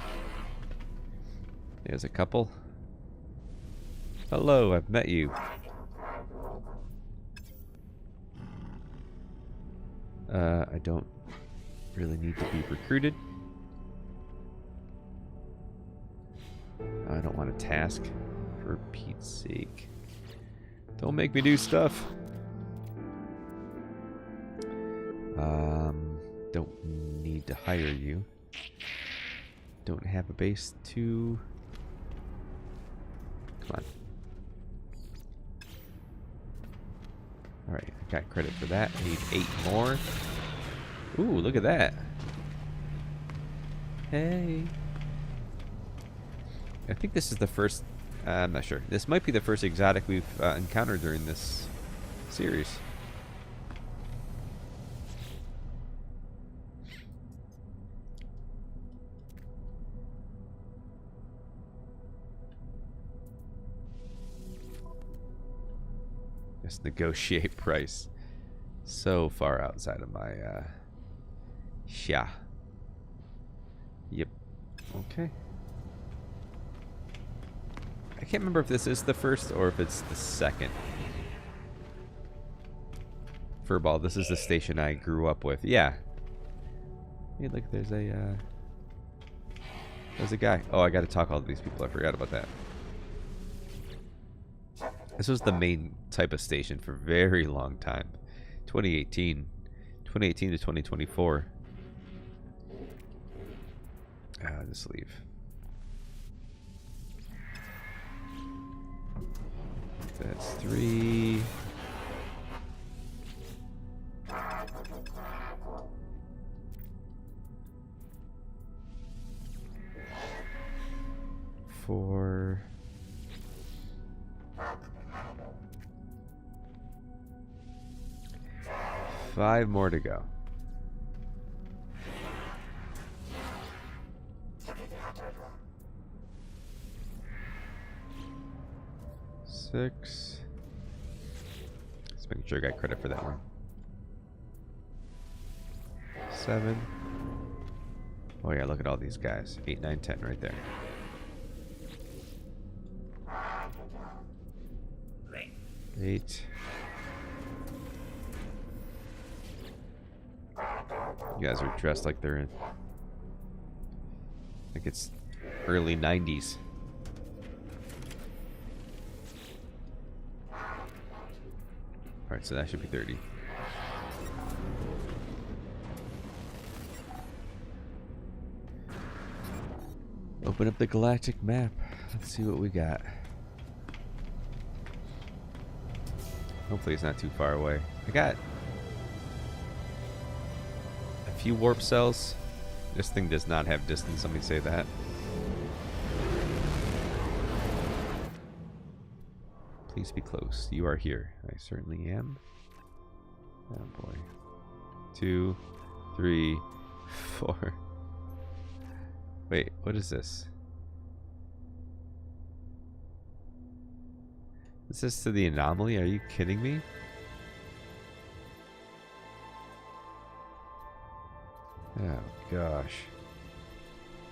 Speaker 2: There's a couple. Hello, I've met you. I don't really need to be recruited. I don't want a task, for Pete's sake. Don't make me do stuff. Don't need to hire you. Don't have a base to... Come on. Alright, I got credit for that. I need 8 more. Ooh, look at that. Hey. I think this is the first... I'm not sure. This might be the first exotic we've encountered during this series. Just negotiate price. So far outside of my yeah. Yep. Okay. I can't remember if this is the first or if it's the second. Furball, this is the station I grew up with. Yeah. Hey, look, there's a guy. Oh, I got to talk to all these people. I forgot about that. This was the main type of station for a very long time. 2018 to 2024. Just leave. That's 3. Four. 5 more to go. 6. Just making sure I got credit for that one. 7. Oh yeah, look at all these guys. 8, 9, 10 right there. 8. You guys are dressed like they're in, like it's early 90s. Alright, so that should be 30. Open up the galactic map. Let's see what we got. Hopefully it's not too far away. I got a few warp cells. This thing does not have distance, let me say that. Please be close. You are here. I certainly am. Oh boy. 2, 3, 4. Wait, what is this? Is this to the anomaly? Are you kidding me? Oh gosh.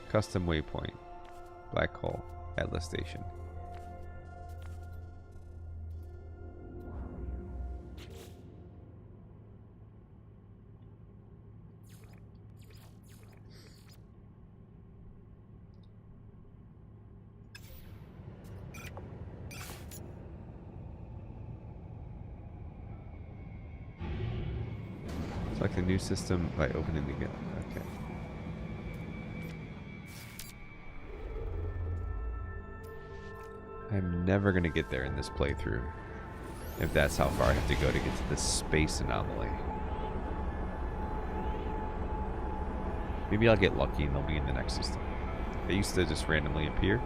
Speaker 2: Custom waypoint. Black hole. Atlas station. Select a new system by opening the gun. Okay. I'm never going to get there in this playthrough. If that's how far I have to go to get to this space anomaly. Maybe I'll get lucky and they'll be in the next system. They used to just randomly appear.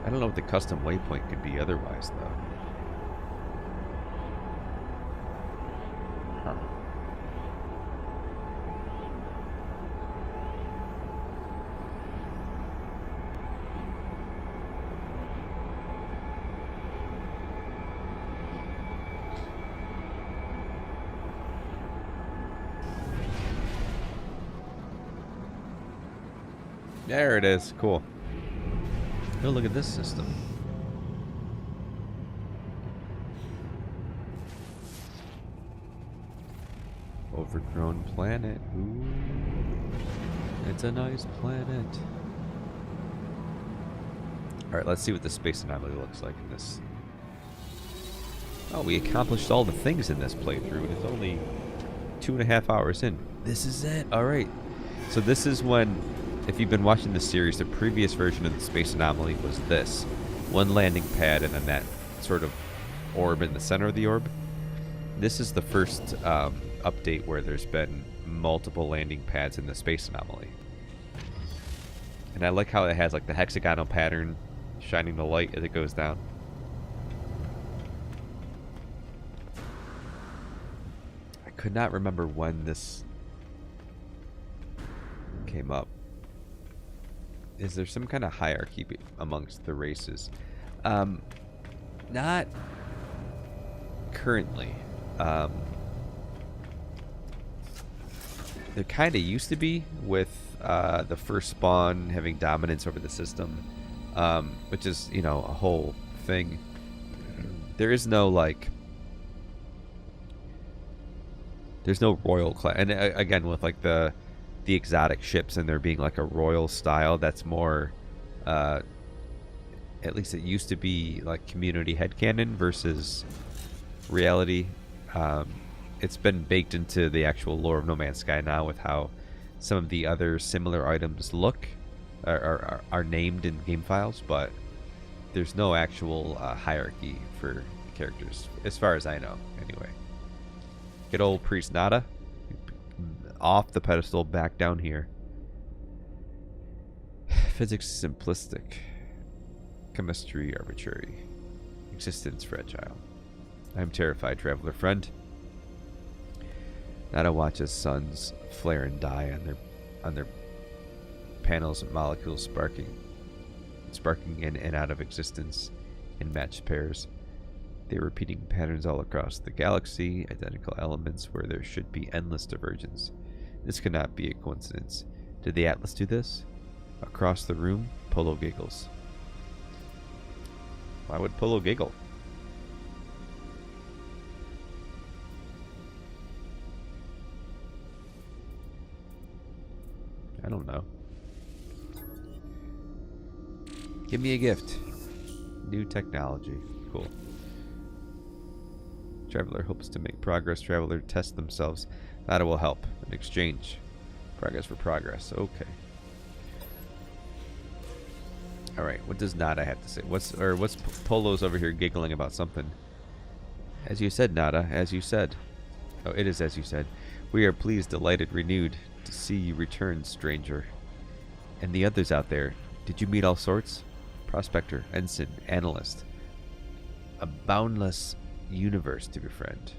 Speaker 2: I don't know what the custom waypoint could be otherwise, though. Huh. There it is. Cool. Oh, look at this system. Overgrown planet. Ooh. It's a nice planet. Alright, let's see what the space anomaly looks like in this. Oh, we accomplished all the things in this playthrough. It's only 2.5 hours in. This is it. Alright. So this is when, if you've been watching the series, the previous version of the space anomaly was this. One landing pad and then that sort of orb in the center of the orb. This is the first update where there's been multiple landing pads in the space anomaly. And I like how it has like the hexagonal pattern shining the light as it goes down. I could not remember when this came up. Is there some kind of hierarchy amongst the races? Not currently. There kind of used to be with the first spawn having dominance over the system, which is, you know, a whole thing. There is no like, there's no royal class, and again with like the exotic ships and there being like a royal style, that's more at least it used to be like community headcanon versus reality. It's been baked into the actual lore of No Man's Sky now with how some of the other similar items look are named in game files, but there's no actual hierarchy for characters as far as I know anyway. Get old Priest Nada off the pedestal, back down here. Physics simplistic, chemistry arbitrary, existence fragile. I'm terrified, traveler friend. Nada watches suns flare and die on their panels of molecules sparking in and out of existence in matched pairs. They're repeating patterns all across the galaxy, identical elements where there should be endless divergence. This could not be a coincidence. Did the Atlas do this? Across the room, Polo giggles. Why would Polo giggle? I don't know. Give me a gift. New technology. Cool. Traveler hopes to make progress. Traveler tests themselves. That will help. In exchange. Progress for progress. Okay. Alright, what does Nada have to say? What's Polo's over here giggling about something? As you said, Nada. As you said. Oh, it is as you said. We are pleased, delighted, renewed to see you return, stranger. And the others out there. Did you meet all sorts? Prospector, ensign, analyst. A boundless universe to befriend.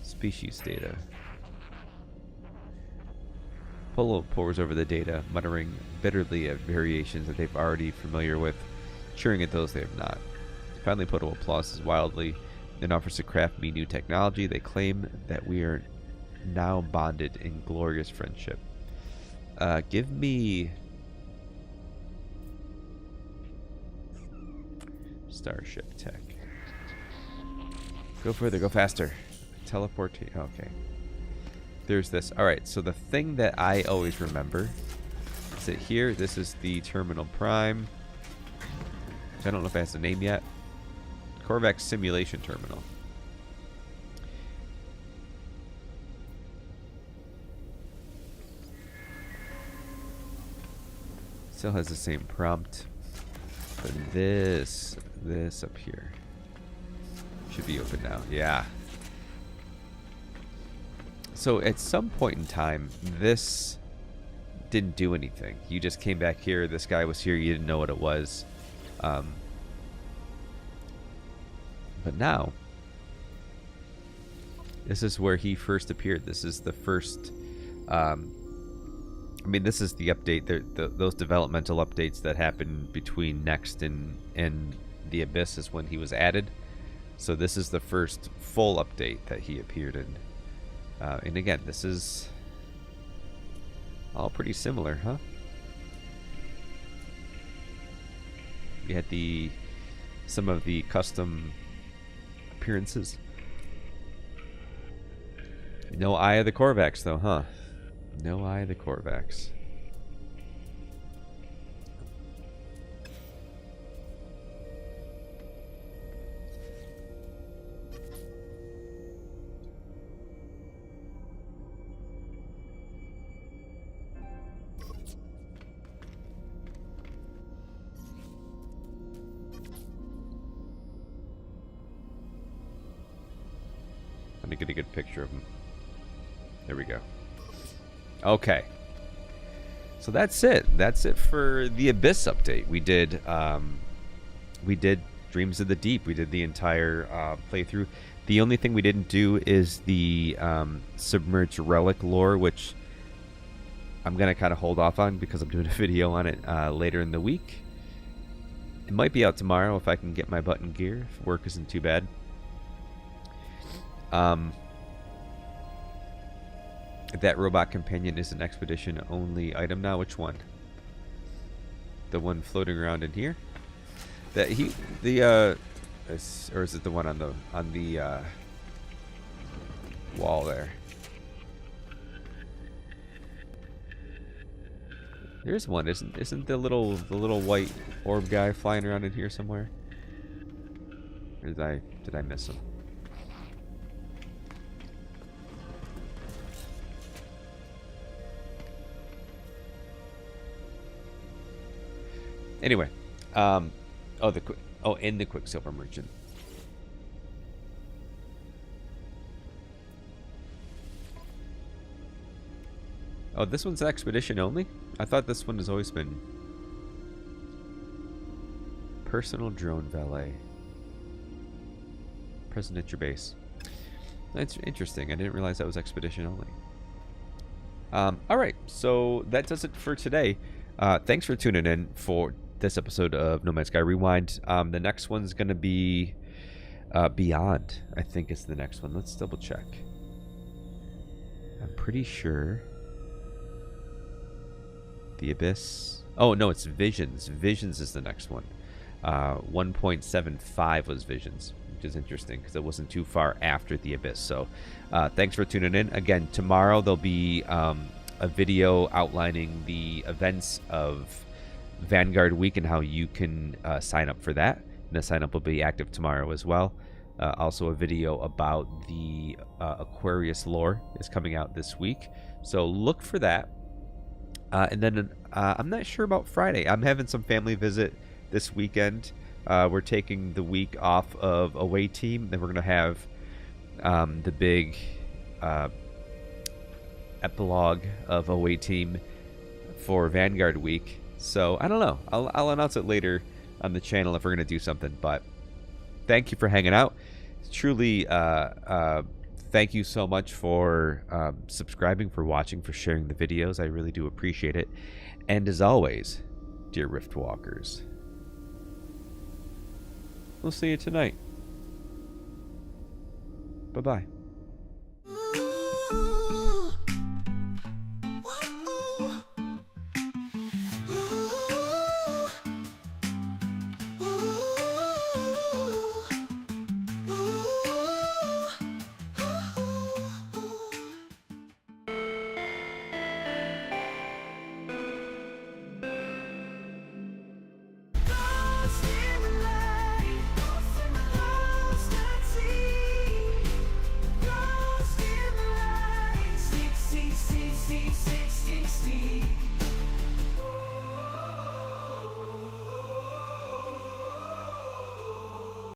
Speaker 2: Species data. Polo pores over the data, muttering bitterly at variations that they've already familiar with, cheering at those they have not. Finally, Polo applauses wildly and offers to craft me new technology. They claim that we are now bonded in glorious friendship. Give me Starship tech. Go further, go faster. Teleport. Okay. There's this. Alright, so the thing that I always remember is it here. This is the Terminal Prime. I don't know if it has a name yet. Korvax Simulation Terminal. Still has the same prompt. But this up here should be open now. Yeah. So at some point in time, this didn't do anything. You just came back here. This guy was here. You didn't know what it was. But now, this is where he first appeared. This is the first. I mean, this is the update. Those developmental updates that happened between Next and the Abyss is when he was added. So this is the first full update that he appeared in. And again, this is all pretty similar, huh? We had some of the custom appearances. No Eye of the Korvax, though, huh? No Eye of the Korvax. Let me get a good picture of him. There we go. Okay. So that's it. That's it for the Abyss update. We did Dreams of the Deep. We did the entire playthrough. The only thing we didn't do is the Submerged Relic lore, which I'm going to kind of hold off on because I'm doing a video on it later in the week. It might be out tomorrow if I can get my butt in gear, if work isn't too bad. That robot companion is an expedition only item now. Which one? The one floating around in here? Or is it the one on the wall there? There's one. Isn't the little white orb guy flying around in here somewhere? Or did I miss him? Anyway, in the Quicksilver Merchant. Oh, this one's expedition only? I thought this one has always been personal drone valet. Present at your base. That's interesting. I didn't realize that was expedition only. All right, so that does it for today. Thanks for tuning in for this episode of No Man's Sky Rewind. The next one's going to be Beyond, I think is the next one. Let's double check. I'm pretty sure The Abyss. Oh, no, it's Visions. Visions is the next one. 1.75 was Visions, which is interesting because it wasn't too far after The Abyss. So thanks for tuning in. Again, tomorrow there'll be a video outlining the events of Vanguard Week and how you can sign up for that. And the sign up will be active tomorrow as well. Also a video about the Aquarius lore is coming out this week. So look for that. And then I'm not sure about Friday. I'm having some family visit this weekend. We're taking the week off of away team. Then we're going to have the big epilogue of away team for Vanguard Week. So I don't know. I'll announce it later on the channel if we're going to do something. But thank you for hanging out. Truly, thank you so much for subscribing, for watching, for sharing the videos. I really do appreciate it. And as always, dear Rift Walkers, we'll see you tonight. Bye-bye.
Speaker 1: See.